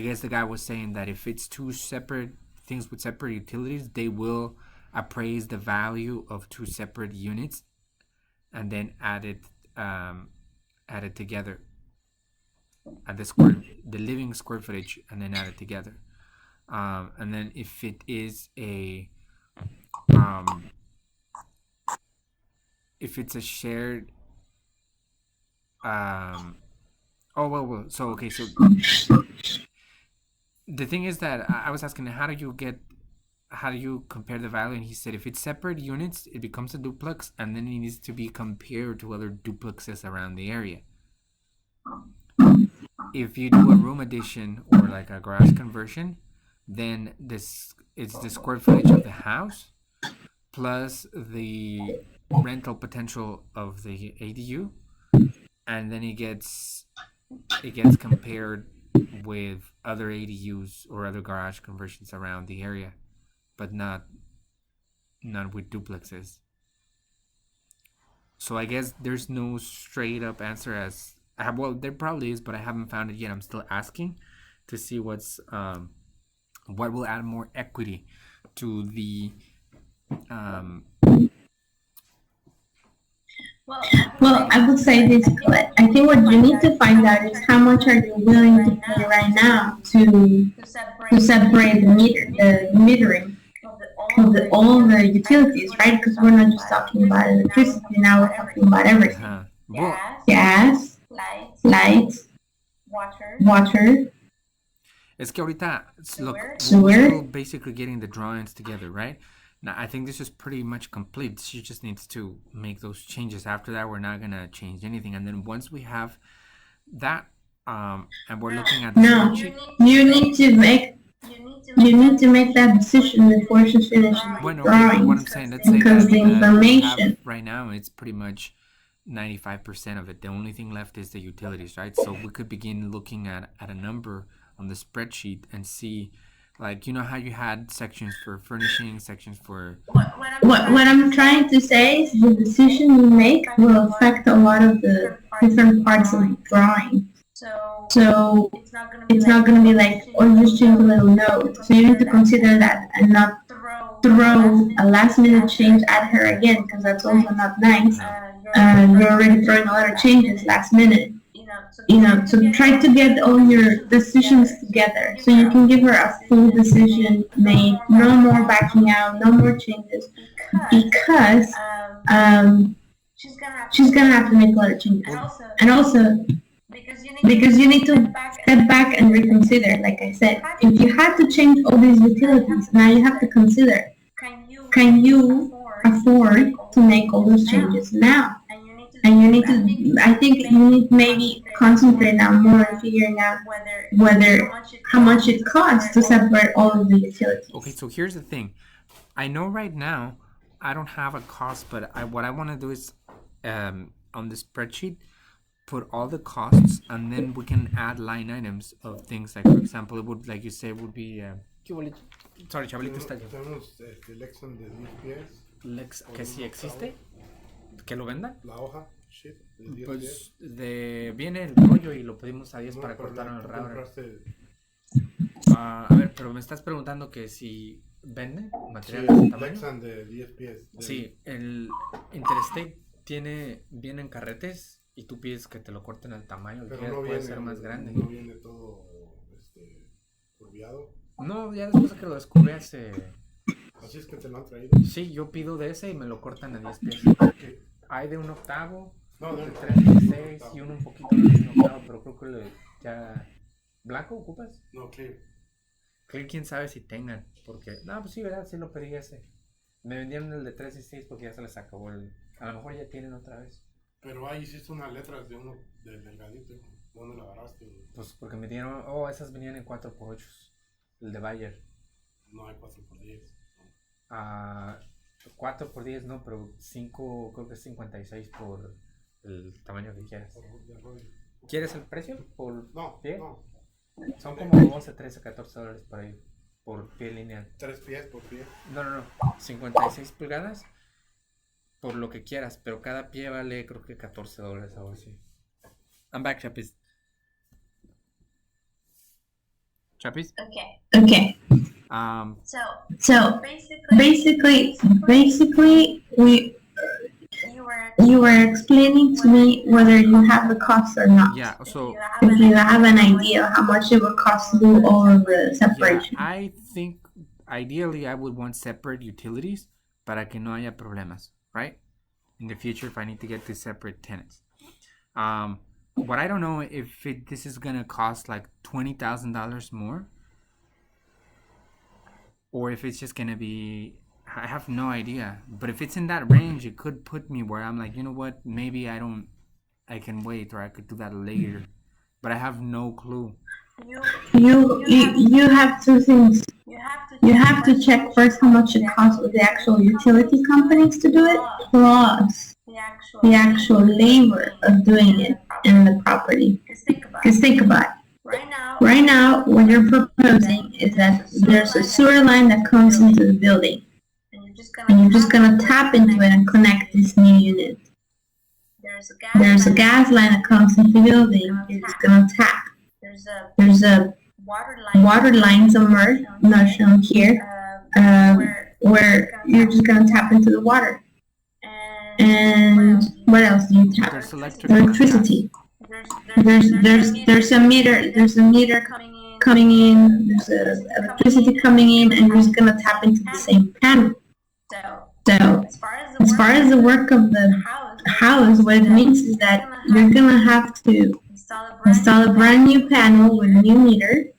Speaker 2: guess the guy was saying that if it's two separate things with separate utilities, they will appraise the value of two separate units and then add it together at the living square footage, and then add it together. And then if it is if it's a shared so the thing is that I was asking, how do you compare the value? And he said if it's separate units, it becomes a duplex, and then it needs to be compared to other duplexes around the area. If you do a room addition or like a garage conversion, then it's the square footage of the house plus the rental potential of the ADU, and then it gets compared with other ADUs or other garage conversions around the area, but not with duplexes. So I guess there's no straight up answer as well. There probably is, but I haven't found it yet. I'm still asking to see what will add more equity to the
Speaker 4: Well, I would say this, Colette. I think what you need to find out is how much are you willing to pay right now to separate the metering of all the utilities, right? Because we're not just talking about electricity now, we're talking about everything.
Speaker 2: Well,
Speaker 4: Gas, lights, water,
Speaker 2: es que ahorita, look,
Speaker 4: Sewer.
Speaker 2: we're still basically getting the drawings together, right? Now, I think this is pretty much complete. She just needs to make those changes. After that, we're not going to change anything. And then once we have that, and we're looking at the
Speaker 4: No,
Speaker 2: spreadsheet,
Speaker 4: you need to make that decision before she finishes the
Speaker 2: bueno,
Speaker 4: drawings.
Speaker 2: what I'm saying, let's say
Speaker 4: Because
Speaker 2: that
Speaker 4: the
Speaker 2: we have
Speaker 4: information.
Speaker 2: right now, it's pretty much 95% of it. The only thing left is the utilities, right? So we could begin looking at a number on the spreadsheet and see, like, you know how you had sections for furnishing, sections for...
Speaker 4: What I'm trying to say is the decision you make will affect a lot of the different parts of the drawing. So it's not going to be like, or just change a little note. So you need to consider that and not throw a last minute change at her again, because that's also not nice. You're already throwing a lot of changes last minute. So try to get all your decisions together so you can give her a full decision made, no more backing out, no more changes, because she's gonna have to make a lot of changes. And also, because you need to step back and reconsider, like I said, if you have to change all these utilities, now you have to consider, can you afford to make all those changes now? And you need to, I think you need maybe concentrate now more on figuring out how much it costs to separate all of the utilities.
Speaker 2: Okay, so here's the thing. I know right now I don't have a cost, but what I want to do is on the spreadsheet, put all the costs, and then we can add line items of things like, for example, it would, like you say, would be... sorry, Chavalito está allá.
Speaker 5: Tenemos Lexan de 10 pies.
Speaker 2: Lex, que si existe, que lo vendan.
Speaker 5: La hoja, shit, de 10
Speaker 2: Pues
Speaker 5: pies.
Speaker 2: viene el rollo y lo pedimos a 10
Speaker 5: No,
Speaker 2: para
Speaker 5: pero
Speaker 2: cortar en el
Speaker 5: tú
Speaker 2: router.
Speaker 5: compraste-
Speaker 2: A ver, pero me estás preguntando que si venden
Speaker 5: Sí,
Speaker 2: materiales de tamaño.
Speaker 5: Lexan de 10 pies.
Speaker 2: Sí, el Interstate viene en carretes y tú pides que te lo corten al tamaño, el
Speaker 5: Pero
Speaker 2: que
Speaker 5: no
Speaker 2: puede
Speaker 5: viene,
Speaker 2: ser más grande.
Speaker 5: no viene todo curviado.
Speaker 2: No, ya después de que lo descubrí hace...
Speaker 5: Así es que te lo han traído.
Speaker 2: Sí, yo pido de ese y me lo cortan a 10 pies. Hay de 1/8,
Speaker 5: No,
Speaker 2: de
Speaker 5: no,
Speaker 2: 3/16 y uno un poquito más de 1/8, pero creo que ya... ¿Blanco ocupas?
Speaker 5: No, clear.
Speaker 2: Quién sabe si tengan, porque... No, pues sí, ¿verdad? Sí lo pedí ese. Me vendieron el de 3/16 porque ya se les acabó el... A lo mejor ya tienen otra vez.
Speaker 5: Pero ahí hiciste unas letras de uno del delgadito. ¿Dónde la agarraste?
Speaker 2: Pues porque me dieron... esas venían en 4x8. El de Bayer.
Speaker 5: No hay 4x10.
Speaker 2: 4x10 no, pero 5, creo que es 56 por el tamaño que quieras. ¿Quieres el precio? ¿Por
Speaker 5: No,
Speaker 2: pie?
Speaker 5: no.
Speaker 2: Son como 12, 13, 14 dólares por ahí. Por pie lineal.
Speaker 5: 3 pies por pie.
Speaker 2: No. 56 pulgadas por lo que quieras, pero cada pie vale creo que 14 dólares o algo así. I'm back, Chapis. Chapis?
Speaker 4: Okay. So basically, you were explaining to me whether you have the cost or not.
Speaker 2: Yeah, so...
Speaker 4: If you have an idea how much it would cost to do all of the separation.
Speaker 2: Yeah, I think ideally I would want separate utilities para que no haya problemas, right? In the future if I need to get these separate tenants. What I don't know if this is gonna cost like $20,000 more, or if it's just gonna be, I have no idea. But if it's in that range, it could put me where I'm like, you know what, maybe I can wait, or I could do that later. But I have no clue.
Speaker 4: You have two things. You have to check first how much it costs with the actual utility companies to do it, plus the actual labor of doing it in the property. Because think about it. Right now, what you're proposing is that there's a sewer line that comes into the building, and you're just gonna tap into it and connect this new unit. There's a gas line that comes into the building, you're just gonna tap. There's a water line somewhere, not shown here, where you're just gonna tap into the water. And what else do you have?
Speaker 2: There's electricity.
Speaker 4: Electricity. There's a meter. There's a meter coming in. There's electricity coming in, and you're just gonna tap into the same panel. So, as far as the work of the house, what it means is that you're gonna have to install a brand new panel with a new meter,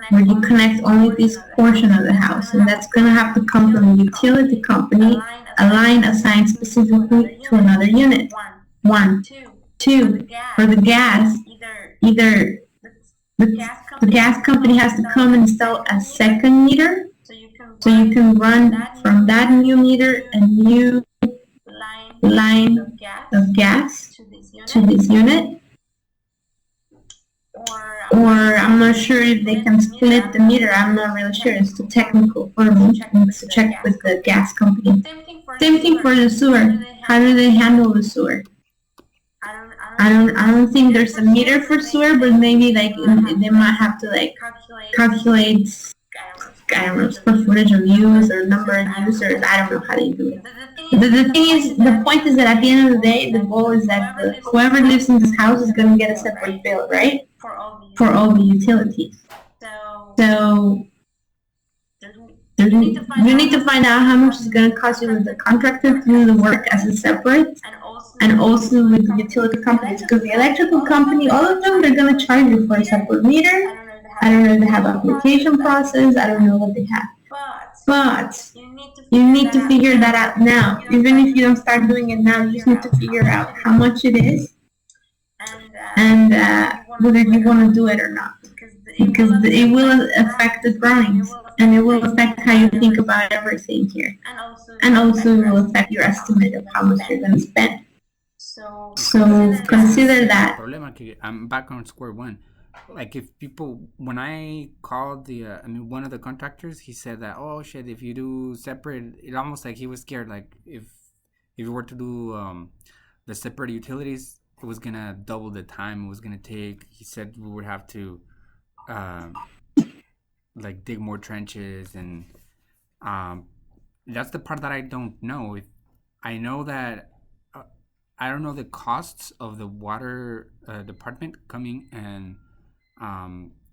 Speaker 4: where you connect only this portion of the house, and that's gonna have to come from a utility company, a line assigned specifically to another unit. 1, 2, for the gas, either the gas company has to come and install a second meter, so you can run from that new meter a new line of gas to this unit. Or I'm not sure if they can split the meter. I'm not really sure. It's too technical for me. I need to check with the gas company. Same thing for the sewer. How do they handle the sewer? I don't think there's a meter for sewer, but maybe like they might have to like calculate, I don't know, square footage of use or number of users. I don't know how they do it. The thing is, the point is that at the end of the day, the goal is that whoever lives in this house is going to get a separate bill, right? For all the utilities. So you need to find out how much it's going to cost you with the contractor to do the work as a separate, and also with the utility companies, because the electrical company, all of them, they're going to charge you for a separate meter. I don't know if they have an application process. I don't know what they have. But you need to figure that out now. Even if you don't start doing it now, you just need to figure out how much it is and whether you want to do it or not. Because it will affect the drawings, and it will affect how you think about everything here. And also it will affect your estimate of how much you're going to spend. So consider that.
Speaker 2: I'm back on square one. Like if people, when I called one of the contractors, he said that, oh shit, if you do separate, it almost like he was scared. Like if you were to do the separate utilities, it was gonna double the time it was gonna take. He said we would have to like dig more trenches, and that's the part that I don't know. If I know that I don't know the costs of the water department coming and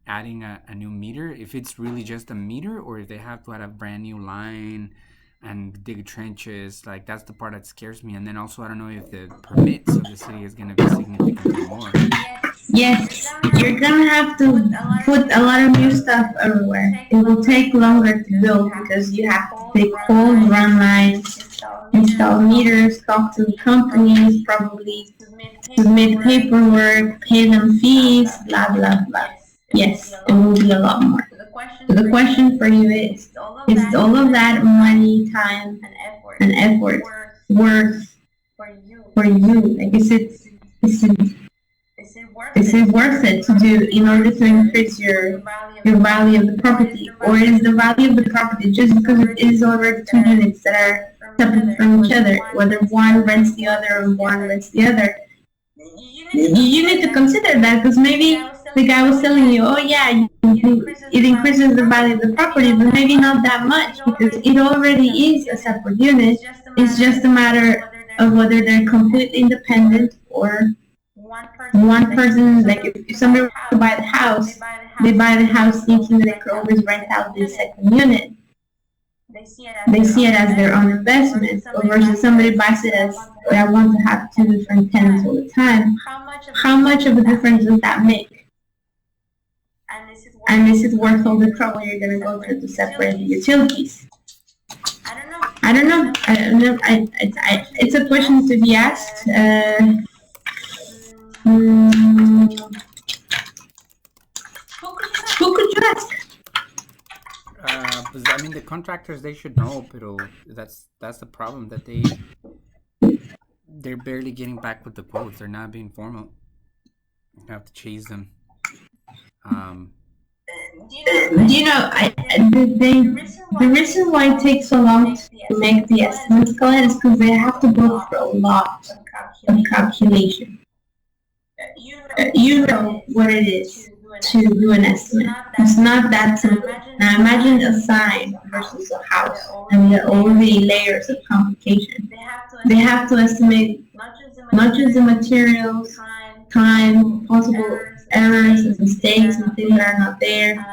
Speaker 2: adding a new meter, if it's really just a meter or if they have to add a brand new line and dig trenches. Like that's the part that scares me. And then also I don't know if the permits of the city is going to be significantly more.
Speaker 4: Yes, you're gonna have to put a lot of new stuff everywhere. It will take longer to build because you have to take poles, run lines, install meters, talk to the companies, probably submit paperwork, pay them fees, blah blah blah. Yes, it will be a lot more. So the question for you is all of that money, time, and effort worth for you? Like is it worth it to do in order to increase your value of the property? Or is the value of the property just because it is already two units that are separate from each other, whether one rents the other or one rents the other? You need to consider that, because maybe the guy was telling you, oh yeah, it increases the value of the property, but maybe not that much because it already is a separate unit. It's just a matter of whether they're completely independent or one person, like if somebody were to buy the house, they buy the house thinking that they could always rent out the second unit. They see it as their own investment, or versus somebody buys it as, I want to have two different tenants all the time. How much of a difference does that make? And is it worth all the trouble you're going to go through to separate the utilities? I don't know. It's a question to be asked. Who could you ask?
Speaker 2: I mean, the contractors, they should know, but that's the problem, that they're barely getting back with the quotes. They're not being formal. You have to chase them.
Speaker 4: The reason why it takes so long to make the estimates go ahead is because they have to go through a lot of calculation. You know what it is to do an estimate. It's not that simple. Now imagine a sign versus a house, and we have already layers of complication. They have to estimate not just the materials, time, possible errors and mistakes and things that are not there.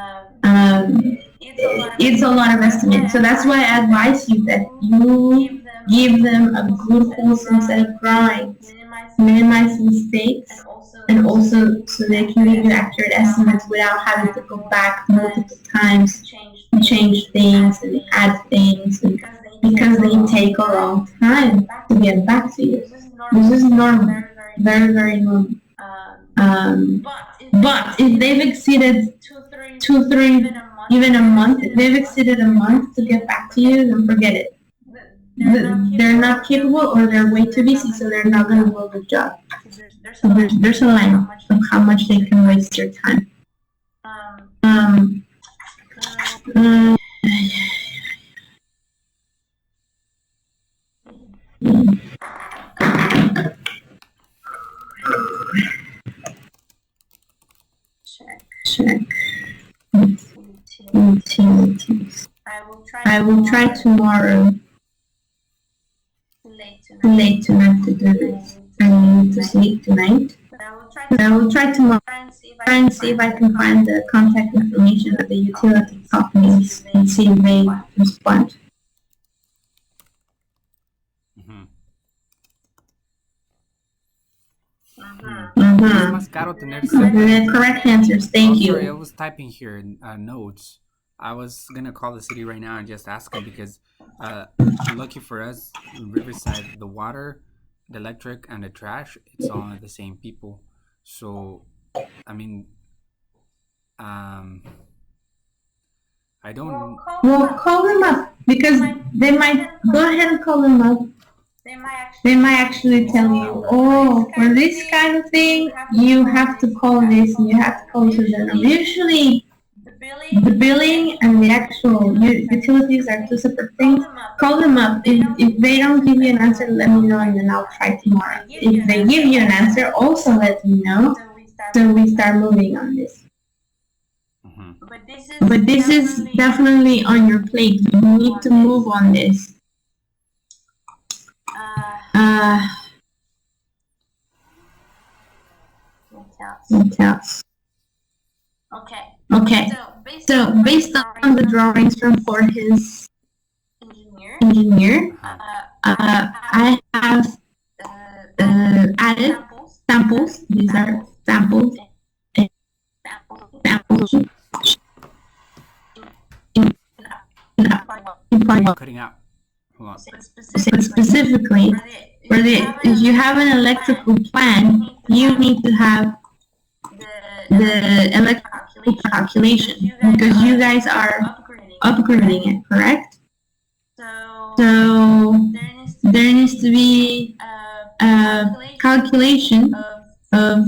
Speaker 4: It's a lot of estimates. So that's why I advise you that you give them a good wholesome set of drawings, minimize mistakes, and also so they can give you accurate estimates without having to go back multiple times and change things and add things, and because they take a long time to get back to you. This is normal, very, very normal. But if they've exceeded 2, 3, even a month, if they've exceeded a month to get back to you, then forget it. They're not capable, or they're way too busy, so they're not going to do the job. So there's a line of how much they can waste your time. Check. Utilities. I will try tomorrow. Too late tonight to do this. I need to sleep tonight. But I will try tomorrow and see if I can find the contact information of the utility companies and see if they respond.
Speaker 2: Es más caro tener
Speaker 4: The correct answers. Thank you.
Speaker 2: Sorry, I was typing here notes. I was gonna call the city right now and just ask them, because lucky for us in Riverside, the water, the electric, and the trash, it's all the same people. So I mean, I don't.
Speaker 4: Well, call them up, because they might go ahead and call them up. They might actually tell you, oh, for this kind of thing, you have to call this and you have to call to them. Usually, the billing and the actual utilities are two separate things. Call them up. If they don't give you an answer, let me know, and then I'll try tomorrow. If they give you an answer, also let me know, so we start moving on this. But this is definitely on your plate. You need to move on this. What else? Okay. So based on the drawings from his engineer, I have added samples. These are samples.
Speaker 2: Cutting out. Hold on.
Speaker 4: Specifically, if you have an electrical plan, you need to have the electrical calculation, because you guys are upgrading it, correct? So there needs to be a calculation of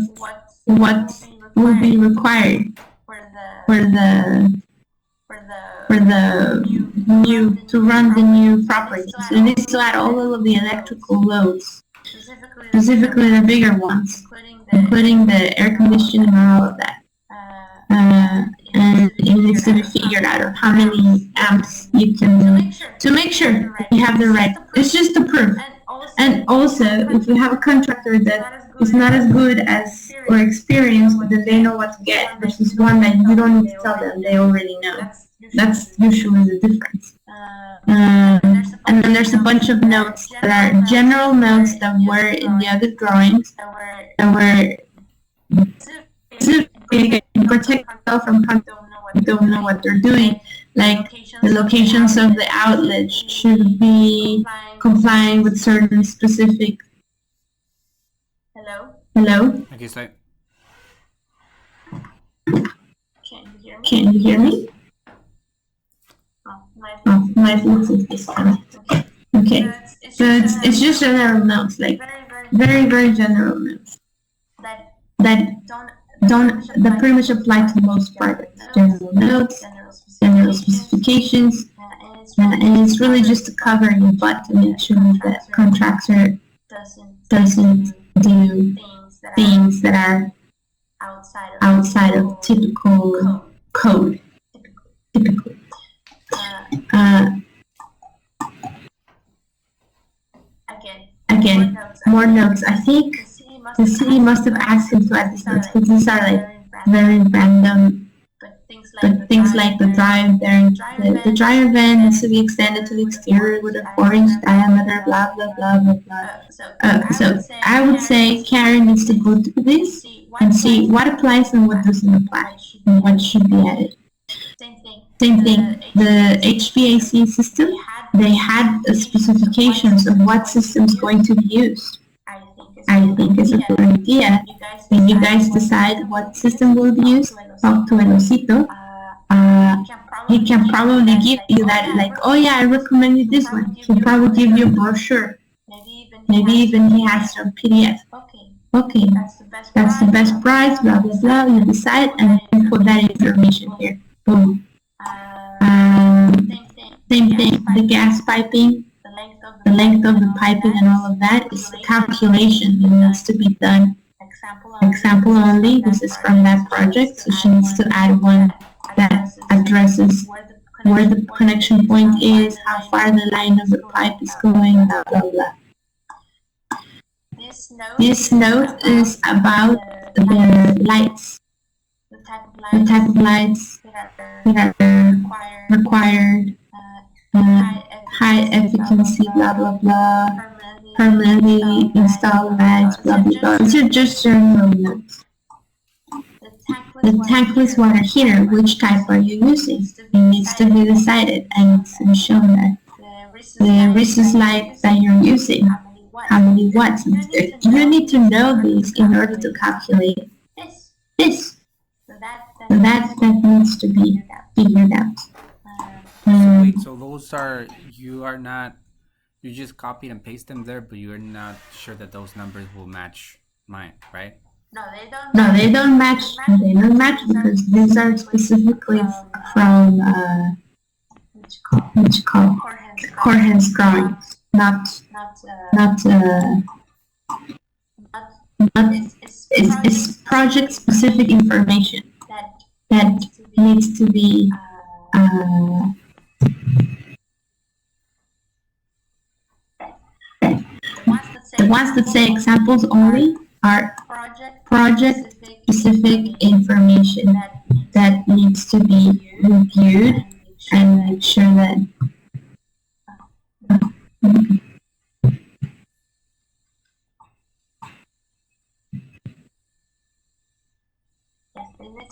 Speaker 4: what will be required for the new, to run the new property. So it needs to add all of the electrical loads, specifically the bigger ones, including the air conditioning and all of that. And it needs to be figured out of how many amps you can, to make sure you have the right, it's just a proof. And also, if you have a contractor that is not as good as or experienced, then they know what to get, versus one that you don't need to tell them, they already know. That's usually the difference. And then there's a bunch of notes that are general notes that were in the other drawings that were specific and protect yourself from people who don't know what they're doing. Like the locations of the outlets should be complying with certain specific. Hello?
Speaker 2: Okay, so
Speaker 4: Can you hear me? Oh, my Bluetooth disconnected. Okay, so it's just general notes, like very, very general notes that pretty much apply to most projects. General notes, general specifications, and it's really just to cover your butt to make sure that contractor doesn't do things that are outside of typical code. Typical. Again, more notes. I think the city must have asked him to add these notes because these are like very random. But things like the dryer vent, the dryer vent needs to be extended to the exterior with a 4-inch diameter, blah, blah, blah, blah, blah. So I would say Karen needs to go through this and see what applies and what doesn't apply and what should be added. Same thing, the HVAC system, they had specifications of what system is going to be used. I think it's a good idea. When you guys decide what system will be used, talk to El Osito. He can probably give you that, like, oh yeah, I recommend you this one. He'll probably give you a brochure. Maybe even he has some PDF. Okay, that's the best price, blah, blah, blah. You decide and you put that information here. Boom. Same thing, the gas piping, the length of the piping and all of that is a calculation that needs to be done. Example only, this is from that project, so she needs to add one that addresses where the connection point is, how far the line of the pipe is going, blah, blah, blah. This note is about the lights, the type of lights that are required, high efficiency, blah, blah, blah, permanently installed lights, blah, blah, blah. These are just general notes. The tankless water heater, which type are you using? It needs to be decided and needs to be shown that. The resist light that you're using, how many watts? You need to know these in order to calculate this. So that needs to be figured out.
Speaker 2: Wait, so those are, you just copied and paste them there, but you're not sure that those numbers will match mine, right?
Speaker 4: No, they don't match. They don't match because these are specifically from what you call Corhan's drawings, not. It's project specific information that needs to be. The ones that say examples only are project specific information that needs to be reviewed and make sure that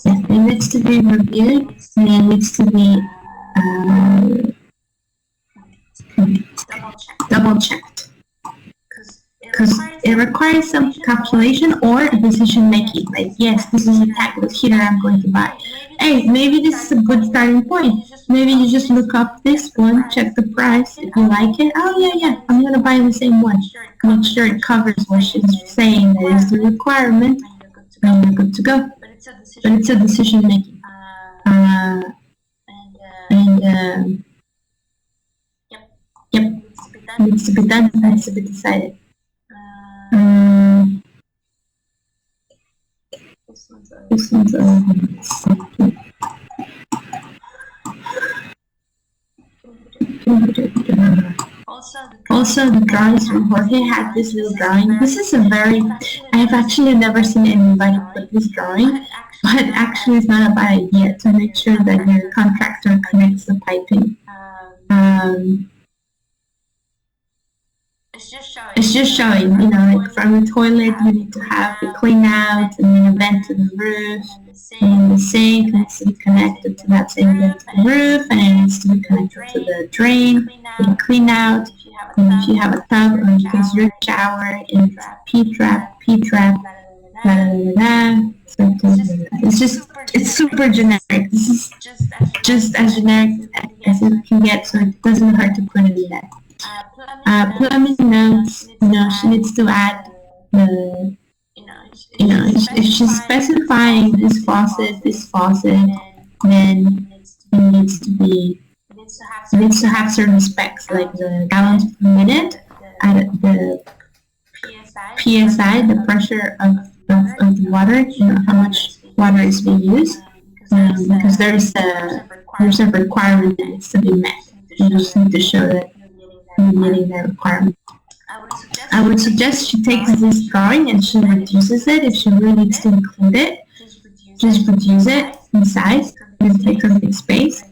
Speaker 4: it needs to be reviewed and it needs to be double checked. Because it requires some calculation or decision making. Like, yes, this is a tankless heater I'm going to buy. Hey, maybe this is a good starting point. Maybe you just look up this one, check the price. If you like it, oh yeah, I'm going to buy the same one. Make sure it covers what she's saying that is the requirement, and you're good to go. But it's a decision making. Yep, needs to be done, needs to be decided. This one's also the drawings from Jorge had this little drawing. This is I have actually never seen anybody put this drawing, but actually it's not a bad idea to make sure that your contractor connects the piping. It's just showing, like from the toilet you need to have a clean out and then a vent to the roof, and then the sink needs to be connected to that same vent to the roof, and it needs to be connected to the drain, and clean out, and if you have a tub or because your shower, and P-trap, so it's super generic. This is just as generic as it can get, so it doesn't hurt to put it in there. Plumbing notes, she needs to add if she's specifying this faucet, then it needs to have certain specs, like the gallons per minute, the PSI, the pressure of of the water, how much water is being used, because there's a requirement that needs to be met. You just need to show that you're meeting that requirement. I would suggest she takes this drawing and she reduces it if she really needs to include it. Just reduce it in size and take a big space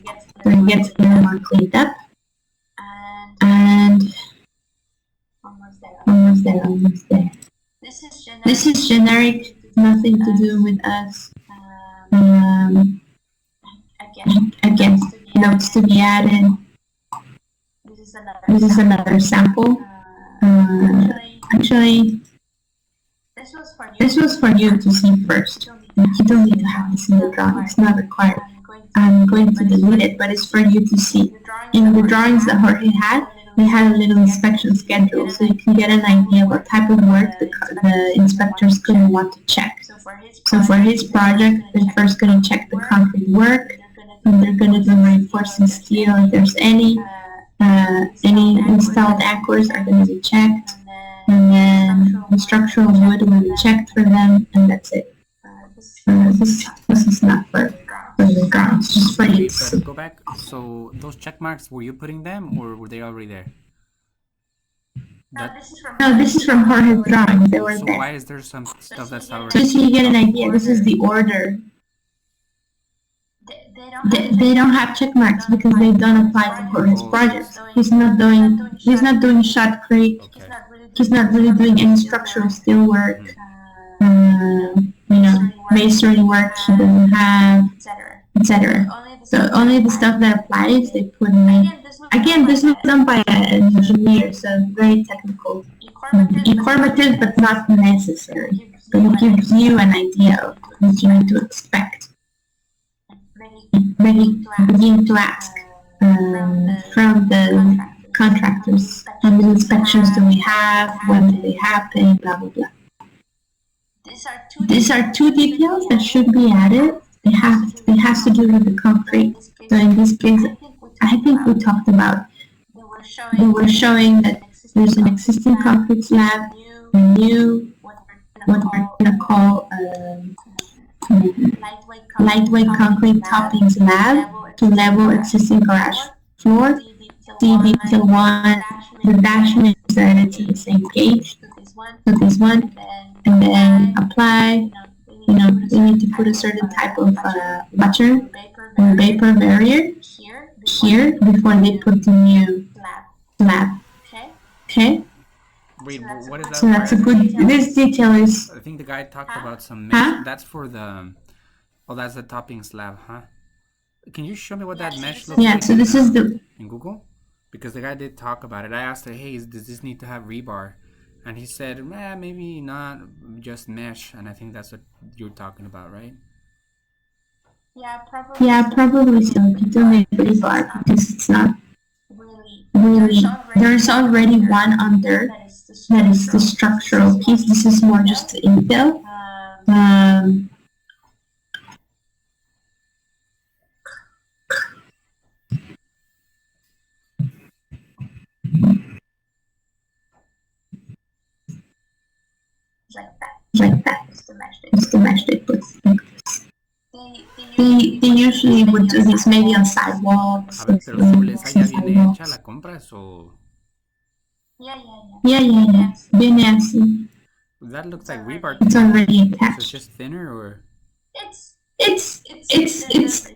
Speaker 4: so it gets a little more cleaned up. And almost there. This is generic, nothing to do with us. Again, notes to be added. This is another sample. Actually, this was for you to see first. You don't need to have this in the drawing, it's not required. I'm going to delete it, but it's for you to see. In the drawings that Jorge had, we had a little inspection schedule, so you can get an idea what type of work the inspector's going to want to check. So for his project, they're first going to check the concrete work, and they're going to do reinforcing steel if there's any installed anchors are going to be checked, and then the structural wood will be checked for them, and that's it. This is not for the drawings, just for you.
Speaker 2: But go back. So those check marks, were you putting them or were they already there?
Speaker 4: No, this is from Jorge's drawings. They were
Speaker 2: So
Speaker 4: there.
Speaker 2: why is there some stuff that's already?
Speaker 4: Just so you get an idea, this is the order. They don't have check marks because they don't apply to Jorge's projects. He's not doing shotcrete.
Speaker 2: Okay.
Speaker 4: He's not really doing any structural steel work. Masonry work he doesn't have, etc. So only the stuff that applies they put in. Again, this was done by an engineer, so very technical, informative, but not necessary. But it gives you an idea of what you need to expect. Maybe begin to ask from the contractors, how many inspections do we have, when do they happen, blah blah blah. These are two details that should be added. It has to do with the concrete. So in this case, I think we talked about, they were showing that there's an existing concrete slab, a new, what we're going to call lightweight concrete topping slab to level existing garage floor. See detail 1, the dashment is added to the same page. So this one, and then apply. We need to put a certain type of water or vapor barrier here before they put the new slab. Okay?
Speaker 2: Wait, what is that?
Speaker 4: So that's a good, this detail is,
Speaker 2: I think the guy talked about some mesh. That's for the, that's the topping slab, huh? Can you show me what that mesh looks like?
Speaker 4: Yeah, so this is the,
Speaker 2: in Google? Because the guy did talk about it. I asked her, hey, does this need to have rebar? And he said, maybe not, just mesh. And I think that's what you're talking about, right?
Speaker 4: yeah, probably so. You don't need rebar because it's not really, there's already one under that is the structural piece. This is more just the infill. Like that. It's the mesh they put like this. They usually would do this maybe on sidewalks.
Speaker 2: A ver, pero Zulesa ya viene hecha, ¿la compras o...?
Speaker 4: Yeah. Viene así.
Speaker 2: That looks like rebar.
Speaker 4: It's already
Speaker 2: So it's
Speaker 4: attached.
Speaker 2: just thinner or...?
Speaker 4: It's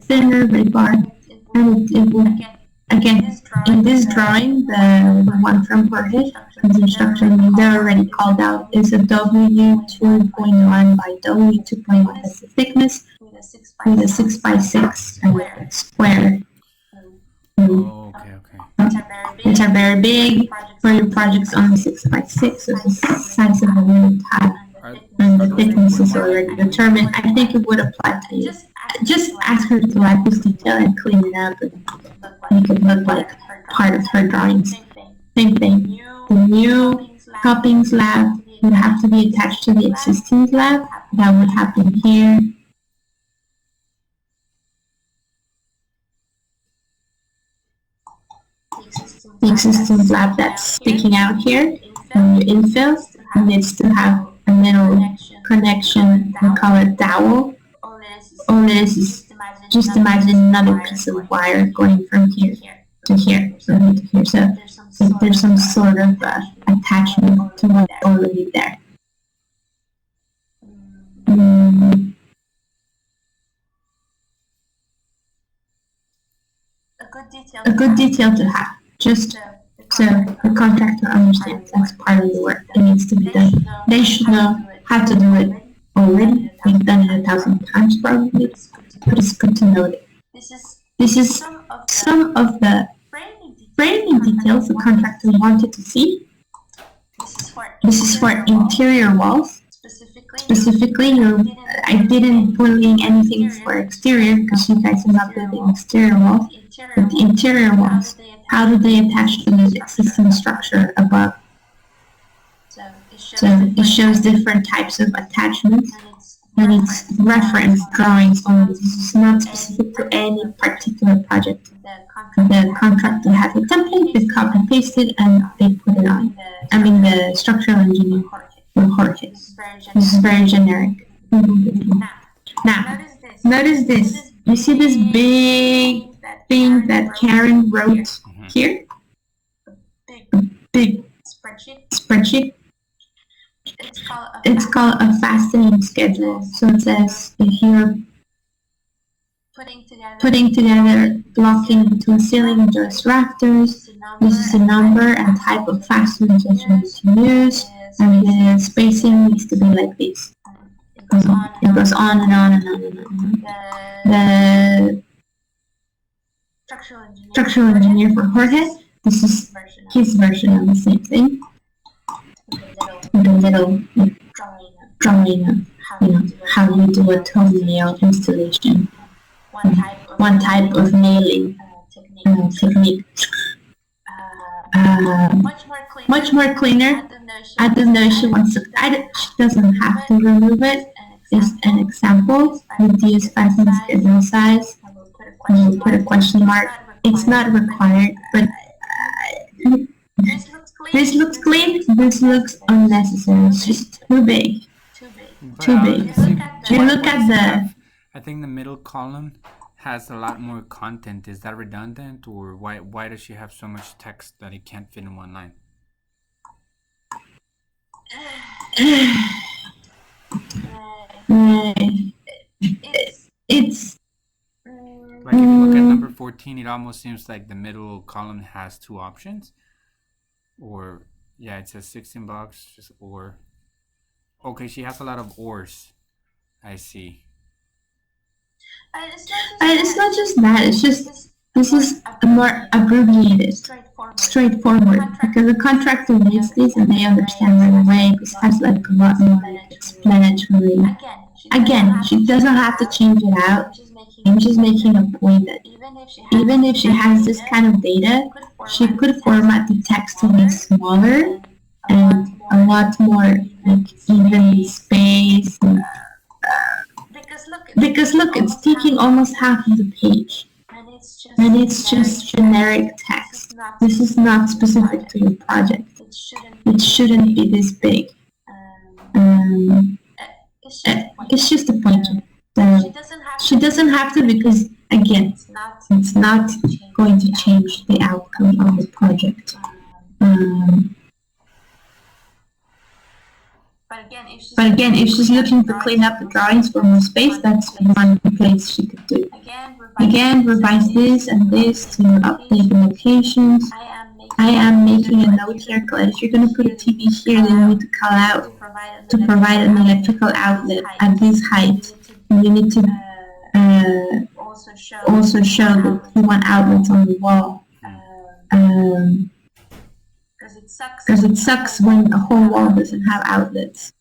Speaker 4: thinner rebar. And it will, again, in this drawing, the one from Jorge, the instruction, they're already called out. It's a W2.1 by W2.1. That's the thickness with a 6x6 square.
Speaker 2: Oh, okay.
Speaker 4: Which are very big. For your project's only 6x6, so the size of the little tile and the thickness is already determined. I think it would apply to you. Just ask her to add this detail and clean it up and make it look like part of her drawings. Same thing. The new topping slab would have to be attached to the existing slab. That would happen here. The existing slab that's sticking out here from your infill needs to have connection. We call it dowel. All it is just imagine another piece of wire going from here to here, from here to here. So there's some sort of attachment to what's already there. A good detail to have, just so the contractor understands that's part of the work that needs to be done. They should know how to do it already. We've done it 1,000 times probably, but it's good to know it. This is some of the framing details the contractor wanted to see. This is for interior walls. Specifically, I didn't put in anything for exterior because you guys are not building exterior walls. But the interior walls, how do they attach to the existing structure above? So it shows different types of attachments, and it's reference drawings only. This is not specific to any particular project. The contractor has a template, they copy paste it, and they put it on. I mean the structural engineer for Jorge. This is very generic. Now, notice this. You see this big thing that Karen wrote here? Big spreadsheet. It's called a fastening schedule. So it says if you're putting together blocking between ceiling and joist rafters, this is the number and type of fasteners that you need to use, and the spacing needs to be like this. It goes on and on and on and on. The structural engineer for Jorge, this is his version of the same thing. With a little drawing of, how you do a toe nail installation. One type of nailing technique. Much more cleaner. I don't know if she wants to. She doesn't have to remove it. It's an example. Reduce fastening schedule size. And we'll put a question mark. It's not required, but this looks clean. This looks unnecessary. It's just too big. Too big. You look at the.
Speaker 2: I think the middle column has a lot more content. Is that redundant, or why does she have so much text that it can't fit in one line?
Speaker 4: It's
Speaker 2: like if you look at number 14, it almost seems like the middle column has two options. Or yeah, it says 16 blocks, just or. Okay, she has a lot of ors. I see.
Speaker 4: It's not just that. It's just this is more abbreviated, straightforward, because the contractor reads this and they understand right away. This has like a lot more explanatory. Again, she doesn't have to change it out. I'm just making a point that even if she has this kind of data, she could format the text to be smaller and a lot more like even space. Because look, it's taking almost half of the page. And it's just generic text. This is not specific to your project. It shouldn't be this big. It's just a pointer. She doesn't have to because, again, it's not going to change the outcome of the project. But again, if she's looking to clean up the drawings for more space, that's one place she could do. Again, revise this and this to update the locations. I am making a note here, because if you're going to put a TV here, then you need to call out to provide an electrical outlet at this height. And you need to also show that you want outlets on the wall. Because it sucks when a whole wall doesn't have outlets.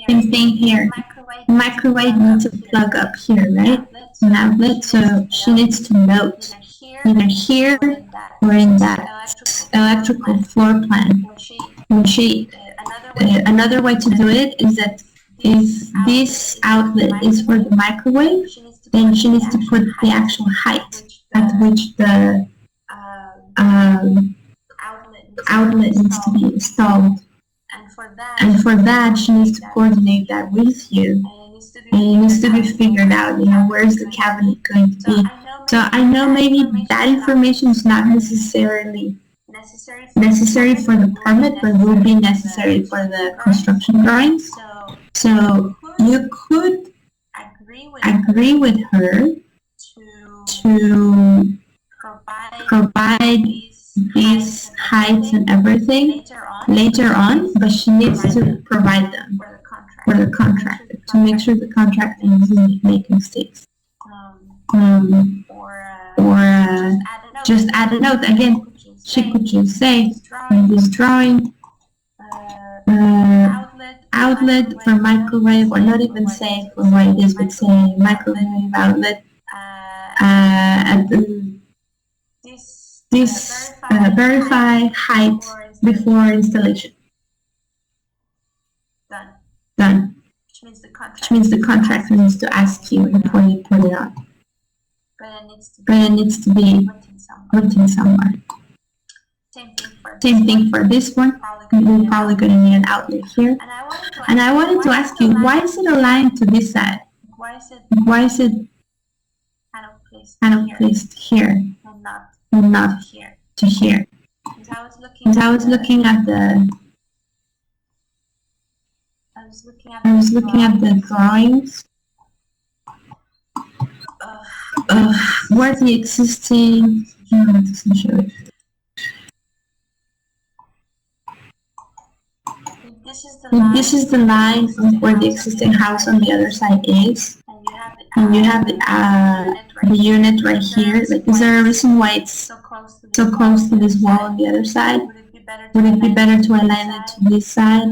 Speaker 4: Same thing here. Microwave needs to plug up here, right? An outlet, so she needs to note either here or in that electrical floor plan. When she, another way to do it is that if this outlet is for the microwave, then she needs to put the actual height at which the outlet needs to be installed. And for that, she needs to coordinate that with you. And it needs to be figured out, where's the cabinet going to be. So I know maybe that information is not necessarily necessary for the permit, but will be necessary for the construction drawings. So you could agree with her to provide these heights and everything later on, but she needs to provide them for the contractor to make sure the contractor doesn't make mistakes. Or just add a note. Again, she could just say in this drawing, outlet for microwave, or not even say for what it is, but say microwave outlet. This verify height before installation. Done. Which means the contractor needs to ask you before you put it on. But it needs to be written somewhere. Same thing for this one. We're probably going to need an outlet here. And I wanted to ask you, why is it aligned to this side? Why is it kind of placed here and not to here? Because I was looking at the drawings where the existing doesn't show it. This is the line of where the existing house on the other side is, and you have the unit right here. Like, is there a reason why it's so close to this wall on the other side? Would it be better to align it to this side?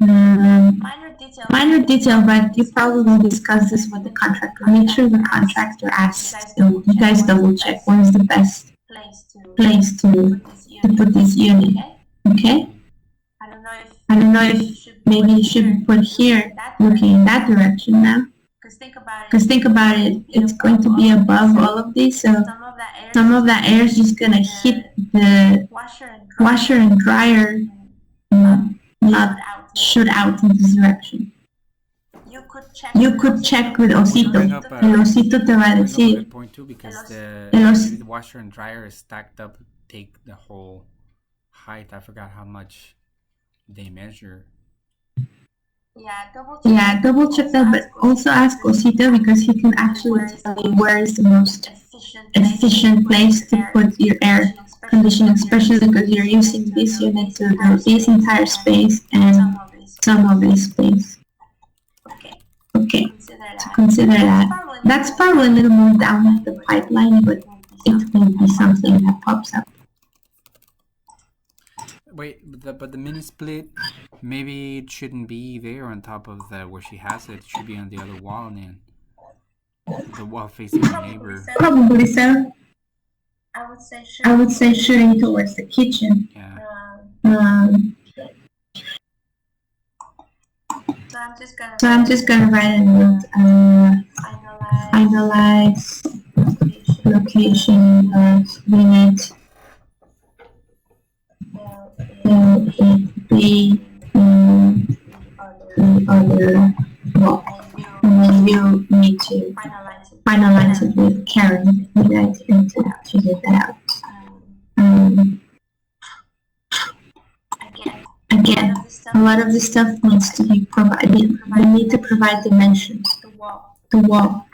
Speaker 4: Minor detail, but you probably will discuss this with the contractor. Make sure the contractor asks, you guys double check what is the best place to put this unit. Okay? I don't know if maybe you should put here, looking in that direction now. Because think about it, it's going to be above all of these, so some of that air is just going to hit the washer and dryer, not shoot out in this direction. You could check with Osito. El Osito te va a decir.
Speaker 2: Good point too, because the washer and dryer is stacked up, take the whole height. I forgot how much they measure. Yeah, double check that, but also ask Osito, because he can actually tell you where is the most efficient place to put your air conditioning, especially because you're using this unit to this entire space and some of this space. Okay, so consider that. That's probably a little more down the pipeline, but it will be something that pops up. Wait, but the mini split, maybe it shouldn't be there on top of where she has it. It should be on the other wall then. The wall facing the neighbor.
Speaker 4: Probably so. I would say shooting towards the kitchen.
Speaker 2: Yeah.
Speaker 4: So I'm just gonna write a note. Analyze location of unit. Will it be in the other wall? And then you need to finalize it with Karen. You guys need to figure that out. Again, a lot of this stuff needs to be provided. We need to provide dimensions. The wall.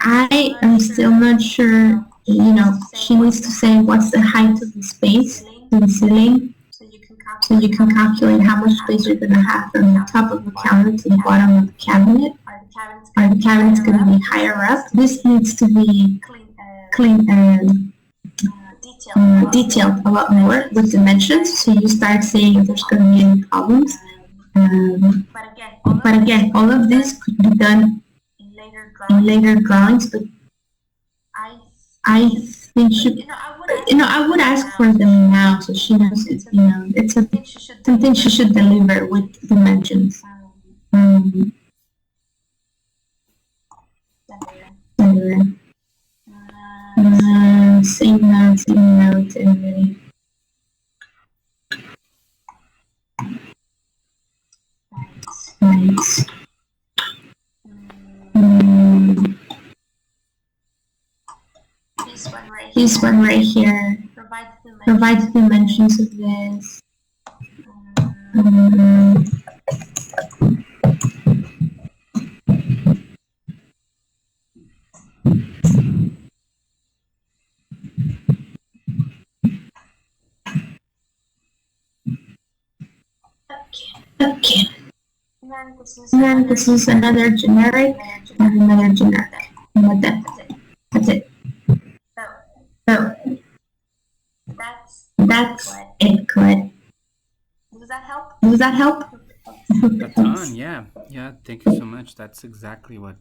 Speaker 4: I am still not sure, she needs to say what's the height of the space, the ceiling, so you can calculate how much space you're going to have from the top of the counter to the bottom of the cabinet. Are the cabinets going to be higher up? This needs to be clean and detailed a lot more with dimensions, so you start seeing if there's going to be any problems. But again, all of this could be done in later drawings, but I think I would ask for them now so she knows it's something she should deliver with dimensions. Same note, and then nice. This one right here provides dimensions of this. Okay. And then this is another generic and another generic. And that's it. So that's it, Colette. Does that help?
Speaker 2: A ton, yeah. Yeah, thank you so much. That's exactly what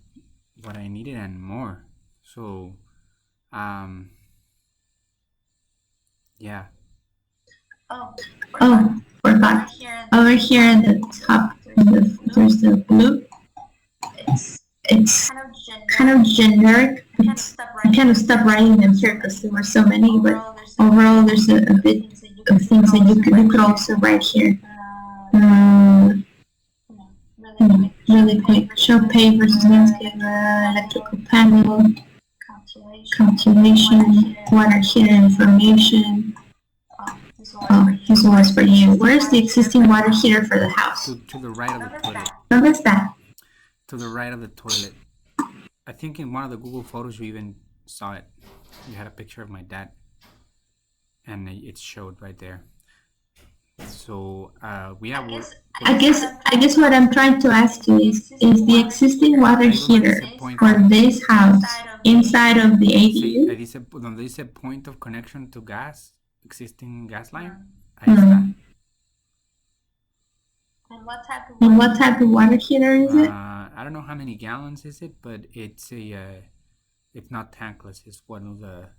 Speaker 2: I needed and more. So, yeah.
Speaker 4: Oh, forgot. Over here at the top, there's the blue. It's kind of generic. I kind of stopped writing them here because there were so many, but overall there's a bit of things that you could also write here. Really quick. Show pay versus landscape, electrical panel, calculation, water heater information. Oh, this one was for you. Where's the existing water heater for the house?
Speaker 2: To the right of the toilet.
Speaker 4: Where's that?
Speaker 2: To the right of the toilet. I think in one of the Google Photos you even saw it. You had a picture of my dad, and it showed right there. So we have.
Speaker 4: I guess what I'm trying to ask you is the existing water heater for this house inside of the ADU?
Speaker 2: Donde dice point of connection to gas, existing gas line. Ahí está.
Speaker 4: And what type of water heater is it?
Speaker 2: I don't know how many gallons is it, but it's not tankless. It's one of the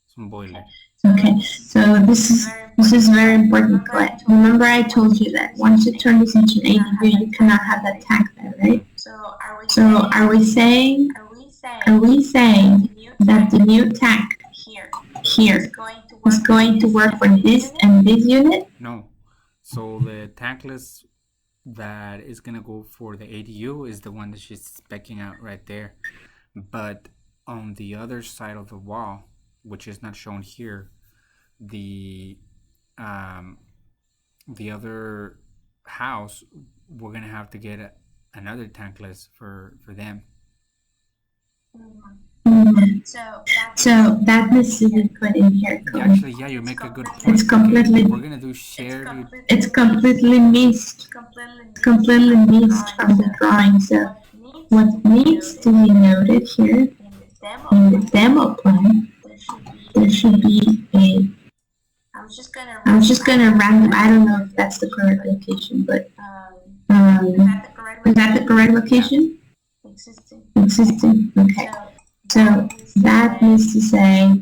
Speaker 2: some boiler.
Speaker 4: Okay, so this is very important, Colette. Remember I told you that once you turn this into an ADU, you cannot have that tank there, right? So are we saying that the new tank here is going to work for this and this unit?
Speaker 2: No. So the tankless that is gonna go for the ADU is the one that she's specking out right there. But on the other side of the wall, which is not shown here, the other house, we're gonna have to get another tankless for them.
Speaker 4: So that needs to be put in here.
Speaker 2: Actually, yeah, you make a good point.
Speaker 4: It's completely.
Speaker 2: We're gonna do shared.
Speaker 4: It's completely missed. Completely missed from the drawing. So what needs to be noted here in the demo plan, there should be a. I'm just gonna random. I don't know if that's the correct location, but is that the correct location? Existing. Okay. So that needs to say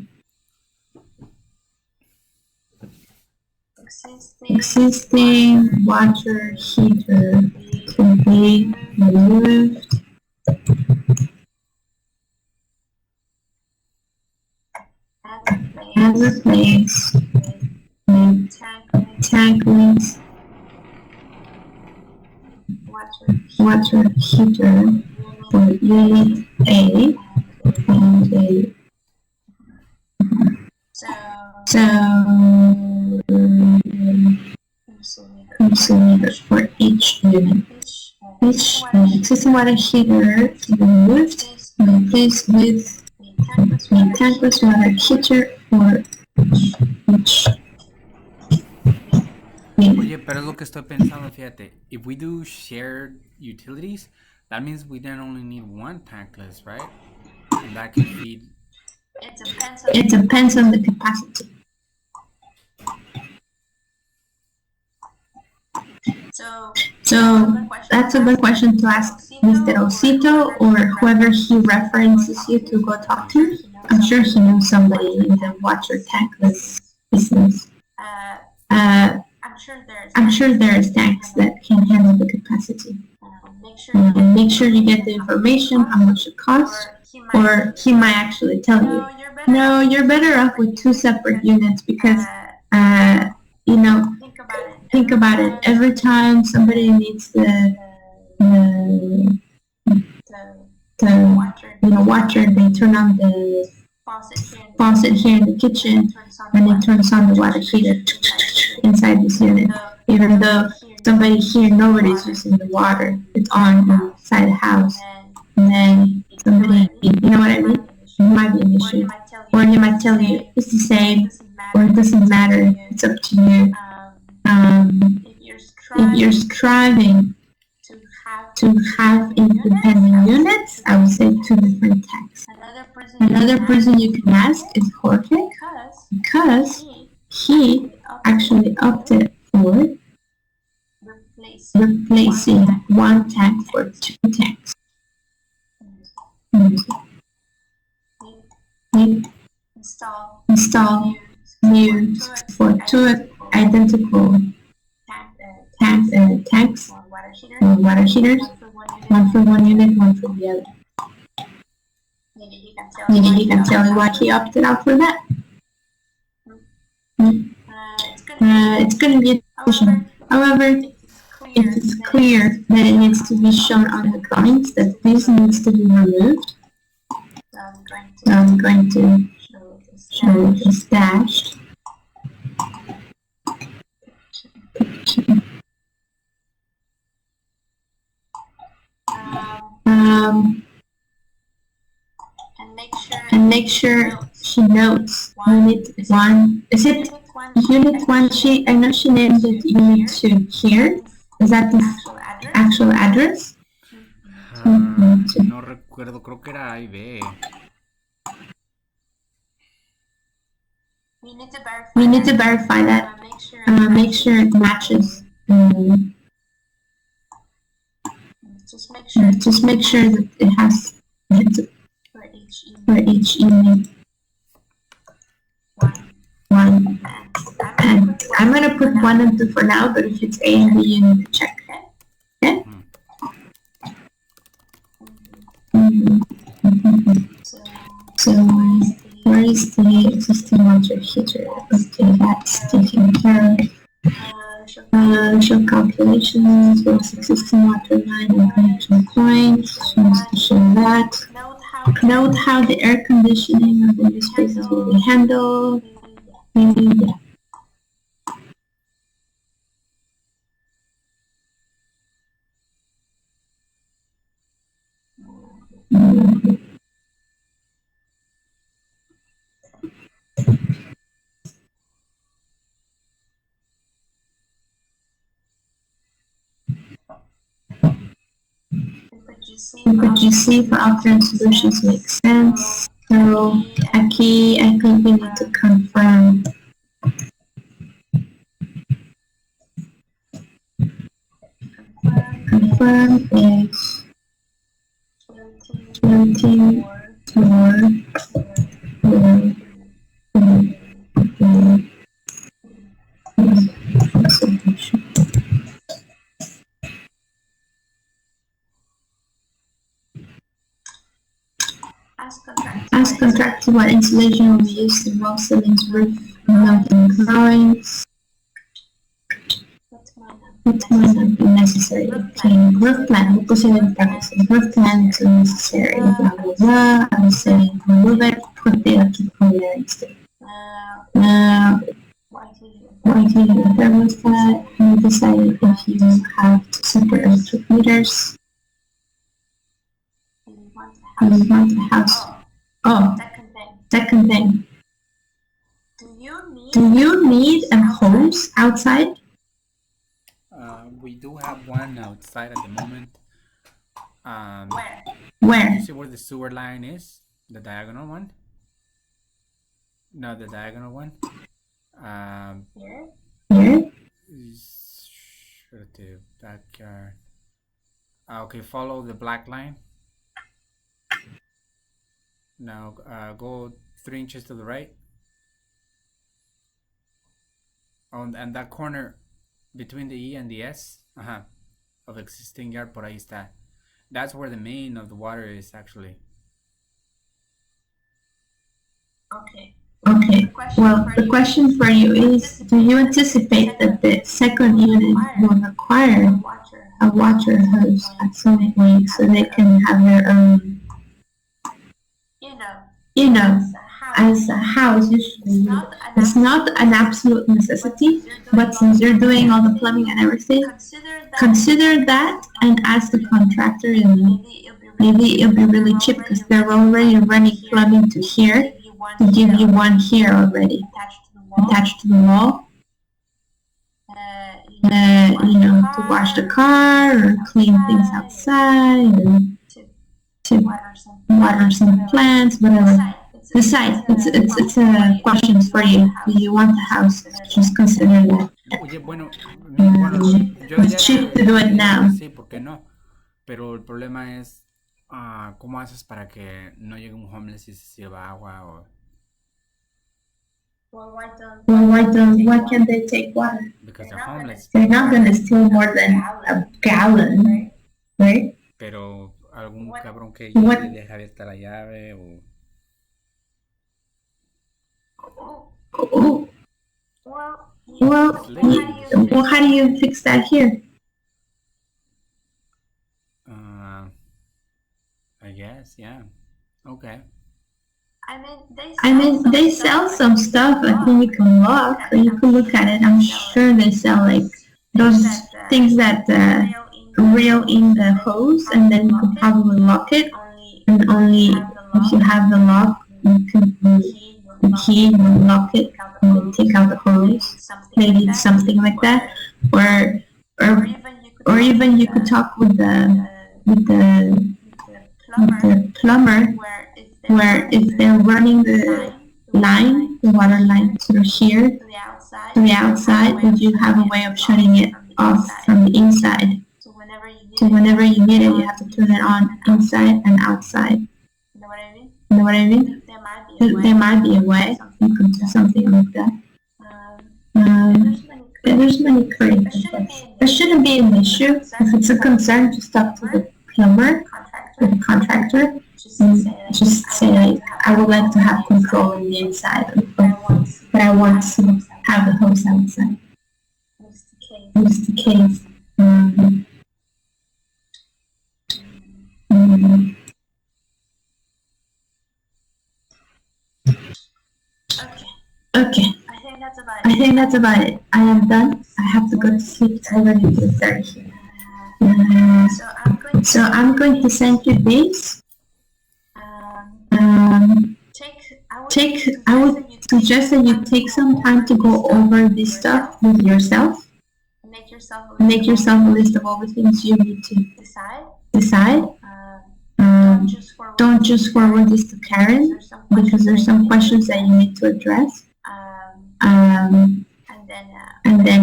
Speaker 4: existing water heater to be removed and replaced with tankless water heater for unit A and A. So for each unit, each existing water heater to be removed and replaced with a tankless water heater for each unit.
Speaker 2: Oye, pero es lo que estoy pensando, fíjate. If we do shared utilities, that means we then only need one tankless, right? And that can feed.
Speaker 4: It depends on the capacity. So that's a good question to ask Mr. Osito or whoever he references you to go talk to. I'm sure he knows somebody in the water tankless business. I'm sure there's tanks that can handle the capacity. Make sure you get the information, how much it costs, or he might actually tell you, no, you're better off with 2 separate units because, you know, think about it. Every time somebody needs the water, they turn on the faucet here in the kitchen, and it turns on the water heater inside this unit. Even though somebody here, nobody's using the water, it's on inside the house. And then somebody, you know what I mean? It might be an issue. Or he might tell you, it's the same, or it doesn't matter, it's up to you. If you're striving to have independent units, I would say 2 different tanks. Another person you can ask is Jorge, because he actually opted for replacing 1 tank for 2 tanks. Install new for 2 identical tanks or water heaters, 1 for 1 unit, 1 for the other. Maybe he can tell you why he opted out for that. It's going to be a decision. However, if it's clear that it needs to be shown on the drawings that this needs to be removed, so I'm going to show this dashed. And make sure she notes unit 1. Is it unit 1? I know she named it unit 2 here. Is that the actual address?
Speaker 2: No recuerdo, creo que era A y B.
Speaker 4: We need to verify that. Make sure it matches. Just make sure that it has for each unit. 1. And I'm gonna put 1 and 2 for now, but if it's A and B, you need to check. Okay? So where is the existing water heater? Okay, that's taken care of. Show calculations, what's existing water line and connection points. She wants to show that. Note how the air conditioning of the new spaces will be handled. Yeah. What you see for alternate solutions makes sense. So aquí I think we need to confirm. Confirm is 24. Ask contractor what insulation will be used in wall ceilings, roof, mounting drawings. What might not be necessary? Okay, roof plan. We'll put it in practice. Roof plan is unnecessary. Blah blah blah. I would say remove it. Put the electrical there instead. Why do you thermostat? You decided if you have 2 separate electric meters. You want the house. Oh, second thing. Do you need a hose outside?
Speaker 2: We do have one outside at the moment.
Speaker 4: Where?
Speaker 2: You see where the sewer line is? The diagonal one? No, the diagonal one.
Speaker 4: Here?
Speaker 2: active backyard. Okay, follow the black line. Now go 3 inches to the right. And that corner between the E and the S of existing yard, por ahí está. That's where the main of the water is actually.
Speaker 1: Okay.
Speaker 4: Okay. Well, the question for you is, do you anticipate that the second unit will require a water hose at some point so they can have their own? You know, as a house, usually it's not an absolute necessity, but since you're doing all the plumbing and everything, consider that and ask the contractor, and maybe it'll be really cheap because they're already running plumbing to here, to give you one here already attached to the wall. You know, to wash the car or clean things outside and to water some plants, whatever. Decide. It's a question for you. Do you want the house? Just consider that.
Speaker 2: Oye, bueno, yo
Speaker 4: It's cheap to do it now.
Speaker 2: Sí, ¿por qué no? Pero el problema es ¿cómo haces para que no llegue un homeless y se sirva agua o?
Speaker 4: Why can't they take water?
Speaker 2: Because they're homeless.
Speaker 4: They're not going to steal more than a gallon, right?
Speaker 2: Pero algún cabrón que llegue y deja abierta la llave o...
Speaker 4: Oh. Well, how do you fix that here?
Speaker 2: I guess, yeah. Okay.
Speaker 4: I mean, they sell some stuff. I think you can look, or you can look at it. I'm sure they sell like those things that reel in the hose, and then you can probably lock it. And only if you have the lock, you can the key and lock it, and then take out the hose. Maybe something like that, or even you could talk with the plumber, where if they're running the water line through here to the outside, would you have a way of shutting it off from the inside? So whenever you need it, you have to turn it on inside and outside. You know what I mean? There might be a way you could do something like that. There's many creative ways. There shouldn't be an issue. If it's a concern, just talk to the plumber, to the contractor, and just say, I would like to have control on the inside, but I want to have the hose outside. Just in case. Okay. I think that's about it. I am done. I have to go to sleep. It's already 2:30 here. So I'm going to send you this. I would suggest that you take some time to go over this stuff with yourself. Make yourself a list of all the things you need to decide. Don't just forward this to Karen, because there's some questions that you need to address. And then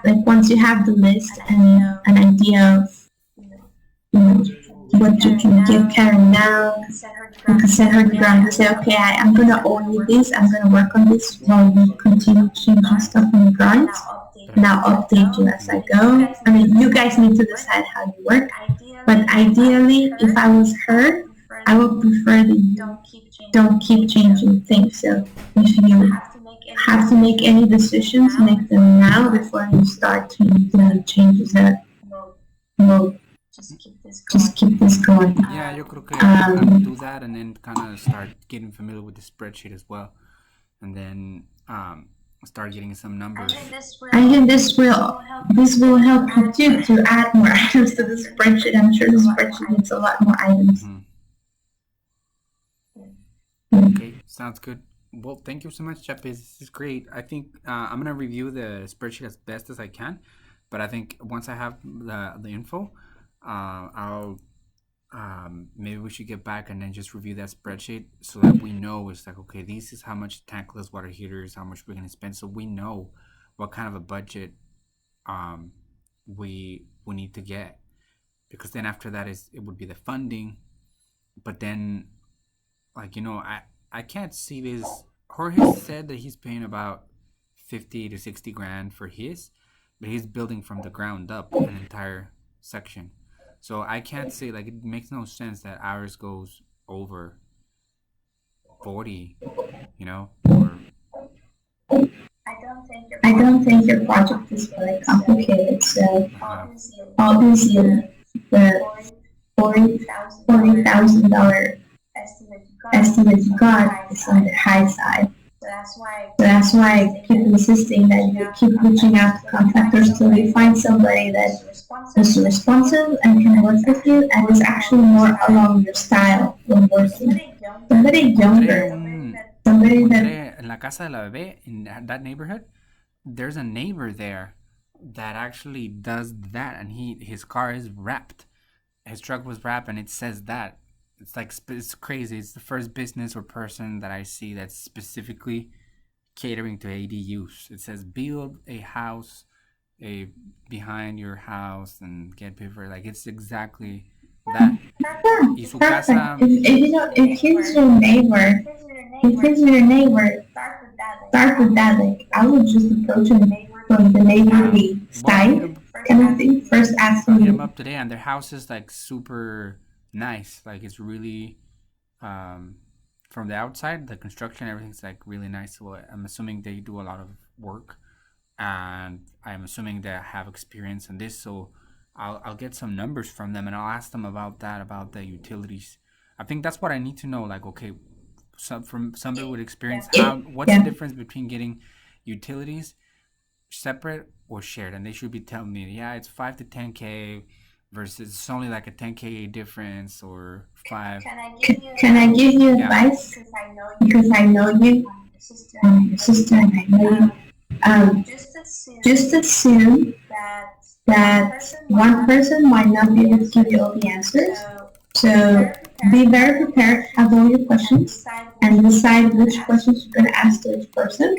Speaker 4: like once you have the list and an idea of what you can give Karen now, you can set her down and say, okay, I'm going to owe you this, I'm going to work on this while we continue changing stuff on the drawings, and I'll update you as I go. I mean, you guys need to decide how you work, but ideally, if I was her, I would prefer that you don't keep changing things. So if you have to make any decisions, make them now before you start to make the changes that will just keep this going.
Speaker 2: Yeah, yo creo que I would do that and then kind of start getting familiar with the spreadsheet as well, and then start getting some numbers.
Speaker 4: I think this will help you too to add more items to the spreadsheet. I'm sure the spreadsheet needs a lot more items.
Speaker 2: Okay, sounds good. Well, thank you so much, Chapis. This is great. I think I'm gonna review the spreadsheet as best as I can, but I think once I have the info, I'll maybe we should get back and then just review that spreadsheet so that we know it's like, okay, this is how much tankless water heaters, how much we're gonna spend, so we know what kind of a budget we need to get, because then after that it would be the funding. But then, like, I can't see this. Jorge said that he's paying about 50 to 60 grand for his, but he's building from the ground up an entire section. So I can't say, like, it makes no sense that ours goes over 40, or
Speaker 4: I don't think your project is very complicated, so obviously the $40,000 estimate you got is on the high side. So that's why I keep insisting that you keep reaching out to contractors till you find somebody that is responsive and can work with you and is actually more along your style when working. Somebody younger, somebody that...
Speaker 2: En la casa de la bebé, in that neighborhood, there's a neighbor there that actually does that, and his car is wrapped. His truck was wrapped, and it says that. It's like, it's crazy. It's the first business or person that I see that's specifically catering to ADUs. It says build a house behind your house and get paper. Like, it's exactly that. Y su casa,
Speaker 4: if he's your neighbor, start with that. Like, I would just approach him from the neighborly side kind of thing. First ask
Speaker 2: hit
Speaker 4: him.
Speaker 2: them up today, and their house is like super nice. Like, it's really, from the outside, the construction, everything's like really nice. So I'm assuming they do a lot of work, and I'm assuming they have experience in this. So I'll get some numbers from them, and I'll ask them about the utilities. I think that's what I need to know. Like, okay, from somebody with experience, what's the difference between getting utilities separate or shared? And they should be telling me, yeah, it's 5 to 10K versus it's only like a 10K difference or 5.
Speaker 4: Can I give you advice? Because I know you, your sister, and I know you. Just assume that one person might not be able to give you all the answers. So be very prepared, have all your questions, and decide which questions you're going to ask to each person.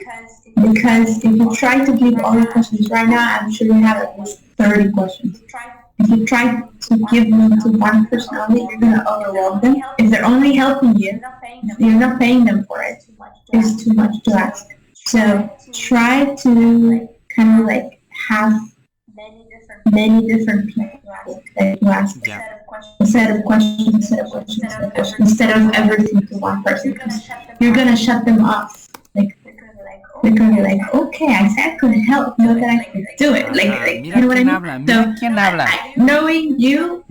Speaker 4: Because if you try to give all your questions right now, I'm sure you have at least 30 questions. If you try to give them to one person only, you're going to overwhelm them. If they're only helping you, you're not paying them for it. It's too much to ask. So try to kind of like have many different people that you ask instead of questions, instead of everything to one person, because you're gonna shut them off. Like, they're gonna be like, okay, I said I couldn't help, not that I could do it. Like, you know what I mean? So, knowing you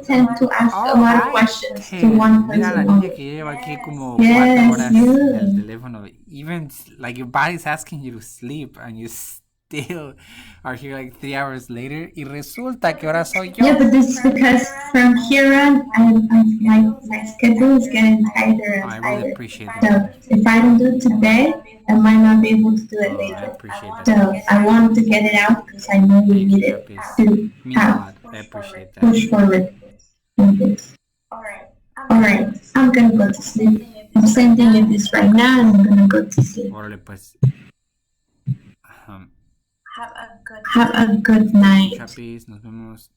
Speaker 4: tend to ask a lot of questions to one person.
Speaker 2: Mira la niña que lleva aquí como 4 horas en el teléfono. Even like your body's asking you to sleep, and you still are here like 3 hours later. Y resulta que ahora soy yo.
Speaker 4: Yeah, but this is because from here on, my schedule is getting tighter and tighter.
Speaker 2: I really appreciate
Speaker 4: So
Speaker 2: that.
Speaker 4: if I don't do it today, I might not be able to do it later.
Speaker 2: I appreciate that.
Speaker 4: So I wanted to get it out because I know you need it to have
Speaker 2: I appreciate that.
Speaker 4: push forward in this. Alright, I'm gonna go to sleep. I'm sending you this right now, and I'm gonna go to sleep.
Speaker 2: Órale, pues.
Speaker 4: Have a good night.
Speaker 2: Chapis, nos vemos.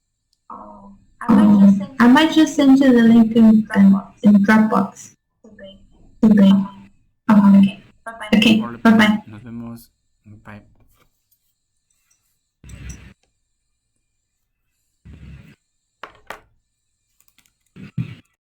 Speaker 4: I might just send you the link in Dropbox. Okay, bye-bye.
Speaker 2: Nos vemos. Bye.